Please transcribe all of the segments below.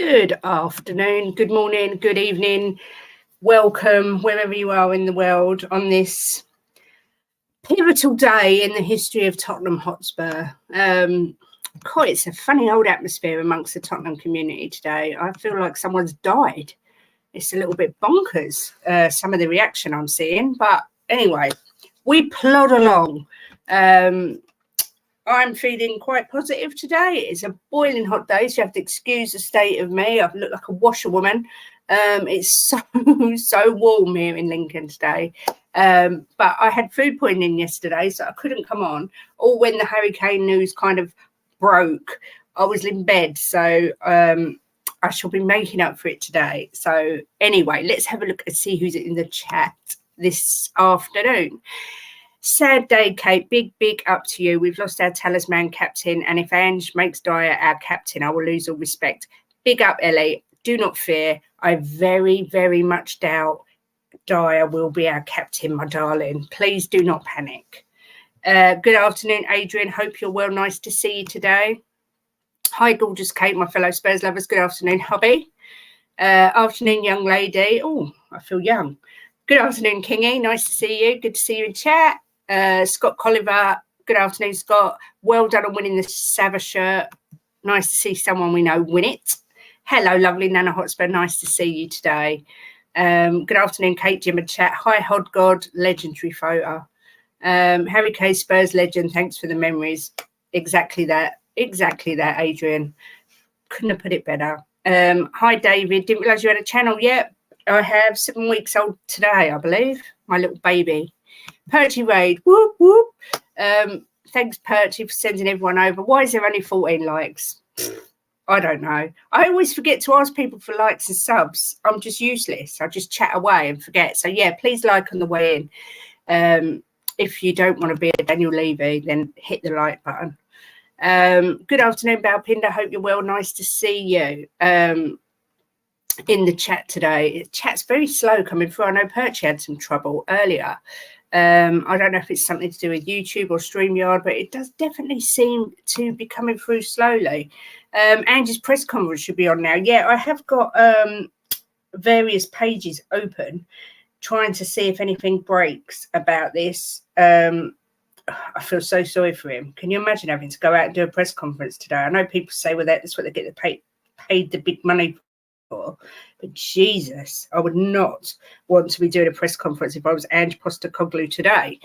Good afternoon, good morning, good evening. Welcome wherever you are in the world on this pivotal day in the history of Tottenham Hotspur. It's a funny old atmosphere amongst the Tottenham community today. I feel like someone's died. It's a little bit bonkers, some of the reaction I'm seeing. But anyway, we plod along. I'm feeling quite positive today. It's a boiling hot day, so you have to excuse the state of me. I look like a washerwoman. It's so warm here in Lincoln today. But I had food poisoning yesterday, so I couldn't come on. Or when the Kane news kind of broke, I was in bed. So I shall be making up for it today. So anyway, let's have a look and see who's in the chat this afternoon. Sad day, Kate. Big up to you. We've lost our talisman captain, and if Ange makes Dyer our captain, I will lose all respect. Big up, Ellie. Do not fear. I very much doubt Dyer will be our captain, my darling. Please do not panic. Good afternoon, Adrian. Hope you're well. Nice to see you today. Hi, gorgeous Kate, my fellow Spurs lovers. Good afternoon, hubby. Afternoon, young lady. Oh, I feel young. Good afternoon, Kingy. Nice to see you. Good to see you in chat. Scott Colliver. Good afternoon, Scott. Well done on winning the Sava shirt. Nice to see someone we know win it. Hello, lovely Nana Hotspur. Nice to see you today. Good afternoon, Kate, Jim and chat. Hi, Hod God. Legendary photo. Harry K. Spurs legend. Thanks for the memories. Exactly that, Adrian. Couldn't have put it better. Hi, David. Didn't realise you had a channel yet. I have 7 weeks old today, I believe. My little baby. Perchy Raid. Whoop, whoop. Thanks, Perchy, for sending everyone over. Why is there only 14 likes? I don't know. I always forget to ask people for likes and subs. I'm just useless. I just chat away and forget. So, yeah, please like on the way in. If you don't want to be a Daniel Levy, then hit the like button. Good afternoon, Balpinder. Hope you're well. Nice to see you. In the chat today. Chat's very slow coming through. I know Perchy had some trouble earlier. I don't know if it's something to do with YouTube or StreamYard, but it does definitely seem to be coming through slowly. Ange's press conference should be on now. Yeah, I have got various pages open trying to see if anything breaks about this. I feel so sorry for him. Can you imagine having to go out and do a press conference today? I know people say, well, that's what they get paid the big money for. But Jesus, I would not want to be doing a press conference if I was Ange Postecoglou today.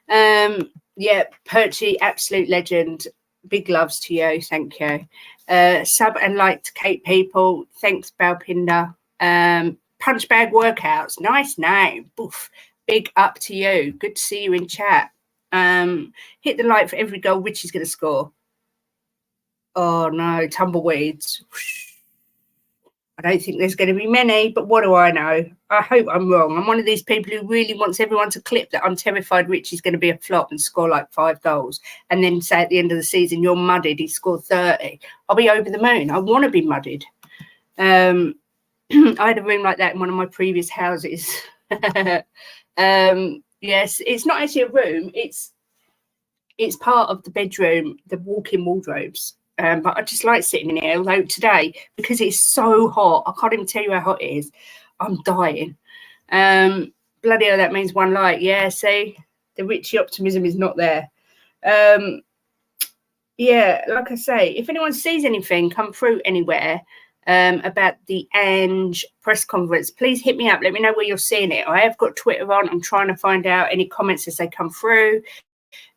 Yeah, Perchy, absolute legend. Big loves to you. Thank you. Sub and like to Kate people. Thanks, Balpinder. Punch bag workouts. Nice name. Boof. Big up to you. Good to see you in chat. Hit the like for every goal Richie's going to score. Oh, no. Tumbleweeds. I don't think there's going to be many, but what do I know? I hope I'm wrong. I'm one of these people who really wants everyone to clip that I'm terrified Richie's going to be a flop and score like 5 goals. And then say at the end of the season, you're mudded. He scored 30. I'll be over the moon. I want to be mudded. I had a room like that in one of my previous houses. Yes, it's not actually a room. It's part of the bedroom, the walk-in wardrobes. But I just like sitting in here, although today, because it's so hot, I can't even tell you how hot it is. I'm dying. Bloody hell, that means 1 like. Yeah, see, the Richie optimism is not there. Yeah, like I say, if anyone sees anything come through anywhere about the Ange press conference, please hit me up. Let me know where you're seeing it. I have got Twitter on. I'm trying to find out any comments as they come through.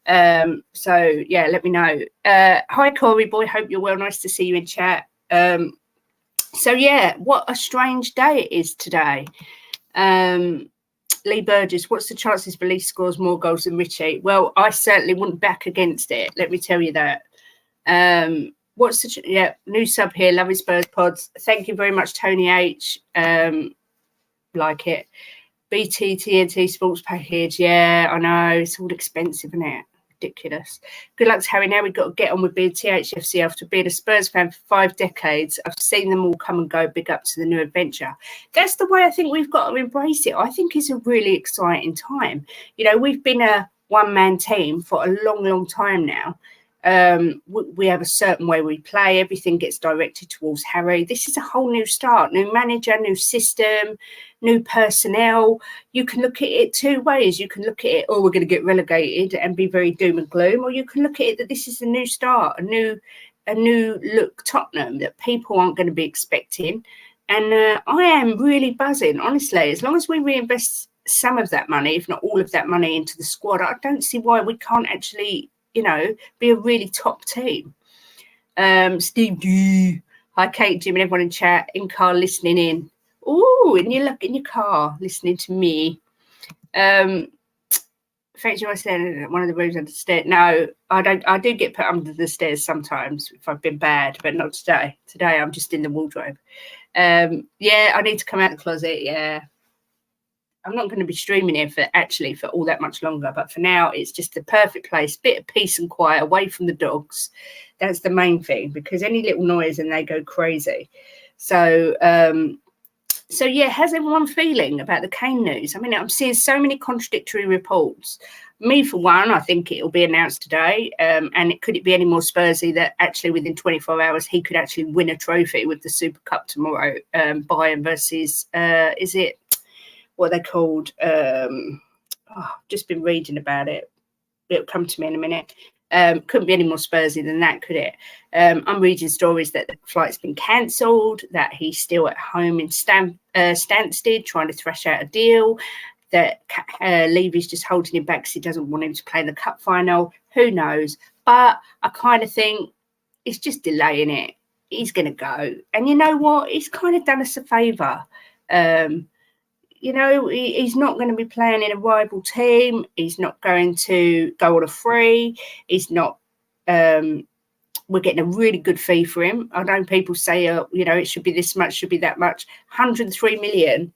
So yeah, let me know. Hi Corey boy, hope you're well. Nice to see you in chat. So yeah, what a strange day it is today. Lee Burgess, what's the chances Lee scores more goals than Richie? Well, I certainly wouldn't back against it, let me tell you that. What's the new sub here, love his Spurs pods. Thank you very much, Tony H. Like it. BT TNT sports package. Yeah, I know. It's all expensive, isn't it? Ridiculous. Good luck to Harry. Now we've got to get on with being THFC after being a Spurs fan for 5 decades. I've seen them all come and go. Big up to the new adventure. That's the way I think we've got to embrace it. I think it's a really exciting time. You know, we've been a one-man team for a long time now. We have a certain way we play. Everything gets directed towards Harry. This is a whole new start, new manager, new system, new personnel. You can look at it two ways. You can look at it, oh, we're going to get relegated and be very doom and gloom, or you can look at it that this is a new start, a new look Tottenham that people aren't going to be expecting. And I am really buzzing, honestly. As long as we reinvest some of that money, if not all of that money, into the squad, I don't see why we can't actually, be a really top team. Steve D. Hi, Kate, Jim, and everyone in chat, in car listening in. Oh, in your car listening to me. Thanks, you saying one of the rooms under the stairs. No, I don't. I do get put under the stairs sometimes if I've been bad, but not today. Today I'm just in the wardrobe. Yeah, I need to come out of the closet. Yeah. I'm not going to be streaming here for all that much longer, but for now, it's just the perfect place, bit of peace and quiet, away from the dogs. That's the main thing, because any little noise and they go crazy. So yeah, how's everyone feeling about the Kane news? I mean, I'm seeing so many contradictory reports. Me, for one, I think it'll be announced today. And could it be any more Spursy that actually within 24 hours he could actually win a trophy with the Super Cup tomorrow? Bayern versus, is it? What they're called. Just been reading about it. It'll come to me in a minute. Couldn't be any more Spursy than that, could it? I'm reading stories that the flight's been cancelled, that he's still at home in Stansted trying to thrash out a deal, that Levy's just holding him back because he doesn't want him to play in the cup final. Who knows? But I kind of think it's just delaying it. He's going to go. And you know what? He's kind of done us a favour. He's not going to be playing in a rival team. He's not going to go on a free. He's not. We're getting a really good fee for him. I know people say, it should be this much, should be that much. 103 million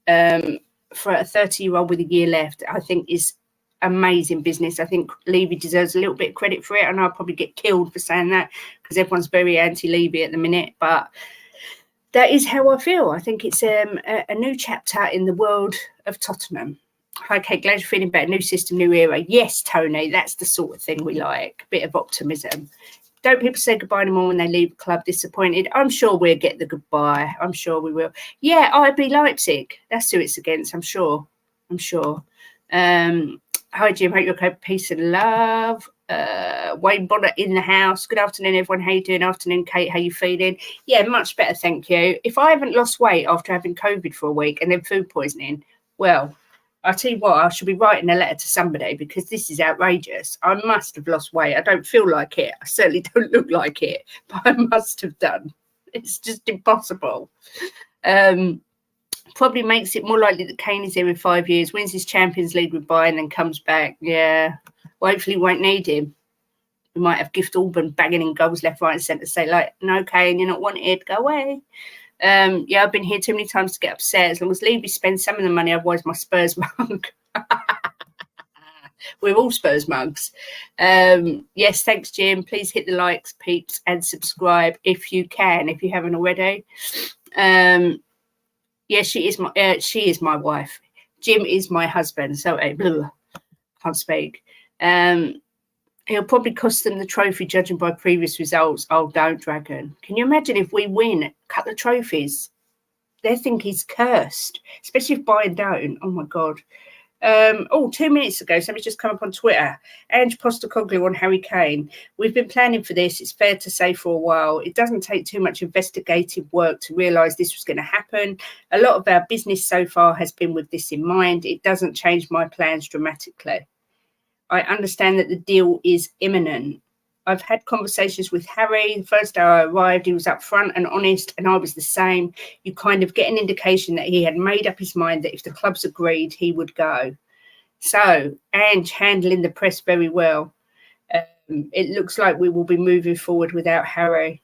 for a 30-year-old with a year left, I think is amazing business. I think Levy deserves a little bit of credit for it. I know I'll probably get killed for saying that because everyone's very anti-Levy at the minute, but that is how I feel. I think it's a new chapter in the world of Tottenham. Okay, glad you're feeling better. New system, new era. Yes, Tony, that's the sort of thing we like. Bit of optimism. Don't people say goodbye anymore when they leave the club disappointed? I'm sure we'll get the goodbye. I'm sure we will. Yeah, IB Leipzig. That's who it's against, I'm sure. Hi, Jim. Hope you're okay. Peace and love. Wayne Bonner in the house. Good afternoon, everyone. How you doing? Afternoon, Kate. How you feeling? Yeah, much better, thank you. If I haven't lost weight after having COVID for a week and then food poisoning, well, I'll tell you what, I should be writing a letter to somebody because this is outrageous. I must have lost weight. I don't feel like it. I certainly don't look like it, but I must have done. It's just impossible. Probably makes it more likely that Kane is here in 5 years, wins his Champions League with Bayern, then comes back. Yeah. Well, hopefully we won't need him. We might have Gift Auburn banging in goals left, right and centre, say like, no, Kane, you're not wanted, go away. Yeah, I've been here too many times to get upset. As long as Levy spends some of the money, otherwise my Spurs mug. We're all Spurs mugs. Yes, thanks, Jim. Please hit the likes, peeps, and subscribe if you can, if you haven't already. Yeah, she is my wife. Jim is my husband. So can't speak. He'll probably cost them the trophy, judging by previous results. Oh, don't, Dragon. Can you imagine if we win, cut the trophies? They think he's cursed, especially if Bayern don't. Oh, my God. 2 minutes ago, somebody's just come up on Twitter. Ange Postecoglou on Harry Kane. We've been planning for this, it's fair to say, for a while. It doesn't take too much investigative work to realise this was going to happen. A lot of our business so far has been with this in mind. It doesn't change my plans dramatically. I understand that the deal is imminent. I've had conversations with Harry. The first day I arrived, he was upfront and honest, and I was the same. You kind of get an indication that he had made up his mind that if the clubs agreed, he would go. So, Ange handling the press very well. It looks like we will be moving forward without Harry.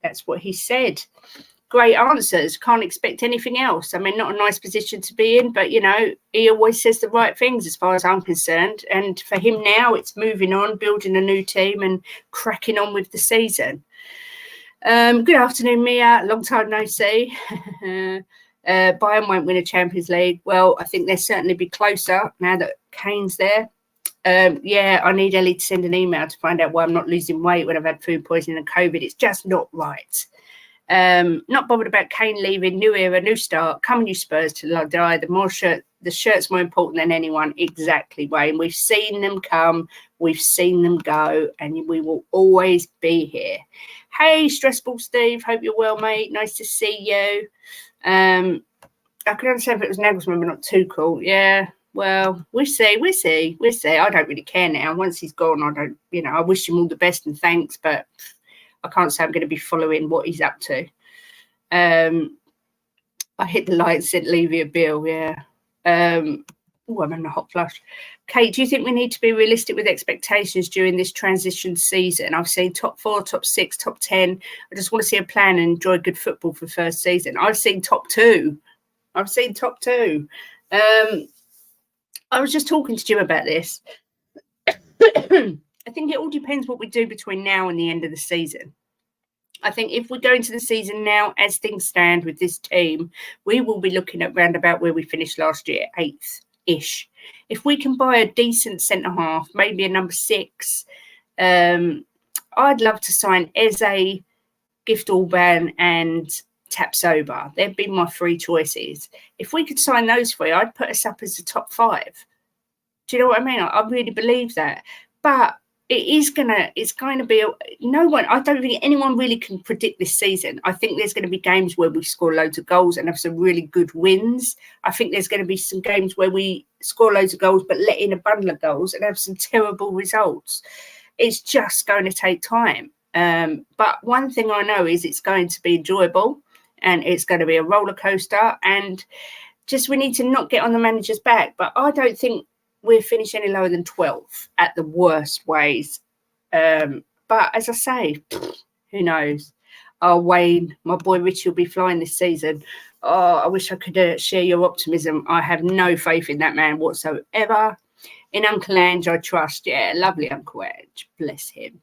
That's what he said. Great answers. Can't expect anything else. I mean, not a nice position to be in, but, he always says the right things as far as I'm concerned. And for him now, it's moving on, building a new team and cracking on with the season. Good afternoon, Mia. Long time no see. Bayern won't win a Champions League. Well, I think they'll certainly be closer now that Kane's there. Yeah, I need Ellie to send an email to find out why I'm not losing weight when I've had food poisoning and COVID. It's just not right. Not bothered about Kane leaving. New era, new start. Come on, you Spurs, till I die. The shirt's more important than anyone. Exactly, Wayne. We've seen them come. We've seen them go, and we will always be here. Hey, Stressful Steve. Hope you're well, mate. Nice to see you. I could understand if it was Nagelsmann, but not too cool. Yeah. Well, we'll see. I don't really care now. Once he's gone, I don't, I wish him all the best and thanks, but I can't say I'm going to be following what he's up to. I hit the light, said leave it a bill, yeah. I'm in a hot flush. Kate, do you think we need to be realistic with expectations during this transition season? I've seen top 4, top 6, top 10. I just want to see a plan and enjoy good football for first season. I've seen top 2. I was just talking to Jim about this. I think it all depends what we do between now and the end of the season. I think if we go into the season now, as things stand with this team, we will be looking at round about where we finished last year, 8th-ish. If we can buy a decent centre-half, maybe a number 6, I'd love to sign Eze, Gift Orban and Tapsoba. They'd be my 3 choices. If we could sign those 3, I'd put us up as the top 5. Do you know what I mean? I really believe that. But it's going to be no one. I don't think anyone really can predict this season. I think there's going to be games where we score loads of goals and have some really good wins. I think there's going to be some games where we score loads of goals but let in a bundle of goals and have some terrible results. It's just going to take time. But one thing I know is it's going to be enjoyable and it's going to be a roller coaster. And just we need to not get on the manager's back. But I don't think we'll finish any lower than 12 at the worst ways. But as I say, who knows? Oh, Wayne, my boy Richie will be flying this season. Oh, I wish I could share your optimism. I have no faith in that man whatsoever. In Uncle Ange, I trust. Yeah, lovely Uncle Ange. Bless him.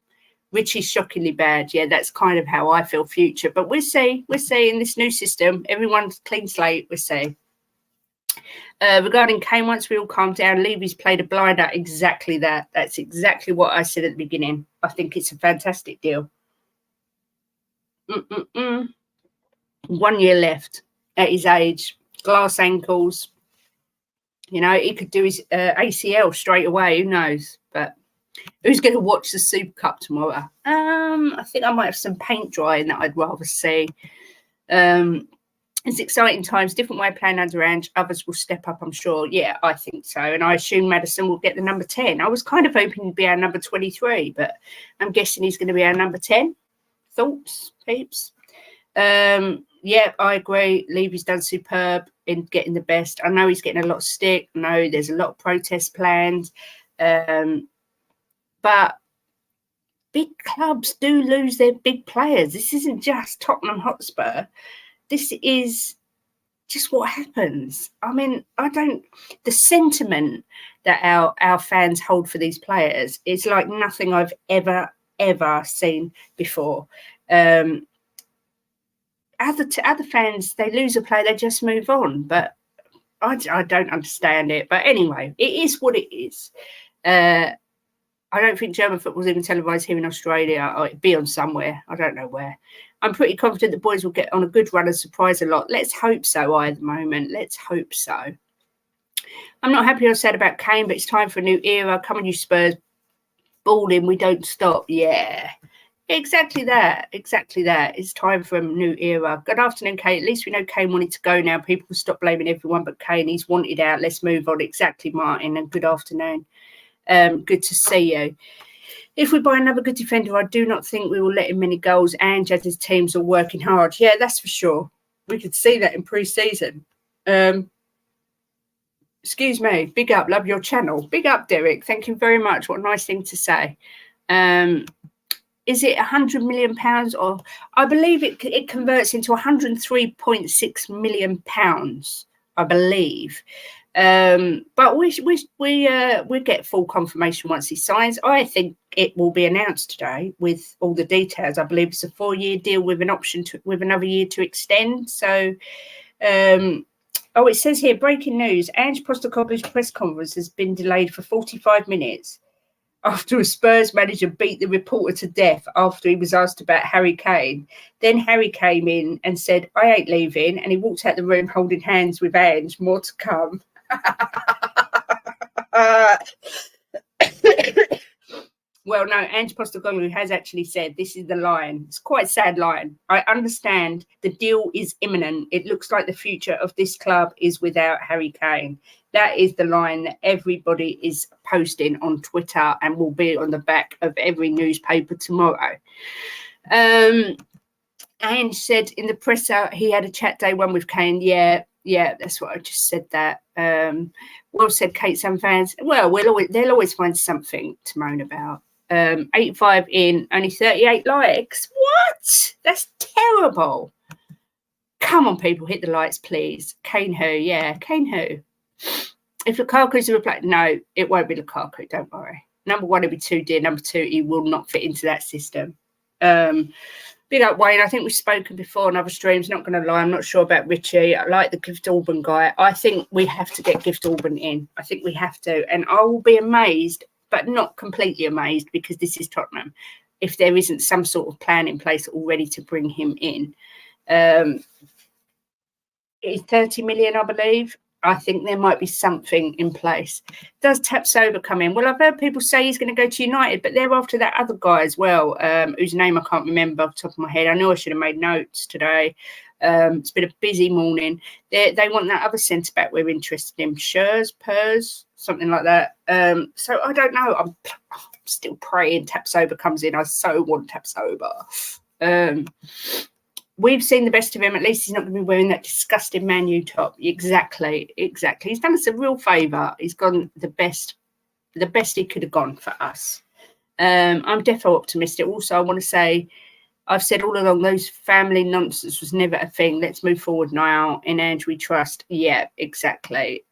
Richie's shockingly bad. Yeah, that's kind of how I feel future. But we'll see. We'll see in this new system. Everyone's clean slate. We'll see. Regarding Kane, once we all calm down, Levy's played a blinder. Exactly that. That's exactly what I said at the beginning. I think it's a fantastic deal. 1 year left at his age. Glass ankles. He could do his ACL straight away. Who knows? But who's going to watch the Super Cup tomorrow? I think I might have some paint drying that I'd rather see. It's exciting times, different way of playing under Ange. Others will step up, I'm sure. Yeah, I think so. And I assume Maddison will get the number 10. I was kind of hoping he'd be our number 23, but I'm guessing he's going to be our number 10. Thoughts, peeps? Yeah, I agree. Levy's done superb in getting the best. I know he's getting a lot of stick. I know there's a lot of protests planned. But big clubs do lose their big players. This isn't just Tottenham Hotspur. This is just what happens. I mean, the sentiment that our fans hold for these players is like nothing I've ever seen before. Other fans, they lose a player, they just move on. But I don't understand it. But anyway, it is what it is. I don't think German football's even televised here in Australia. Or it'd be on somewhere. I don't know where. I'm pretty confident the boys will get on a good run and surprise a lot. Let's hope so at the moment. Let's hope so. I'm not happy or sad about Kane, but it's time for a new era. Come on, you Spurs. Balling, we don't stop. Yeah. Exactly that. It's time for a new era. Good afternoon, Kate. At least we know Kane wanted to go now. People will stop blaming everyone but Kane. He's wanted out. Let's move on. Exactly, Martin. And good afternoon. Good to see you. If we buy another good defender, I do not think we will let in many goals. And as his teams are working hard. Yeah, that's for sure. We could see that in pre-season. Excuse me. Big up. Love your channel. Big up, Derek. Thank you very much. What a nice thing to say. Is it £100 million? Or I believe it converts into £103.6 million, I believe. But we get full confirmation once he signs. I think it will be announced today with all the details. I believe it's a 4-year deal with an option with another year to extend. So I Oh, it says here, breaking news. Ange Postecoglou's press conference has been delayed for 45 minutes after a Spurs manager beat the reporter to death after he was asked about Harry Kane. Then Harry came in and said, I ain't leaving. And he walked out the room holding hands with Ange. More to come. Well, no, Ange Postecoglou has actually said this is the line. It's quite a sad line. I understand the deal is imminent. It looks like the future of this club is without Harry Kane. That is the line that everybody is posting on Twitter and will be on the back of every newspaper tomorrow. Ange said in the presser he had a chat day one with Kane. Yeah, that's what I just said that. Well said, Kate, some fans. Well, they'll always find something to moan about. 85 in, only 38 likes. What? That's terrible. Come on, people, hit the likes, please. Kane who? Yeah, Kane who? If Lukaku's a reply, no, it won't be Lukaku, don't worry. Number one, it'll be too dear. Number two, he will not fit into that system. Big up, Wayne. I think we've spoken before on other streams. Not going to lie, I'm not sure about Richie. I like the Gift Auburn guy. I think we have to get Gift Auburn in. I think we have to. And I will be amazed, but not completely amazed, because this is Tottenham, if there isn't some sort of plan in place already to bring him in. It's 30 million, I believe. I think there might be something in place. Does Tapsoba come in? Well, I've heard people say he's going to go to United, but they're after that other guy as well, whose name I can't remember off the top of my head. I know I should have made notes today. It's been a busy morning. They want that other centre-back we're interested in. Pers, something like that. So I don't know. I'm still praying Tapsoba comes in. I so want Tapsoba. We've seen the best of him. At least he's not going to be wearing that disgusting Man U top. Exactly. He's done us a real favour. He's gone the best he could have gone for us. I'm defo optimistic. Also, I want to say, I've said all along, those family nonsense was never a thing. Let's move forward now. In Ange we trust. Yeah, exactly.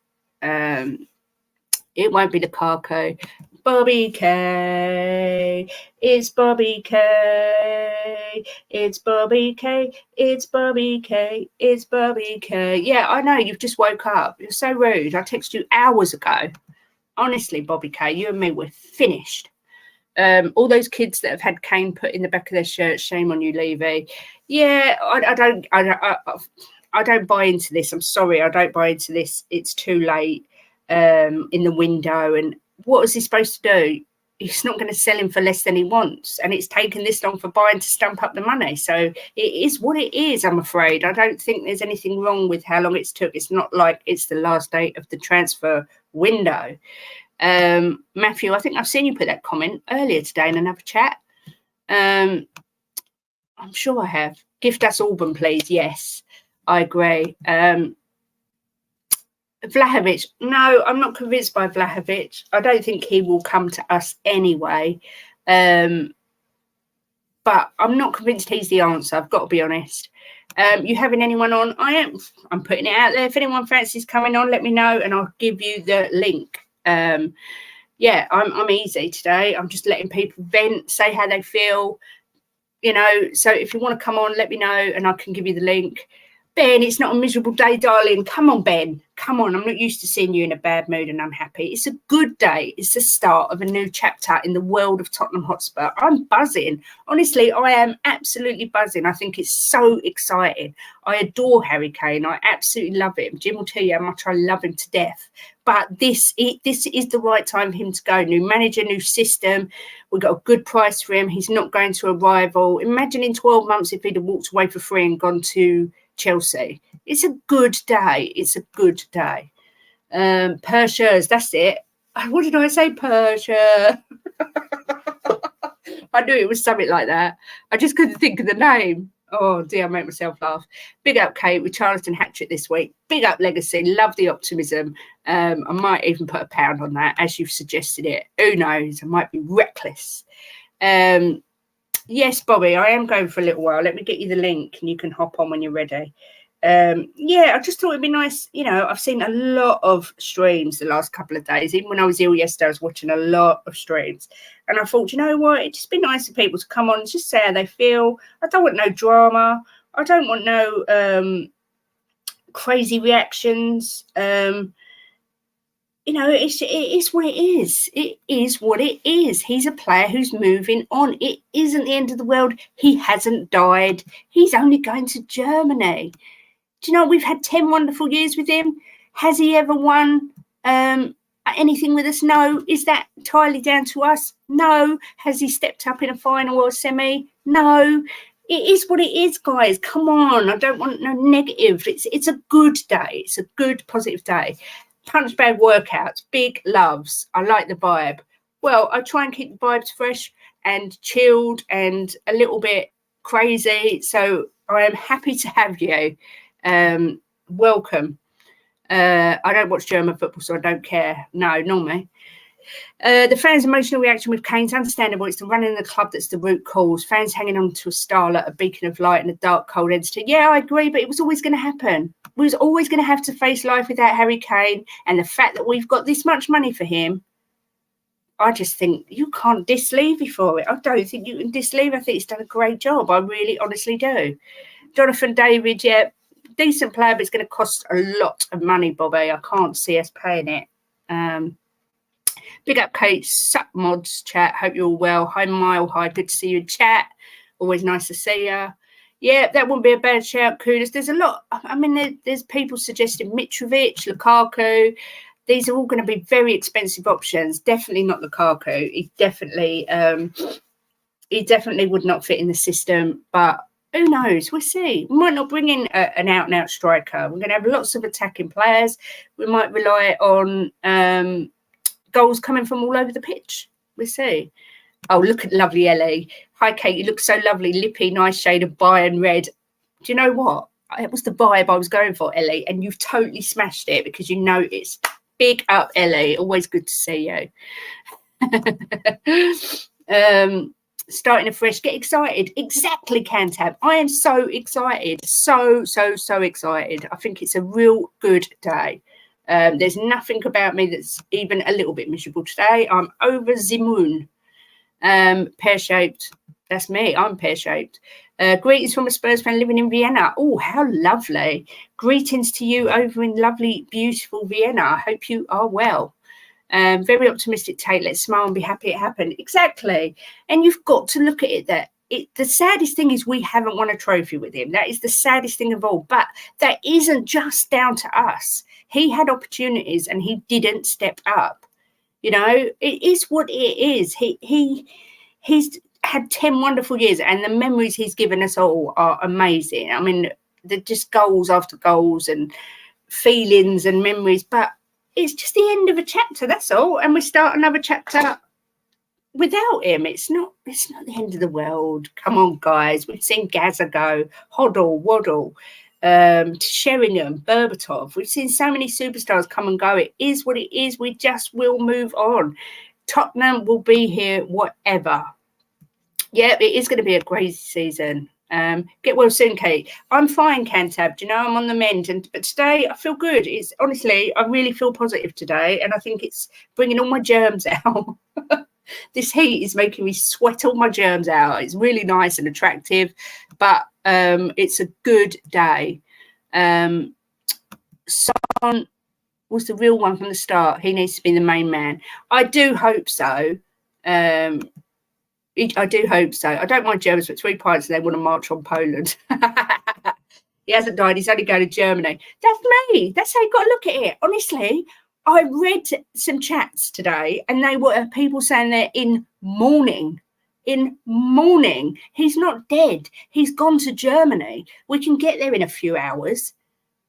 It won't be Lukaku. Bobby K. It's Bobby K. It's Bobby K. It's Bobby K. It's Bobby K. Yeah, I know. You've just woke up. You're so rude. I texted you hours ago. Honestly, Bobby K, you and me, we're finished. All those kids that have had Kane put in the back of their shirt, shame on you, Levy. Yeah, I don't buy into this. I'm sorry, I don't buy into this. It's too late in the window. And what is he supposed to do? He's not going to sell him for less than he wants. And it's taken this long for Bayern to stump up the money. So it is what it is, I'm afraid. I don't think there's anything wrong with how long it's took. It's not like it's the last date of the transfer window. Matthew, I think I've seen you put that comment earlier today in another chat. I'm sure I have. Gift us Auburn, please. Yes, I agree. Vlahovic, no, I'm not convinced by Vlahovic. I don't think he will come to us anyway. But I'm not convinced he's the answer. I've got to be honest. You having anyone on? I'm putting it out there. If anyone fancies coming on, let me know and I'll give you the link. Yeah, I'm easy today. I'm just letting people vent, say how they feel. You know, so if you want to come on, let me know and I can give you the link. Ben, it's not a miserable day, darling. Come on, Ben. Come on. I'm not used to seeing you in a bad mood and I'm happy. It's a good day. It's the start of a new chapter in the world of Tottenham Hotspur. I'm buzzing. Honestly, I am absolutely buzzing. I think it's so exciting. I adore Harry Kane. I absolutely love him. Jim will tell you how much I love him to death. But this is the right time for him to go. New manager, new system. We've got a good price for him. He's not going to a rival. Imagine in 12 months if he'd have walked away for free and gone to Chelsea. It's a good day. It's a good day. Pershers, that's it. What did I say? Persher. I knew it was something like that. I just couldn't think of the name. Oh dear, I make myself laugh. Big up Kate with Charlton hat-trick this week. Big up Legacy. Love the optimism. I might even put £1 on that as you've suggested it. Who knows? I might be reckless. Yes, Bobby, I am going for a little while. Let me get you the link and you can hop on when you're ready. Yeah, I just thought it'd be nice. You know, I've seen a lot of streams the last couple of days. Even when I was ill yesterday, I was watching a lot of streams. And I thought, you know what? It'd just be nice for people to come on and just say how they feel. I don't want no drama. I don't want no crazy reactions. You know, it is what it is. It is what it is. He's a player who's moving on. It isn't the end of the world. He hasn't died. He's only going to Germany. Do you know, we've had 10 wonderful years with him. Has he ever won anything with us? No. Is that entirely down to us? No. Has he stepped up in a final or a semi? No. It is what it is, guys. Come on. I don't want no negative. It's a good day. It's a good, positive day. Punch bag workouts, big loves. I like the vibe. Well, I try and keep the vibes fresh and chilled and a little bit crazy. So I am happy to have you. Welcome. I don't watch German football, so I don't care. No, normally. The fans' emotional reaction with Kane's understandable. It's the running of the club that's the root cause. Fans hanging on to a starlet, a beacon of light in a dark, cold entity. Yeah, I agree, but it was always going to happen. We was always going to have to face life without Harry Kane, and the fact that we've got this much money for him, I just think you can't diss Levy for it. I don't think you can diss Levy. I think he's done a great job. I really, honestly do. Jonathan David, yeah, decent player, but it's going to cost a lot of money, Bobby. I can't see us paying it. Big up, Kate. Sup, mods chat. Hope you're all well. Hi, Mile. Hi, good to see you in chat. Always nice to see you. Yeah, that wouldn't be a bad shout, Kudos. There's a lot. I mean, there's people suggesting Mitrovic, Lukaku. These are all going to be very expensive options. Definitely not Lukaku. He definitely would not fit in the system. But who knows? We'll see. We might not bring in an out-and-out striker. We're going to have lots of attacking players. We might rely on goals coming from all over the pitch. We'll see. Oh, look at lovely Ellie. Hi, Kate. You look so lovely. Lippy, nice shade of Bayern red. Do you know what? It was the vibe I was going for, Ellie, and you've totally smashed it because you noticed. Big up, Ellie. Always good to see you. Starting afresh. Get excited. Exactly, Cantab. I am so excited. So excited. I think it's a real good day. There's nothing about me that's even a little bit miserable today. I'm over the moon. Pear-shaped. That's me. I'm pear-shaped. Greetings from a Spurs fan living in Vienna. Oh, how lovely. Greetings to you over in lovely, beautiful Vienna. I hope you are well. Very optimistic take. Let's smile and be happy it happened. Exactly. And you've got to look at it that the saddest thing is we haven't won a trophy with him. That is the saddest thing of all. But that isn't just down to us. He had opportunities and he didn't step up. You know, it is what it is. He's had 10 wonderful years, and the memories he's given us all are amazing. I mean, they're just goals after goals and feelings and memories, but it's just the end of a chapter, that's all. And we start another chapter without him. It's not the end of the world. Come on, guys. We've seen Gaza go, Hoddle, Waddle, Sheringham, Berbatov. We've seen so many superstars come and go. It is what it is. We just will move on. Tottenham will be here, whatever. Yeah, it is going to be a crazy season. Get well soon, Kate. I'm fine, Cantab. Do you know, I'm on the mend. But today I feel good. It's honestly, I really feel positive today. And I think it's bringing all my germs out. This heat is making me sweat all my germs out. It's really nice and attractive, but it's a good day. Son was the real one from the start. He needs to be the main man. I do hope so. I do hope so. I don't mind Germans, but 3 pints and they want to march on Poland. He hasn't died. He's only going to Germany. That's me. That's how you got to look at it. Honestly, I read some chats today and they were people saying they're in mourning. In mourning. He's not dead. He's gone to Germany. We can get there in a few hours.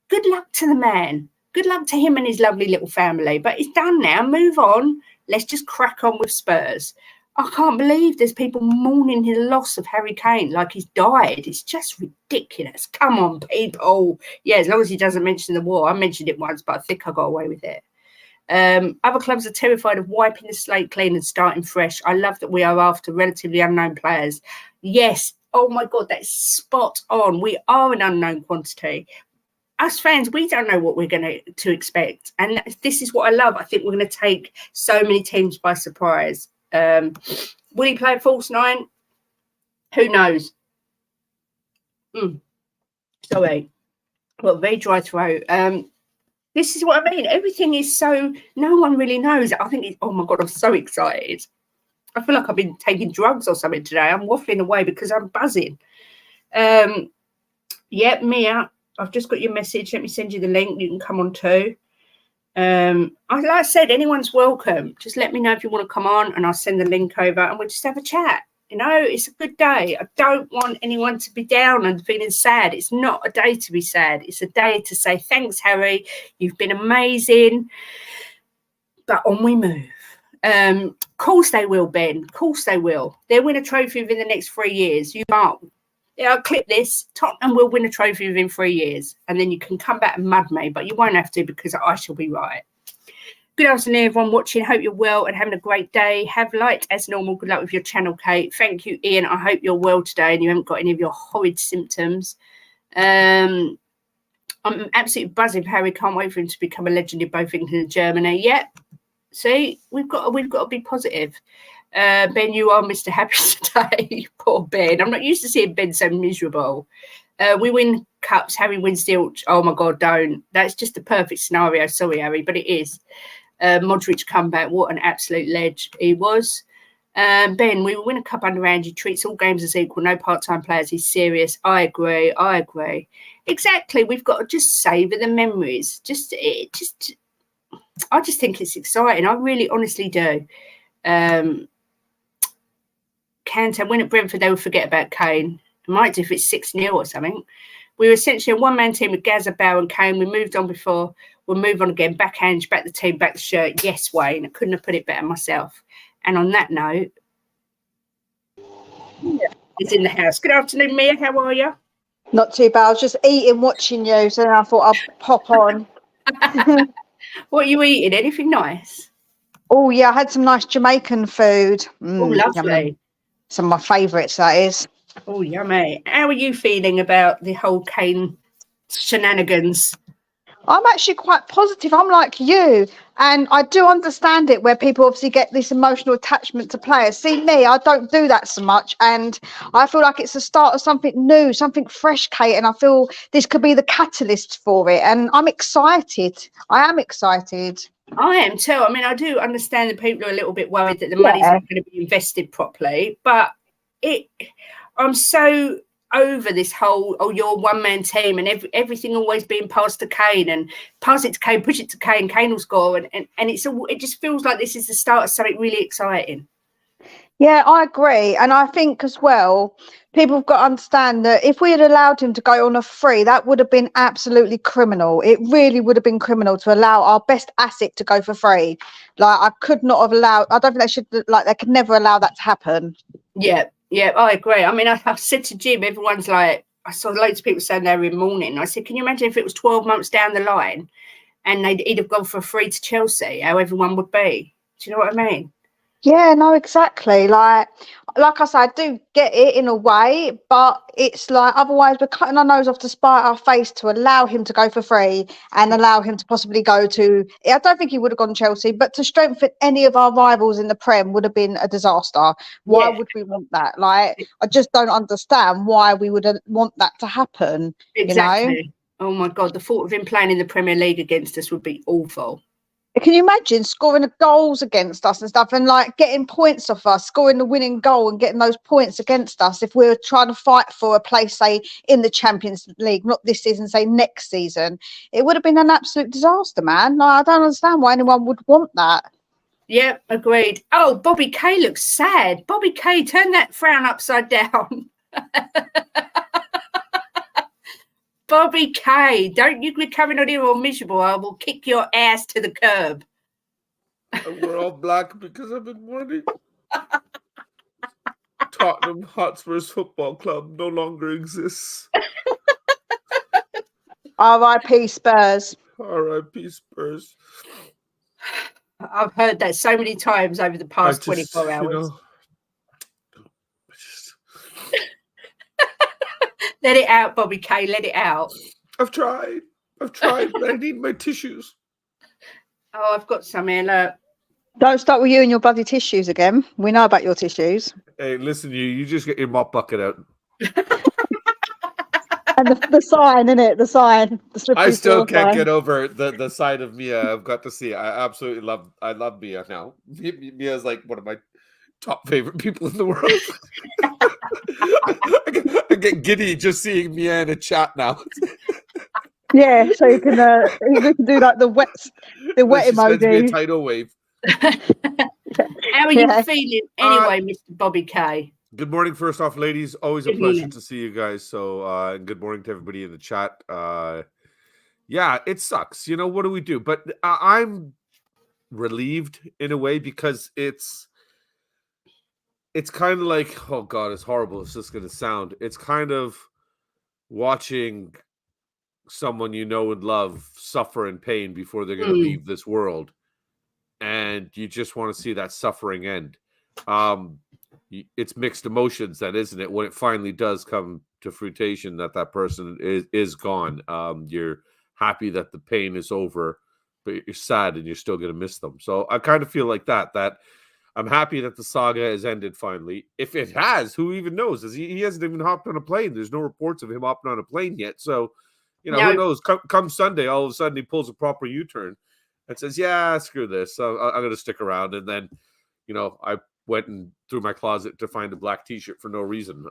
Good luck to the man. Good luck to him and his lovely little family. But it's done now. Move on. Let's just crack on with Spurs. I can't believe there's people mourning the loss of Harry Kane like he's died. It's just ridiculous. Come on, people. Yeah, as long as he doesn't mention the war. I mentioned it once, but I think I got away with it. Other clubs are terrified of wiping the slate clean and starting fresh. I love that we are after relatively unknown players. Yes. Oh, my God, that's spot on. We are an unknown quantity. Us fans, we don't know what we're going to expect. And this is what I love. I think we're going to take so many teams by surprise. Will he play a false 9? Who knows? Sorry. Well, very dry throat. This is what I mean. Everything is so, no one really knows. I think, oh my God, I'm so excited. I feel like I've been taking drugs or something today. I'm waffling away because I'm buzzing. Yeah, Mia, I've just got your message. Let me send you the link. You can come on too. Like I said, anyone's welcome. Just let me know if you want to come on and I'll send the link over and we'll just have a chat. You know, it's a good day. I don't want anyone to be down and feeling sad. It's not a day to be sad. It's a day to say, thanks, Harry. You've been amazing. But on we move. Of course they will, Ben. Of course they will. They'll win a trophy within the next 3 years. You can't. Yeah, I'll clip this. Tottenham will win a trophy within 3 years. And then you can come back and mud me. But you won't have to because I shall be right. Good afternoon, everyone watching. Hope you're well and having a great day. Have light as normal. Good luck with your channel, Kate. Thank you, Ian. I hope you're well today and you haven't got any of your horrid symptoms. I'm absolutely buzzing, Harry. Can't wait for him to become a legend in both England and Germany. Yep. See, we've got to be positive. Ben, you are Mr. Happy today. Poor Ben. I'm not used to seeing Ben so miserable. We win cups. Harry wins the. Oh my God, don't. That's just the perfect scenario. Sorry, Harry, but it is. Modric comeback. What an absolute ledge he was. Ben, we will win a cup under Ange. He treats all games as equal. No part-time players. He's serious. I agree. Exactly. We've got to just savour the memories. I just think it's exciting. I really honestly do. Kante, win at Brentford, they will forget about Kane. It might do if it's 6-0 or something. We were essentially a one-man team with Gazza, Bow and Kane. We moved on before. We'll move on again. Back Ange, back the team, back the shirt. Yes, Wayne. I couldn't have put it better myself. And on that note, it's in the house. Good afternoon, Mia. How are you? Not too bad. I was just eating, watching you, so I thought I'd pop on. What are you eating? Anything nice? Oh, yeah, I had some nice Jamaican food. Oh, lovely. Yummy. Some of my favourites, that is. Oh, yummy. How are you feeling about the whole Kane shenanigans? I'm actually quite positive. I'm like you. And I do understand it where people obviously get this emotional attachment to players. See me, I don't do that so much. And I feel like it's the start of something new, something fresh, Kate. And I feel this could be the catalyst for it. And I'm excited. I am excited. I am too. I mean, I do understand that people are a little bit worried that the money's not going to be invested properly. But I'm so over this whole, you're one-man team and everything always being passed to Kane and pass it to Kane, push it to Kane, Kane will score. And it just feels like this is the start of something really exciting. Yeah, I agree. And I think as well, people have got to understand that if we had allowed him to go on a free, that would have been absolutely criminal. It really would have been criminal to allow our best asset to go for free. Like, I could not have allowed, I don't think they could never allow that to happen. Yeah, I agree. I mean, I said to Jim, everyone's like, I saw loads of people saying they were in mourning. I said, can you imagine if it was 12 months down the line and he'd have gone for free to Chelsea, how everyone would be? Do you know what I mean? Yeah, no, exactly. Like I said, I do get it in a way, but it's like otherwise we're cutting our nose off to spite our face to allow him to go for free and allow him to possibly go to. I don't think he would have gone to Chelsea, but to strengthen any of our rivals in the Prem would have been a disaster. Why would we want that? Like, I just don't understand why we would want that to happen. Exactly. You know? Oh my God, the thought of him playing in the Premier League against us would be awful. Can you imagine scoring the goals against us and stuff and like getting points off us, scoring the winning goal and getting those points against us if we were trying to fight for a place, say, in the Champions League, not this season, say next season? It would have been an absolute disaster, man. Like, I don't understand why anyone would want that. Yeah, agreed. Oh, Bobby Kay looks sad. Bobby Kay, turn that frown upside down. Bobby Kay, don't you be coming on here all miserable. I will kick your ass to the curb. We're all black because I've been mourning. Tottenham Hotspur's football club no longer exists. R.I.P. Spurs. R.I.P. Spurs. I've heard that so many times over the past 24 hours. You know, Let it out, Bobby Kay. Let it out. I've tried, but I need my tissues. Oh, I've got some here. Look. Don't start with you and your bloody tissues again. We know about your tissues. Hey, listen, you just get your mop bucket out. And the sign, innit? The sign. The slippery I still floor can't sign. get over the side of Mia I've got to see. I love Mia now. Mia is like one of my top favorite people in the world. I get giddy just seeing Mia in a chat now. Yeah, so you can do like the wet She sends me a emoji. tidal wave. How are you feeling anyway, Mr. Bobby K? Good morning, first off, ladies. Always a Good pleasure morning. to see you guys. So, and good morning to everybody in the chat. Yeah, it sucks. You know, what do we do? But I'm relieved in a way because it's kind of like, oh God, it's horrible. It's just going to sound. It's kind of watching someone you know and love suffer in pain before they're going to leave this world, and you just want to see that suffering end. It's mixed emotions, then, isn't it? When it finally does come to fruition that person is gone, you're happy that the pain is over, but you're sad and you're still going to miss them. So I kind of feel like that I'm happy that the saga has ended finally. If it has, who even knows? He hasn't even hopped on a plane. There's no reports of him hopping on a plane yet. So, you know, who knows? Come Sunday, all of a sudden he pulls a proper U-turn and says, yeah, screw this. I'm going to stick around. And then, you know, I went and through my closet to find a black T-shirt for no reason.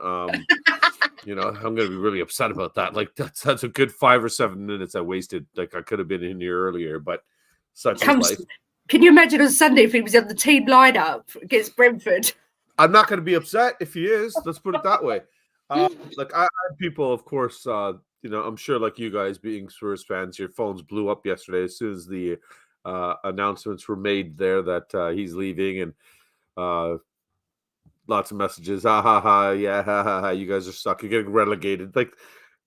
You know, I'm going to be really upset about that. Like, that's a good 5 or 7 minutes I wasted. Like, I could have been in here earlier, but such is life. Can you imagine on Sunday if he was on the team lineup against Brentford? I'm not going to be upset if he is. Let's put it that way. Like, I had people, of course, you know, I'm sure like you guys being Spurs fans, your phones blew up yesterday as soon as the announcements were made there that he's leaving, and lots of messages. Ha ha ha, yeah, ha ha ha. You guys are stuck. You're getting relegated. Like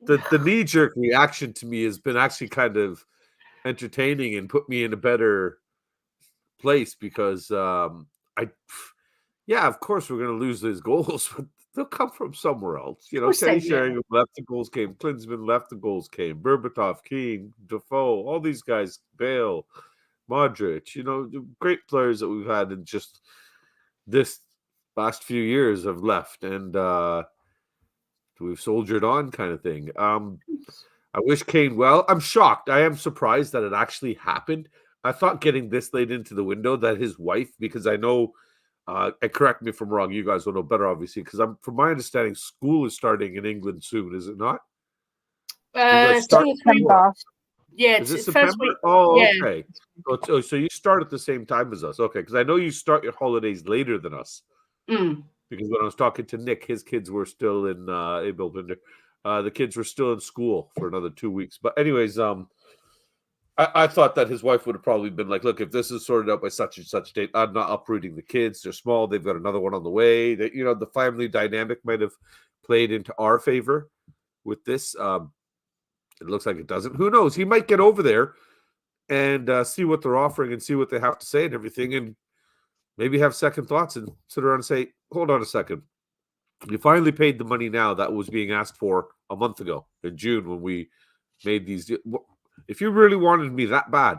the knee jerk reaction to me has been actually kind of entertaining and put me in a better place because yeah, of course we're going to lose these goals, but they'll come from somewhere else. You know, Kenny Sheringham left, the goals came. Klinsmann left, the goals came. Berbatov, Kane, Defoe, all these guys, Bale, Modric, you know, the great players that we've had in just this last few years have left, and we've soldiered on kind of thing. I wish Kane well. I'm shocked. I am surprised that it actually happened. I thought getting this late into the window that his wife, because I know, and correct me if I'm wrong, you guys will know better, obviously, because from my understanding, school is starting in England soon, is it not? September. Yeah, is it September? First week, oh, yeah. Okay. So you start at the same time as us, okay? Because I know you start your holidays later than us. Because when I was talking to Nick, his kids were still in the kids were still in school for another 2 weeks. But anyways, I thought that his wife would have probably been like, look, if this is sorted out by such and such date, I'm not uprooting the kids. They're small. They've got another one on the way. That, you know, the family dynamic might have played into our favor with this. It looks like it doesn't. Who knows? He might get over there and see what they're offering and see what they have to say and everything, and maybe have second thoughts and sit around and say, hold on a second. You finally paid the money now that was being asked for a month ago in June when we made these. If you really wanted me that bad,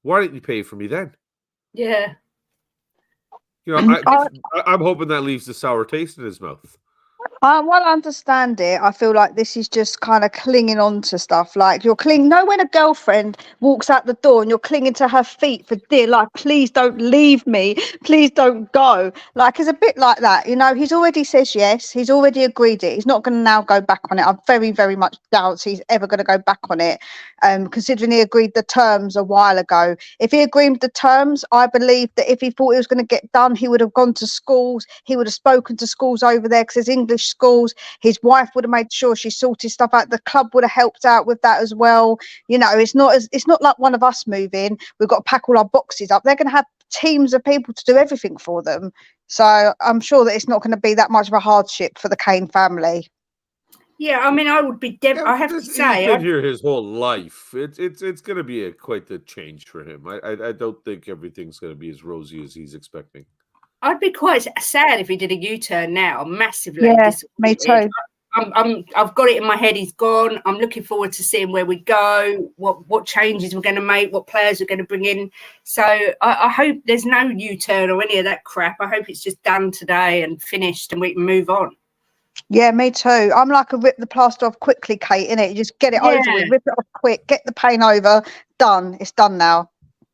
why didn't you pay for me then? Yeah. You know, I'm hoping that leaves a sour taste in his mouth. While I understand it, I feel like this is just kind of clinging on to stuff. Like you're clinging. Know when a girlfriend walks out the door and you're clinging to her feet for dear life. Please don't leave me. Please don't go. Like it's a bit like that. You know, he's already says yes. He's already agreed it. He's not going to now go back on it. I very, very much doubt he's ever going to go back on it. Considering he agreed the terms a while ago. If he agreed the terms, I believe that if he thought it was going to get done, he would have gone to schools. He would have spoken to schools over there because there's English schools. His wife would have made sure she sorted stuff out. The club would have helped out with that as well. You know, it's not like one of us moving. We've got to pack all our boxes up. They're going to have teams of people to do everything for them. So I'm sure that it's not going to be that much of a hardship for the Kane family. Yeah, I mean, I would be I have to say, he's been here his whole life. It's going to be quite the change for him. I don't think everything's going to be as rosy as he's expecting. I'd be quite sad if he did a U-turn now, massively. Yeah, me too. I've got it in my head. He's gone. I'm looking forward to seeing where we go, what changes we're going to make, what players we're going to bring in. So I hope there's no U-turn or any of that crap. I hope it's just done today and finished, and we can move on. Yeah, me too. I'm like a rip the plaster off quickly, Kate, innit? You just get it over with, rip it off quick, get the pain over, done. It's done now.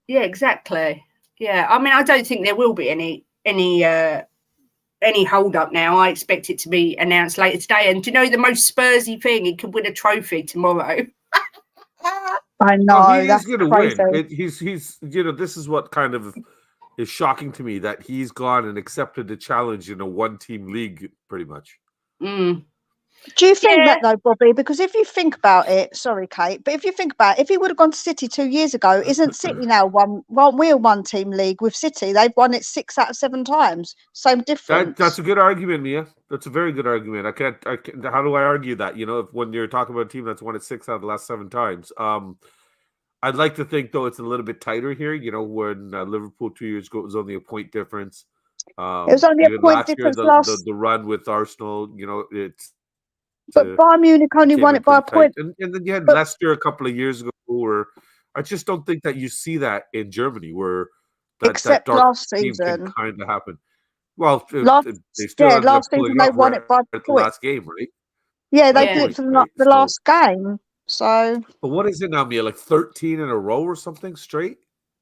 Yeah, exactly. Yeah, I mean, I don't think there will be any hold up now. I expect it to be announced later today. And do you know the most Spursy thing? He could win a trophy tomorrow. I know. Oh, he is that's going to crazy. win. He's this is what kind of is shocking to me, that he's gone and accepted the challenge in a one-team league, pretty much. Mm. Do you think that though, Bobby? Because if you think about it, sorry, Kate, but if you think about it, if he would have gone to City 2 years ago, isn't City now we're a one-team league with City? They've won it 6 out of 7 times. Same difference. That's a good argument, Mia. That's a very good argument. I can't. How do I argue that? When you're talking about a team that's won it 6 out of the last 7 times. I'd like to think though it's a little bit tighter here. When Liverpool 2 years ago, it was only a point difference. It was only a point difference the run with Arsenal. It's. But Bayern Munich only won it by a point. And then you had Leicester a couple of years ago, where I just don't think that you see that in Germany, where that dark last team season can kind of happen. Well, last season they won it by the last game, right? Yeah, they did it for the last game. So, but what is it now, Mia? Like 13 in a row or something straight?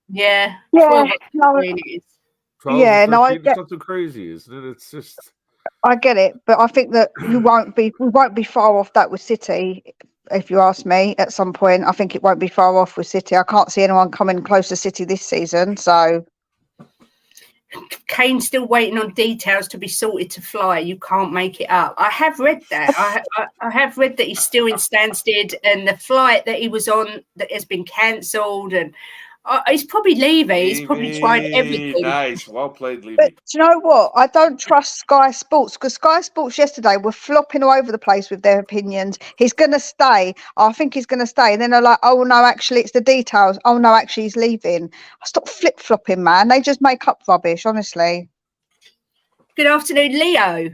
Yeah. 12 I get something crazy, isn't it? It's just. I get it, but I think that we won't be far off that with City. If you ask me, at some point, I think it won't be far off with City. I can't see anyone coming close to City this season. So, Kane's still waiting on details to be sorted to fly. You can't make it up. I have read that. I have read that he's still in Stansted, and the flight that he was on that has been cancelled, and he's probably leaving. He's probably tried everything. Nice, well played, Levy. But do you know what? I don't trust Sky Sports, because Sky Sports yesterday were flopping all over the place with their opinions. He's going to stay. I think he's going to stay. And then they're like, oh, no, actually, it's the details. Oh, no, actually, he's leaving. Stop flip-flopping, man. They just make up rubbish, honestly. Good afternoon, Leo.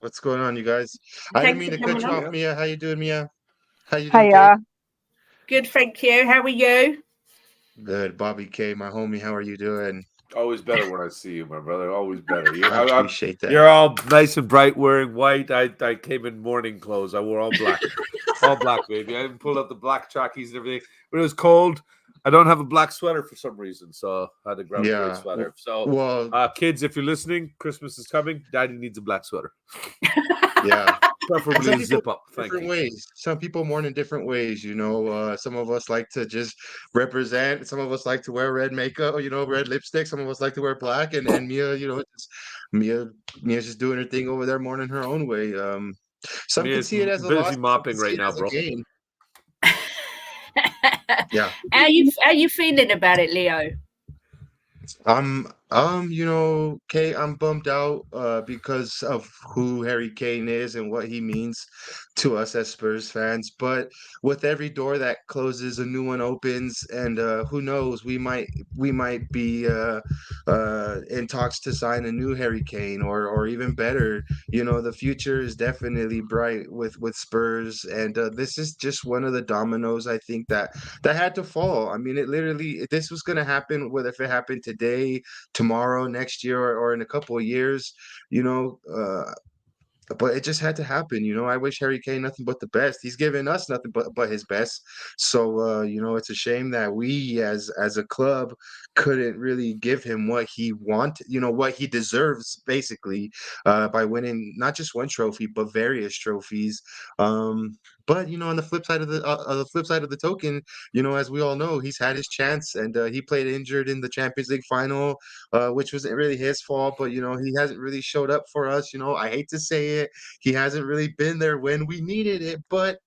What's going on, you guys? I didn't mean to cut you off, Mia. How you doing, Mia? How you doing, Hey, good, thank you. How are you? Good, Bobby K, my homie. How are you doing? Always better when I see you, my brother. Always better. I appreciate that. You're all nice and bright, wearing white. I came in morning clothes. I wore all black, all black, baby. I even pulled out the black chockies and everything. When it was cold, I don't have a black sweater for some reason, so I had to grab a gray sweater. So, kids, if you're listening, Christmas is coming. Daddy needs a black sweater. Yeah. Preferably zip up. Different ways. Some people mourn in different ways. Some of us like to just represent. Some of us like to wear red makeup. Red lipstick. Some of us like to wear black. And Mia, Mia's just doing her thing over there, mourning her own way. Some can see it as a loss. Busy mopping right now, bro. Yeah. How you feeling about it, Leo? Kate, I'm bummed out because of who Harry Kane is and what he means to us as Spurs fans. But with every door that closes, a new one opens, and who knows, we might be in talks to sign a new Harry Kane, or even better. The future is definitely bright with Spurs, and this is just one of the dominoes I think that had to fall. I mean, this was going to happen, whether if it happened today, tomorrow, next year, or in a couple of years, but it just had to happen. I wish Harry Kane nothing but the best. He's given us nothing but his best. So it's a shame that we as a club couldn't really give him what he wanted, what he deserves, basically, by winning not just one trophy but various trophies. But on the flip side of the token, as we all know, he's had his chance, and he played injured in the Champions League final, which wasn't really his fault. But he hasn't really showed up for us. I hate to say it, he hasn't really been there when we needed it. But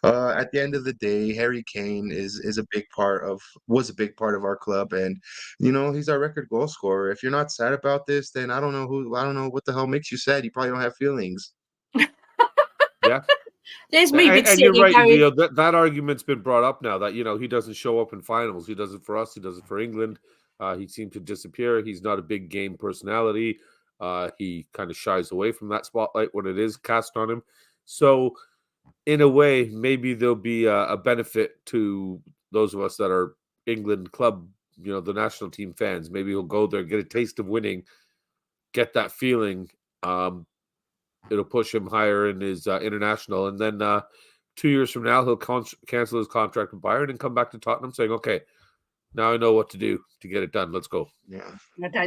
at the end of the day, Harry Kane was a big part of our club, and he's our record goal scorer. If you're not sad about this, then I don't know what the hell makes you sad. You probably don't have feelings. Yeah. There's me. And you're right, Leo. That argument's been brought up now that he doesn't show up in finals. He does it for us. He does it for England. He seemed to disappear. He's not a big game personality. He kind of shies away from that spotlight when it is cast on him. So, in a way, maybe there'll be a benefit to those of us that are England club, the national team fans. Maybe he'll go there, get a taste of winning, get that feeling. it'll push him higher in his international. And then 2 years from now, he'll cancel his contract with Bayern and come back to Tottenham saying, okay, now I know what to do to get it done. Let's go. Yeah.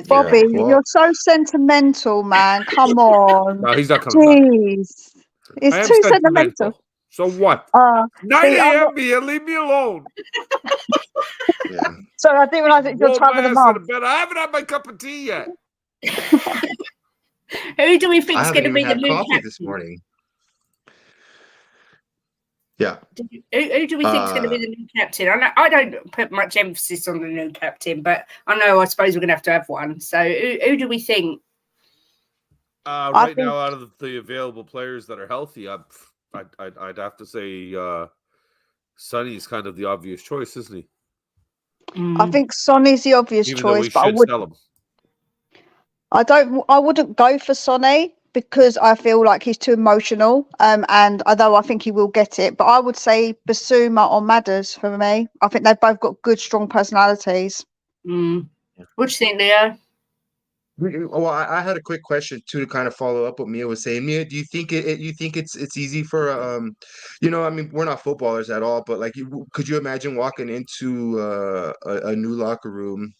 Bobby, Well, you're so sentimental, man. Come on. No, he's not coming back. Jeez. I It's am too sentimental. So what? 9 see, a.m. leave me alone. yeah. Sorry, I didn't realise it's your Roll time my of the ass out month. of bed. I haven't had my cup of tea yet. Who do we think I is haven't going to even be the had new coffee captain? this morning. Yeah. Who do we think is going to be the new captain? I don't put much emphasis on the new captain, but I suppose we're going to have one. So who do we think? Right now, out of the available players that are healthy, I'd have to say Sonny's kind of the obvious choice, isn't he? I think Sonny's the obvious Even though choice, we but should sell him. I wouldn't go for Sonny because I feel like he's too emotional. And although I think he will get it, but I would say Basuma or Madders for me. I think they've both got good, strong personalities. What do you think, Leo? Well, I had a quick question too to kind of follow up what Mia was saying. Mia, do you think you think it's easy for I mean, we're not footballers at all, but like, could you imagine walking into a new locker room?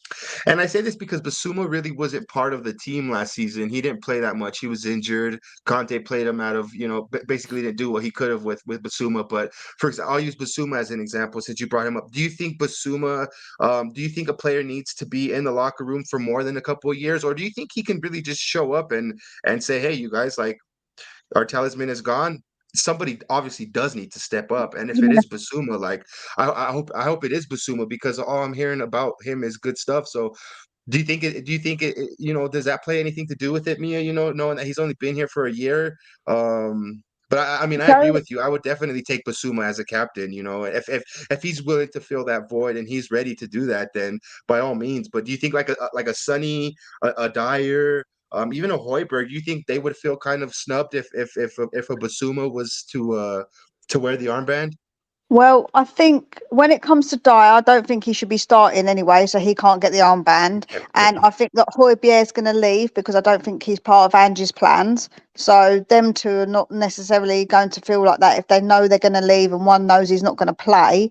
And I say this because Basuma really wasn't part of the team last season. He didn't play that much. He was injured. Conte played him out of, basically didn't do what he could have with Basuma. But for example, I'll use Basuma as an example since you brought him up. Do you think Basuma? Do you think a player needs to be in the locker room for more than a couple of years, or do you think he can really just show up and say, "Hey, you guys, like, our talisman is gone"? Somebody obviously does need to step up, and if it is Basuma, like, I hope it is Basuma, because all I'm hearing about him is good stuff. So, do you think does that play anything to do with it, Mia? Knowing that he's only been here for a year. But I mean, I agree with you. I would definitely take Basuma as a captain. If he's willing to fill that void and he's ready to do that, then by all means. But do you think like a Sonny, a Dyer, even a Højbjerg, do you think they would feel kind of snubbed if a Basuma was to wear the armband? Well, I think when it comes to Dyer, I don't think he should be starting anyway, so he can't get the armband. And I think that Højbjerg is going to leave because I don't think he's part of Ange's plans. So them two are not necessarily going to feel like that if they know they're going to leave and one knows he's not going to play.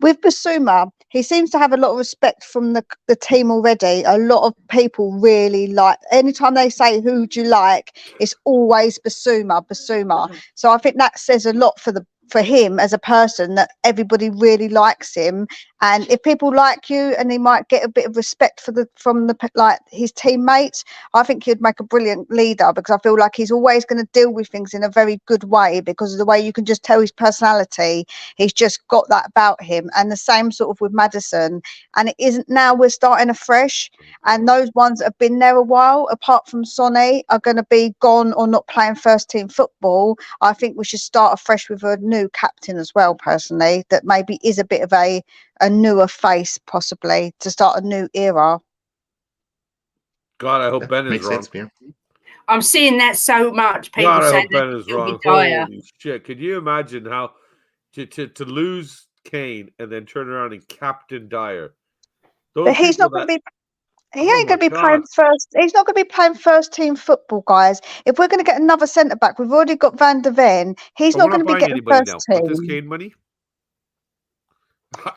With Basuma, he seems to have a lot of respect from the team already. A lot of people really like, anytime they say, who do you like, it's always Basuma. So I think that says a lot for him as a person, that everybody really likes him. And if people like you and he might get a bit of respect from his teammates, I think he'd make a brilliant leader, because I feel like he's always going to deal with things in a very good way, because of the way you can just tell his personality. He's just got that about him. And the same sort of with Maddison. And it isn't, now we're starting afresh, and those ones that have been there a while, apart from Sonny, are going to be gone or not playing first team football. I think we should start afresh with a new captain as well, personally, that maybe is a bit of a newer face, possibly, to start a new era. God, I hope Ben is Makes wrong. sense, I'm seeing that so much. People God, I say hope Ben is wrong. Holy shit. Could you imagine how to lose Kane and then turn around and captain Dyer? But he's not going to be. He ain't going to be playing first. He's not going to be playing first team football, guys. If we're going to get another centre back, we've already got Van der Ven. He's not going to be getting first team. With this Kane money?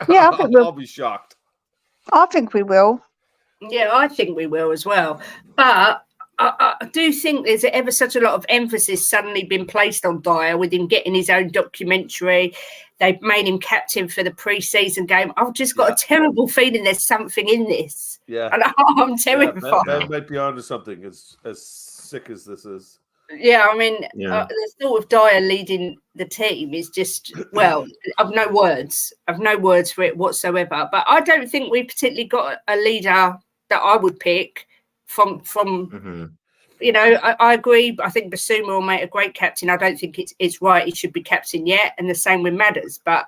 Yeah, I think I'll be shocked. I think we will. Yeah, I think we will as well. But I do think there's ever such a lot of emphasis suddenly been placed on Dyer with him getting his own documentary. They've made him captain for the pre-season game. I've just got a terrible feeling there's something in this. Yeah. And I'm terrified. Ben might be onto something as sick as this is. Yeah, I mean, the thought of Dyer leading the team is just, well, I've no words. I've no words for it whatsoever. But I don't think we particularly got a leader that I would pick from I agree. I think Basuma will make a great captain. I don't think it's right he should be captain yet, and the same with Madders. But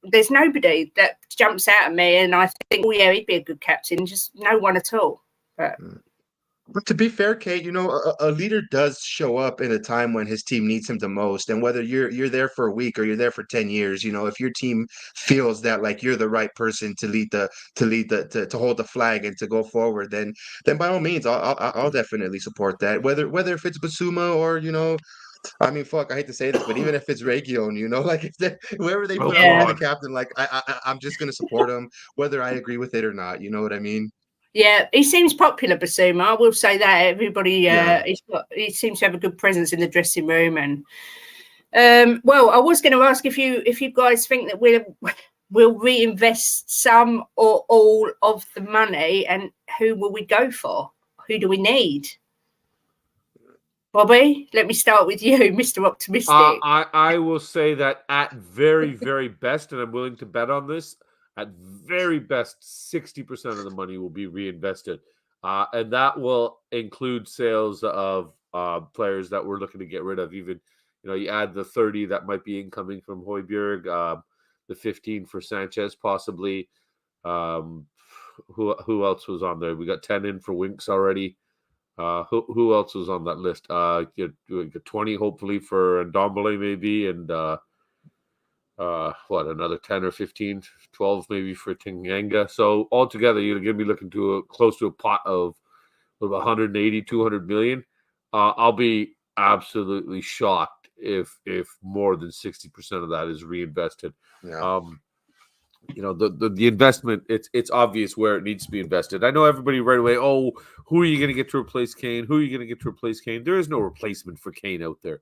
there's nobody that jumps out at me and I think, oh yeah, he'd be a good captain. Just no one at all. But But to be fair, Kate, a leader does show up in a time when his team needs him the most. And whether you're there for a week or you're there for 10 years, if your team feels that like you're the right person to to hold the flag and to go forward, then by all means, I'll definitely support that. Whether if it's Basuma or I mean, fuck, I hate to say this, but even if it's Region, like if whoever they Oh put out as the God. captain, like I'm just gonna support him, whether I agree with it or not. You know what I mean? Yeah, he seems popular, Basuma. I will say that everybody, Yeah. he seems to have a good presence in the dressing room. And well, I was going to ask if you guys think that we'll reinvest some or all of the money, and who will we go for? Who do we need? Bobby, let me start with you, Mr. Optimistic. I will say that at very, very best, and I'm willing to bet on this, at very best, 60% of the money will be reinvested. And that will include sales of players that we're looking to get rid of. Even, you add the 30 that might be incoming from Højbjerg, the 15 for Sanchez, possibly. Who else was on there? We got 10 in for Winks already. Who else was on that list? Get 20 hopefully for Ndombele maybe, and another 10 or 15, 12 maybe for Tanganga. So altogether, you're going to be looking to close to a pot of 180, 200 million. I'll be absolutely shocked if more than 60% of that is reinvested. Yeah. The investment, it's obvious where it needs to be invested. I know everybody right away, who are you going to get to replace Kane? Who are you going to get to replace Kane? There is no replacement for Kane out there.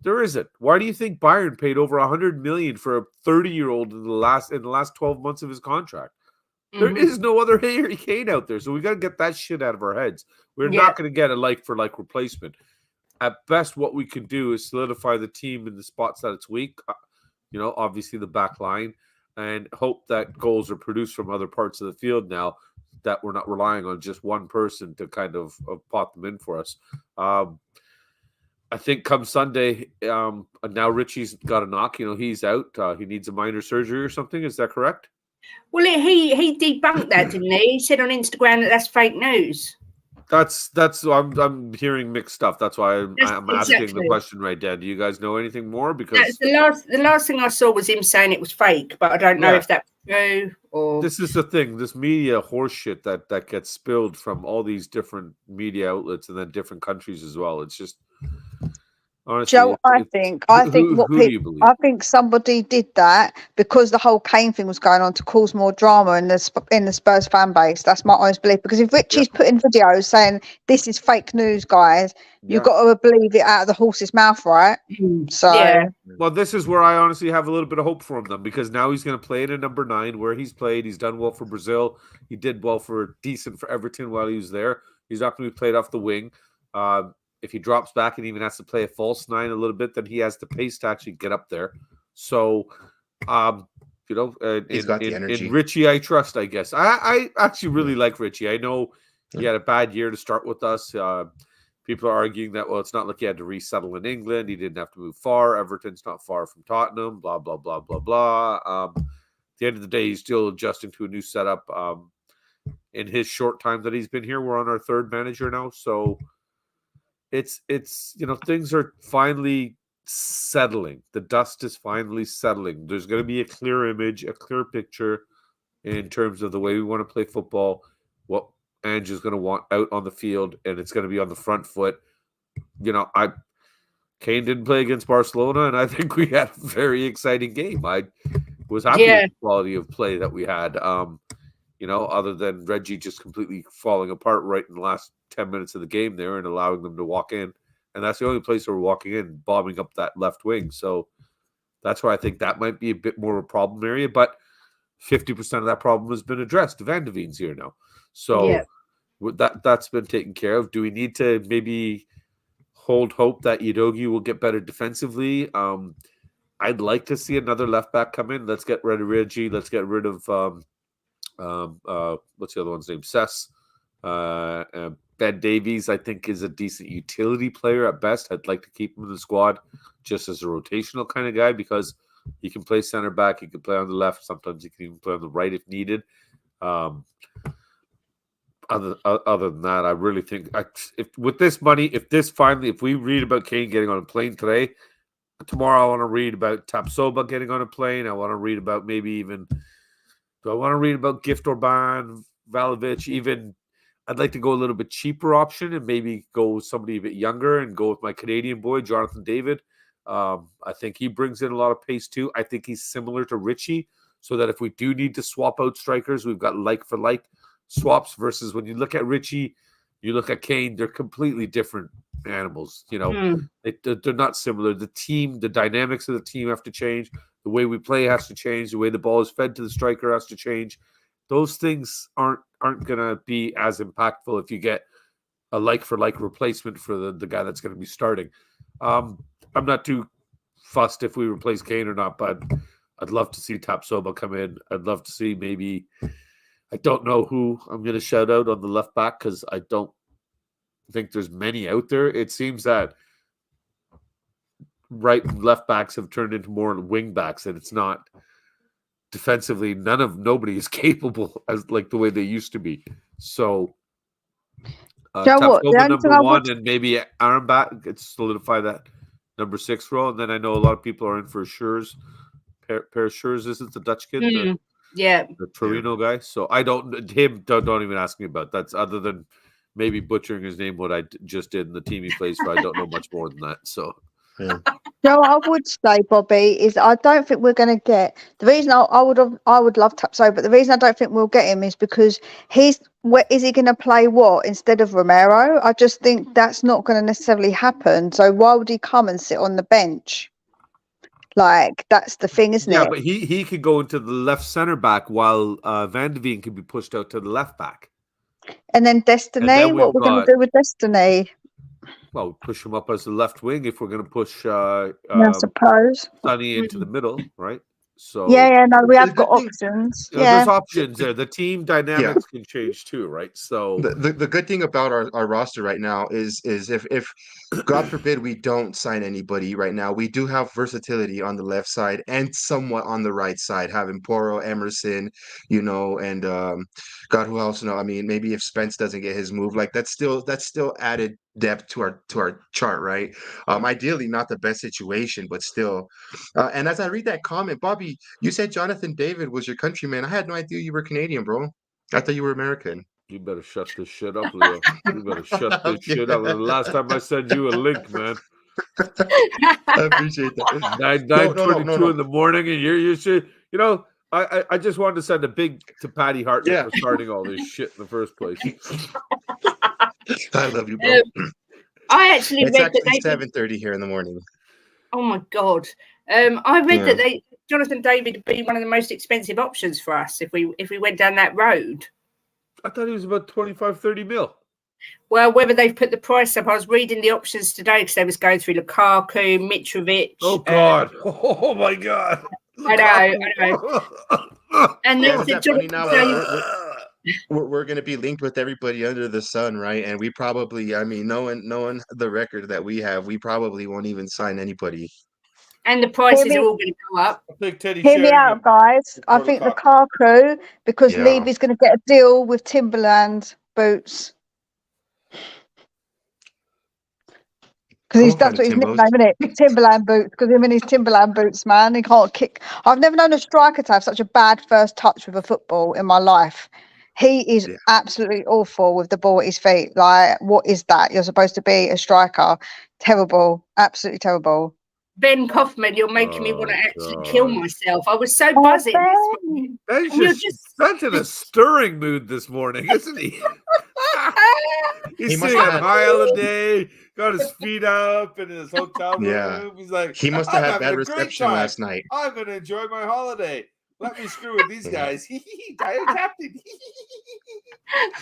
There isn't. Why do you think Bayern paid over 100 million for a 30-year-old in the last 12 months of his contract? There is no other Harry Kane out there. So we got to get that shit out of our heads. We're not going to get a like-for-like replacement. At best, what we can do is solidify the team in the spots that it's weak. Obviously the back line, and hope that goals are produced from other parts of the field now, that we're not relying on just one person to kind of pot them in for us. I think come Sunday, now Richie's got a knock. He's out. He needs a minor surgery or something. Is that correct? Well, he debunked that, didn't he? He said on Instagram that that's fake news. That's I'm hearing mixed stuff. That's why I'm asking the question right there. Do you guys know anything more? Because the last thing I saw was him saying it was fake, but I don't know if that's true or. This is the thing. This media horseshit that gets spilled from all these different media outlets and then different countries as well. It's just. Honestly, Joe, I think somebody did that because the whole Kane thing was going on to cause more drama in the Spurs fan base. That's my honest belief. Because if Richie's putting videos saying this is fake news, guys, you've got to believe it out of the horse's mouth, right? So, well, this is where I honestly have a little bit of hope for him, then, because now he's going to play in a number 9 where he's played. He's done well for Brazil. He did well decent for Everton while he was there. He's not going to be played off the wing. If he drops back and even has to play a false 9 a little bit, then he has the pace to actually get up there. So, he's got the energy. In Richie, I trust, I guess. I actually really like Richie. I know he had a bad year to start with us. People are arguing that, well, it's not like he had to resettle in England. He didn't have to move far. Everton's not far from Tottenham, blah, blah, blah, blah, blah. At the end of the day, he's still adjusting to a new setup. In his short time that he's been here, we're on our 3rd manager now. So, it's things are finally settling. The dust is finally settling. There's going to be a clear image, a clear picture in terms of the way we want to play football, what Ange is going to want out on the field, and it's going to be on the front foot. Kane didn't play against Barcelona, and I think we had a very exciting game. I was happy with the quality of play that we had. Other than Reggie just completely falling apart right in the last 10 minutes of the game there and allowing them to walk in. And that's the only place they were walking in, bombing up that left wing. So that's why I think that might be a bit more of a problem area. But 50% of that problem has been addressed. Van de Veen's here now. So that's been taken care of. Do we need to maybe hold hope that Udogie will get better defensively? I'd like to see another left back come in. Let's get rid of Reggie. Let's get rid of what's the other one's name? Cess. Ben Davies, I think, is a decent utility player at best. I'd like to keep him in the squad just as a rotational kind of guy because he can play center back. He can play on the left. Sometimes he can even play on the right if needed. other than that, I really think if with this money, if we read about Kane getting on a plane today, tomorrow I want to read about Tapsoba getting on a plane. I want to read about maybe even. Do I want to read about Gift Orban, Vlahovic? Even I'd like to go a little bit cheaper option and maybe go with somebody a bit younger and go with my Canadian boy, Jonathan David. I think he brings in a lot of pace too. I think he's similar to Richie, so that if we do need to swap out strikers, we've got like for like swaps versus when you look at Richie, you look at Kane, they're completely different animals. They're not similar. The dynamics of the team have to change. The way we play has to change. The way the ball is fed to the striker has to change. Those things aren't going to be as impactful if you get a like for like replacement for the guy that's going to be starting. I'm not too fussed if we replace Kane or not, but I'd love to see Tapsoba come in. I'd love to see maybe. I don't know who I'm going to shout out on the left back because I don't think there's many out there. It seems that right and left backs have turned into more wing backs, and it's not defensively. Nobody is capable as like the way they used to be. So, Tapsoba number one, and maybe Aaron back could solidify that number 6 role. And then I know a lot of people are in for Schurz. Per Schurz isn't the Dutch kid. The Torino guy. So I don't even ask me about that. That's other than maybe butchering his name, what I just did in the team he plays for. I don't know much more than that. So No, I would say, Bobby, is I don't think we're going to get the reason I would love Tapsoba, but the reason I don't think we'll get him is because is he going to play what instead of Romero? I just think that's not going to necessarily happen. So why would he come and sit on the bench? Like, that's the thing, isn't it? Yeah, but he could go into the left center back while Van de Ven could be pushed out to the left back. And then Destiny, what we're going to do with Destiny? Well, push him up as the left wing if we're going to push I suppose Sonny into the middle, right? So no, we have got options. There's options there. The team dynamics can change too, right? So the good thing about our roster right now is if God forbid we don't sign anybody right now, we do have versatility on the left side and somewhat on the right side, having Porro, Emerson, and God, who else? I mean, maybe if Spence doesn't get his move, like that's still added depth to our chart, right? Ideally not the best situation, but still. And as I read that comment, Bobby, you said Jonathan David was your countryman. I had no idea you were Canadian, bro. I thought you were American. You better shut this shit up, Leo. You better shut this shit up. The last time I sent you a link, man. I appreciate that. 9:22 in the morning, and you're shit. I just wanted to send a big to Patty Hartnett for starting all this shit in the first place. I love you, bro. I actually read that it's 7:30 here in the morning. Oh my god! I read that Jonathan David would be one of the most expensive options for us if we went down that road. I thought he was about 25-30 mil. Well, whether they've put the price up, I was reading the options today because they was going through Lukaku, Mitrovic. Oh God! Oh my God! I know. And then we're going to be linked with everybody under the sun, right? And we probably, I mean, knowing the record that we have, we probably won't even sign anybody. And the prices are all going to go up. Hear me out, guys. I think Lukaku, because Levy's going to get a deal with Timberland boots. Because that's what his nickname, isn't it? Timberland boots. Because him and his Timberland boots, man, he can't kick. I've never known a striker to have such a bad first touch with a football in my life. He is absolutely awful with the ball at his feet. Like, what is that? You're supposed to be a striker. Terrible. Absolutely terrible. Ben Kaufman, you're making me want to actually kill myself. I was so buzzing. Ben's just in a stirring mood this morning, isn't he? He's sitting on high holiday, got his feet up in his hotel room. Yeah. He's like, he must have had bad reception last night. I'm going to enjoy my holiday. Let me screw with these guys. Diet Captain.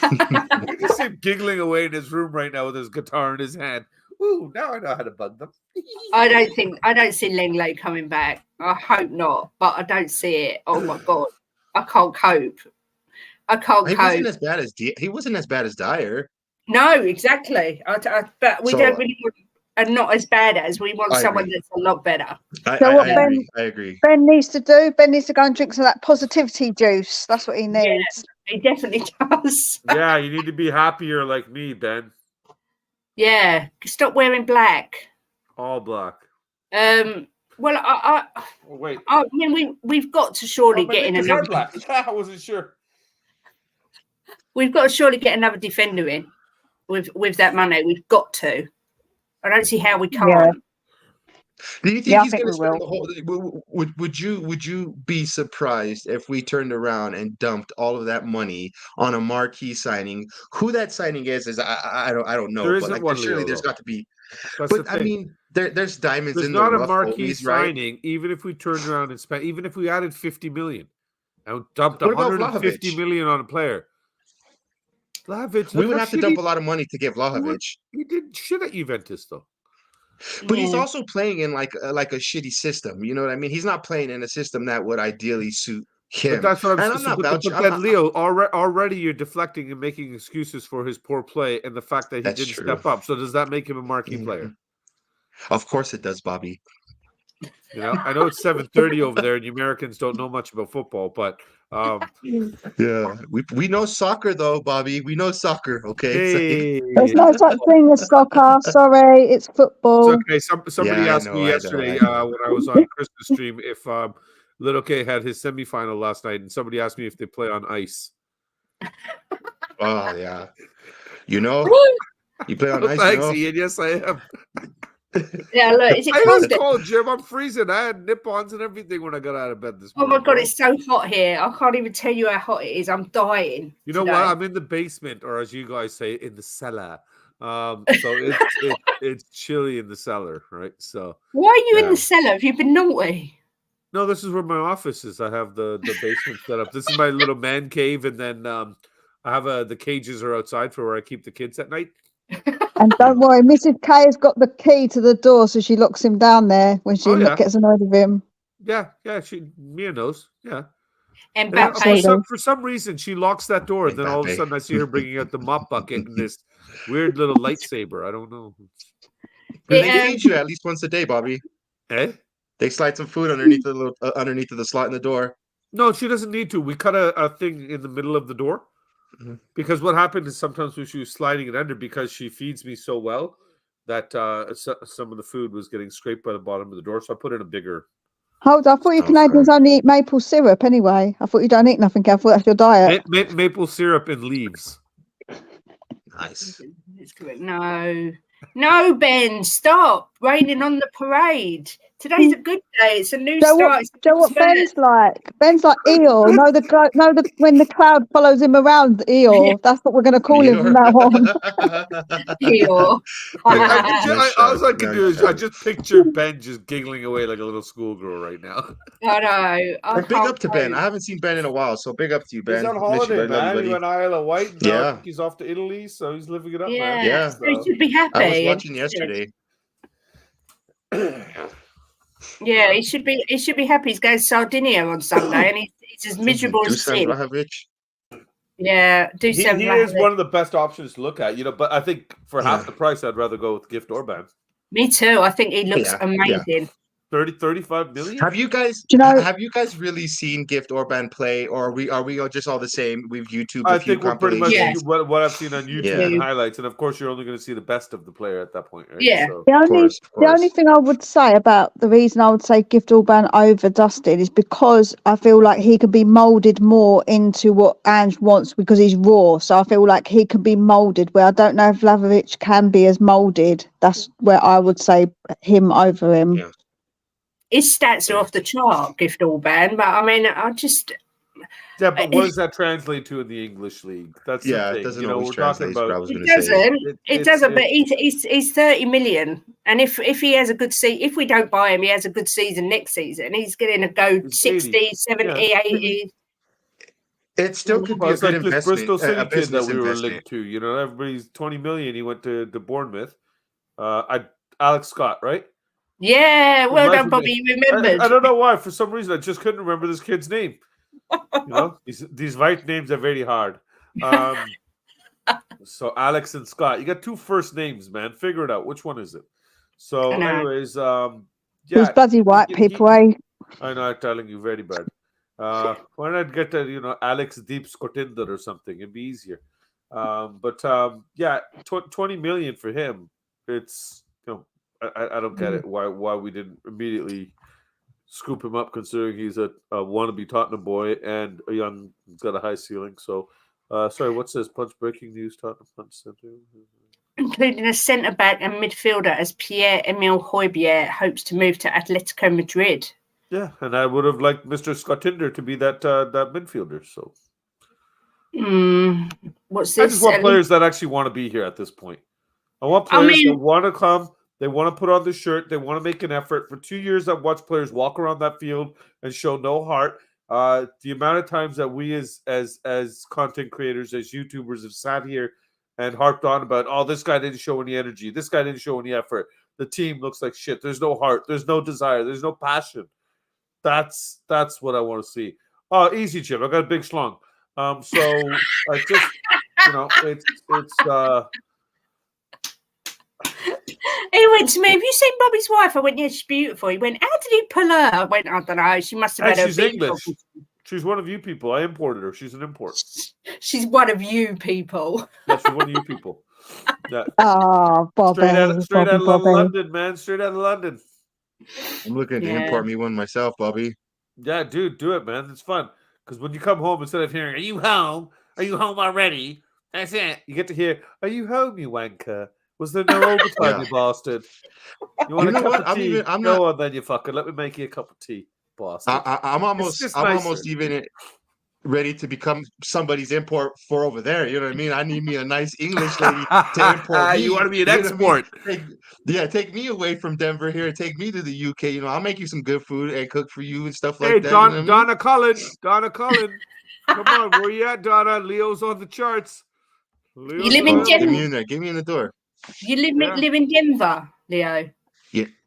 I just see him giggling away in his room right now with his guitar in his hand. Ooh, now I know how to bug them. I don't see Lenglet coming back. I hope not, but I don't see it. Oh my God. I can't cope. He wasn't as bad as Dyer. No, exactly. But we don't really want, and not as bad as we want someone that's a lot better. I agree. Ben needs to go and drink some of that positivity juice. That's what he needs. He definitely does. Yeah, you need to be happier like me, Ben. Yeah, stop wearing black. All black. Well, I wait. I mean, we've got to surely get in another. Black. I wasn't sure. We've got to surely get another defender in with that money. We've got to. I don't see how we can't. Yeah. Do you think Yeah, I he's think going to we spend will. the whole? Would you be surprised if we turned around and dumped all of that money on a marquee signing? Who that signing is I don't know. There But isn't like, one, surely Leo, there's though. got to be. That's But the I thing. mean, there's diamonds There's in the not a rough, marquee homies, right? signing, even if we turned around and spent, even if we added 50 million and dumped What about 150 Vlahovic? million on a player. Vlahovic, We look would how have to shitty. dump a lot of money to get Vlahovic. He did shit at Juventus, though. But he's also playing in like a shitty system. You know what I mean? He's not playing in a system that would ideally suit But him. that's what I'm And saying. I'm not But vouching. then, Leo, already you're deflecting and making excuses for his poor play and the fact that he That's didn't true. step up. So does that make him a marquee player? Of course it does, Bobby. You know, I know it's 7:30 over there, and you Americans don't know much about football, but yeah, we know soccer though, Bobby. We know soccer. Okay. hey, There's no such thing as soccer. Sorry, it's football. okay. Somebody Yeah, I asked know, me I know, yesterday I know. when I was on Christmas stream if Little K had his semifinal last night, and somebody asked me if they play on ice. Oh yeah, you know, you play on Oh, ice. thanks, You know? Ian. Yes, I am. Yeah, look, is it I cold? was cold, Jim. I'm freezing. I had nip-ons and everything when I got out of bed this Oh morning. my god, bro. it's so hot here. I can't even tell you how hot it is. I'm dying. You know today. what? I'm in the basement, or as you guys say, in the cellar. So it's chilly in the cellar, right? So why are you in the cellar? Have you been naughty? no, this is where my office is. I have the basement set up. This is my little man cave, and then I have the cages are outside for where I keep the kids at night. And don't worry, Mrs. K has got the key to the door, so she locks him down there when she gets annoyed with him. Yeah, Mia knows. Yeah. And for some reason, she locks that door. And then all of a sudden, I see her bringing out the mop bucket and this weird little lightsaber. I don't know. And they feed you at least once a day, Bobby. Eh? They slide some food underneath underneath of the slot in the door. No, she doesn't need to. We cut a thing in the middle of the door. Because what happened is sometimes when she was sliding it under, because she feeds me so well, that some of the food was getting scraped by the bottom of the door. So I put in a bigger. Hold on, I thought you Canadians only eat maple syrup anyway. I thought you don't eat nothing. I thought that's your diet. Maple syrup and leaves. Nice. No, Ben, stop raining on the parade. Today's a good day. It's a new start. Do you know what Ben's like? Ben's like Eeyore. When the cloud follows him around, Eeyore. That's what we're going to call him from now on. Eeyore. All I can do is I just picture Ben just giggling away like a little schoolgirl right now. I know. Big up to Ben. I haven't seen Ben in a while, so big up to you, Ben. He's on holiday, man. He went Isle of Wight. And I think he's off to Italy, so he's living it up, man. Yeah, so he should be happy. I was watching yesterday. Yeah, he should be. He should be happy. He's going to Sardinia on Sunday, and he's as miserable as sin. Yeah, he is one of the best options to look at, but I think for half the price, I'd rather go with Gift Orban. Me too. I think he looks amazing. Yeah. 35 million. Have you guys really seen Gift Orban play, or are we just all the same? We've YouTube. I think we're pretty much what I've seen on YouTube and highlights, and of course, you're only going to see the best of the player at that point, right? Yeah. So, the only thing I would say about the reason I would say Gift Orban over Dustin is because I feel like he could be moulded more into what Ange wants because he's raw. So I feel like he can be moulded. Where I don't know if Vlahovic can be as moulded. That's where I would say him over him. Yeah. His stats are off the chart, Gift Orban, but I mean, yeah, but what does that translate to in the English league? That's the thing. It doesn't always translate. It doesn't. But he's 30 million, and if he has a good season, if we don't buy him, he has a good season next season. He's going to go 60, 70, 80. It still could be a good investment. Bristol City kid that we were linked to. Everybody's 20 million. He went to Bournemouth. Alex Scott, right? Yeah, well done, Bobby. You remembered. I don't know why. For some reason, I just couldn't remember this kid's name. These white names are very hard. So Alex and Scott, you got two first names, man. Figure it out. Which one is it? So, anyways, Those bloody white people, eh? I know, I'm telling you, very bad. Why not get Alex Deep Scotinder or something? It'd be easier. But yeah, 20 million for him. It's I don't get it. Why we didn't immediately scoop him up, considering he's a wannabe Tottenham boy and he's got a high ceiling. So, sorry, what's this? Punch breaking news: Tottenham punch center. Including a centre back and midfielder, as Pierre-Emile Højbjerg hopes to move to Atletico Madrid. Yeah, and I would have liked Mr. Scotinder to be that midfielder. So, what's this? I just want players that actually want to be here at this point. I want players that want to come. They want to put on the shirt. They want to make an effort. For 2 years, I've watched players walk around that field and show no heart. The amount of times that we as content creators, as YouTubers, have sat here and harped on about, oh, this guy didn't show any energy. This guy didn't show any effort. The team looks like shit. There's no heart. There's no desire. There's no passion. That's what I want to see. Oh, easy, Chip. I got a big schlong. So I just, it's. He went to me, have you seen Bobby's wife? I went, yeah, she's beautiful. He went, how did he pull her? I went, I don't know. She must have had she's English. She's one of you people. I imported her. She's an import. She's one of you people. Yeah, she's one of you people. Yeah. Oh, Bobby. Straight out of London, man. Straight out of London. I'm looking to import me one myself, Bobby. Yeah, dude, do it, man. It's fun. Because when you come home, instead of hearing, are you home? Are you home already? That's it. You get to hear, are you home, you wanker? Was there no overtime, you bastard? You want a cup of tea? Go on then, you fucker. Let me make you a cup of tea, bastard. I'm almost even ready to become somebody's import for over there. You know what I mean? I need me a nice English lady to import me. You want to be an export? Take me away from Denver here. Take me to the UK. I'll make you some good food and cook for you and stuff like that. Hey, Donna Cullen. Donna Cullen. Come on, where you at, Donna? Leo's on the charts. You live in Denver. Get me in there. Get me in the door. You live in Denver, Leo?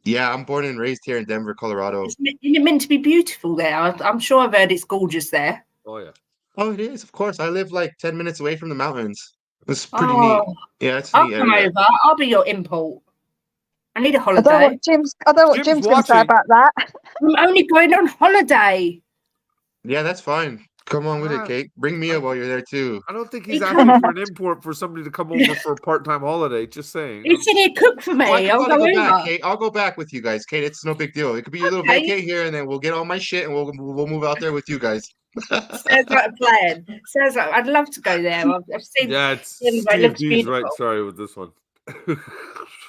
Yeah, I'm born and raised here in Denver, Colorado. Isn't it meant to be beautiful there? I'm sure I've heard it's gorgeous there. Oh, yeah. Oh, it is, of course. I live like 10 minutes away from the mountains. It's pretty neat. Yeah, it's I'll neat come area. over. I'll be your import. I need a holiday. I don't know what Jim's going to say about that. I'm only going on holiday. Yeah, that's fine. Come on with it, Kate. Bring Mia while you're there too. I don't think he's asking for an import for somebody to come over for a part-time holiday. Just saying. He said he'd cook for me. I'll go back, Kate. I'll go back with you guys, Kate. It's no big deal. It could be a little vacay here, and then we'll get all my shit, and we'll move out there with you guys. Sounds like a plan. Sounds like I'd love to go there. I've seen. Yeah, it's Steve D's right. Sorry with this one.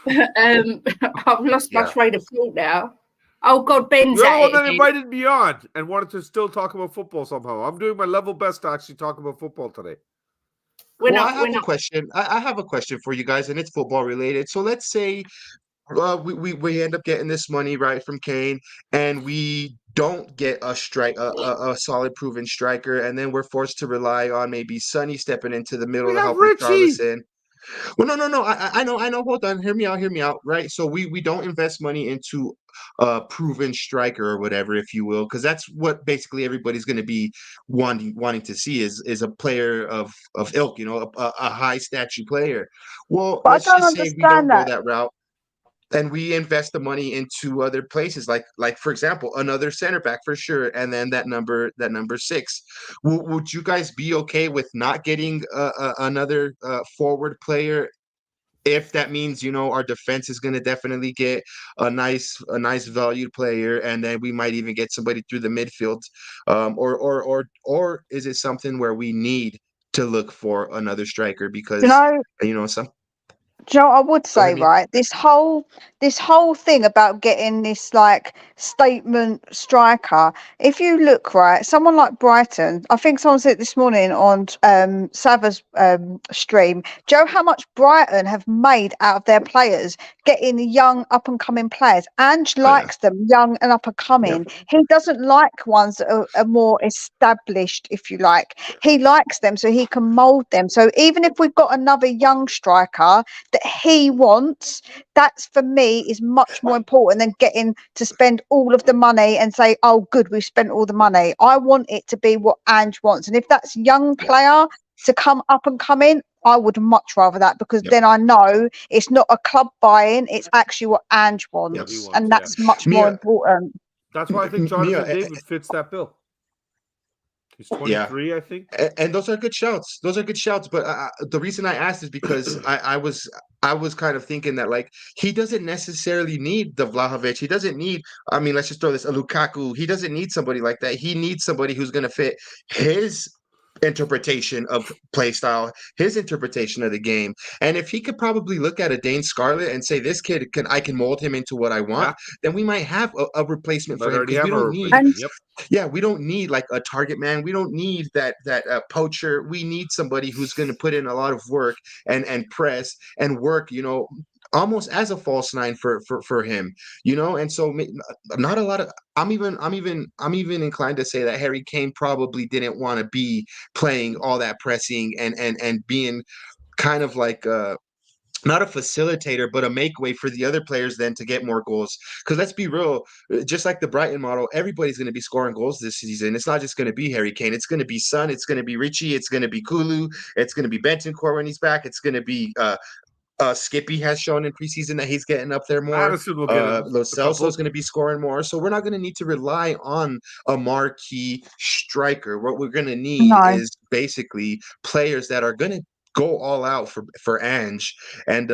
I've lost my train of thought now. Oh God, Ben's You're the one that invited me on and wanted to still talk about football somehow. I'm doing my level best to actually talk about football today. I have a question. I have a question for you guys, and it's football related. So let's say we end up getting this money right from Kane, and we don't get a solid proven striker, and then we're forced to rely on maybe Sonny stepping into the middle to help Richarlison. Well, no. I know. Hold on. Hear me out. Right. So we don't invest money into a proven striker or whatever, if you will, because that's what basically everybody's going to be wanting to see is a player of ilk, a high statue player. Well, let's just say we don't go that route. And we invest the money into other places, like for example, another center back for sure, and then that number 6. Would you guys be okay with not getting another forward player if that means our defense is going to definitely get a nice valued player, and then we might even get somebody through the midfield, or is it something where we need to look for another striker because some. Do you know what I would say, right? This whole thing about getting this like statement striker. If you look, right, someone like Brighton, I think someone said this morning on Sava's stream, Joe, how much Brighton have made out of their players, getting young up and coming players. Ange likes them young and up and coming. Yeah. He doesn't like ones that are more established, if you like. He likes them so he can mould them. So even if we've got another young striker that he wants, that's for me is much more important than getting to spend all of the money and say, oh good, we've spent all the money. I want it to be what Ange wants, and if that's young player to come up and come in, I would much rather that, because then I know it's not a club buying, it's actually what Ange wants, and that's much more important. That's why I think Jonathan David fits that bill. He's 23, I think. And those are good shouts. Those are good shouts. But the reason I asked is because I was kind of thinking that like he doesn't necessarily need the Vlahovic. He doesn't need. I mean, let's just throw this a Lukaku. He doesn't need somebody like that. He needs somebody who's going to fit his interpretation of play style, his interpretation of the game. And if he could probably look at a Dane Scarlett and say, "This kid I can mold him into what I want," then we might have a replacement for him, because we don't need. Yeah, we don't need like a target man. We don't need that poacher. We need somebody who's going to put in a lot of work and press and work, almost as a false nine for him, And so not a lot of. I'm even inclined to say that Harry Kane probably didn't want to be playing all that pressing and being kind of like not a facilitator, but a make way for the other players then to get more goals. Because let's be real, just like the Brighton model, everybody's going to be scoring goals this season. It's not just going to be Harry Kane. It's going to be Son. It's going to be Richie. It's going to be Kulu. It's going to be Bentancur when he's back. It's going to be Skippy has shown in preseason that he's getting up there more. Madison will get Lo Celso's going to be scoring more. So we're not going to need to rely on a marquee striker. What we're going to need is basically players that are going to go all out for Ange. And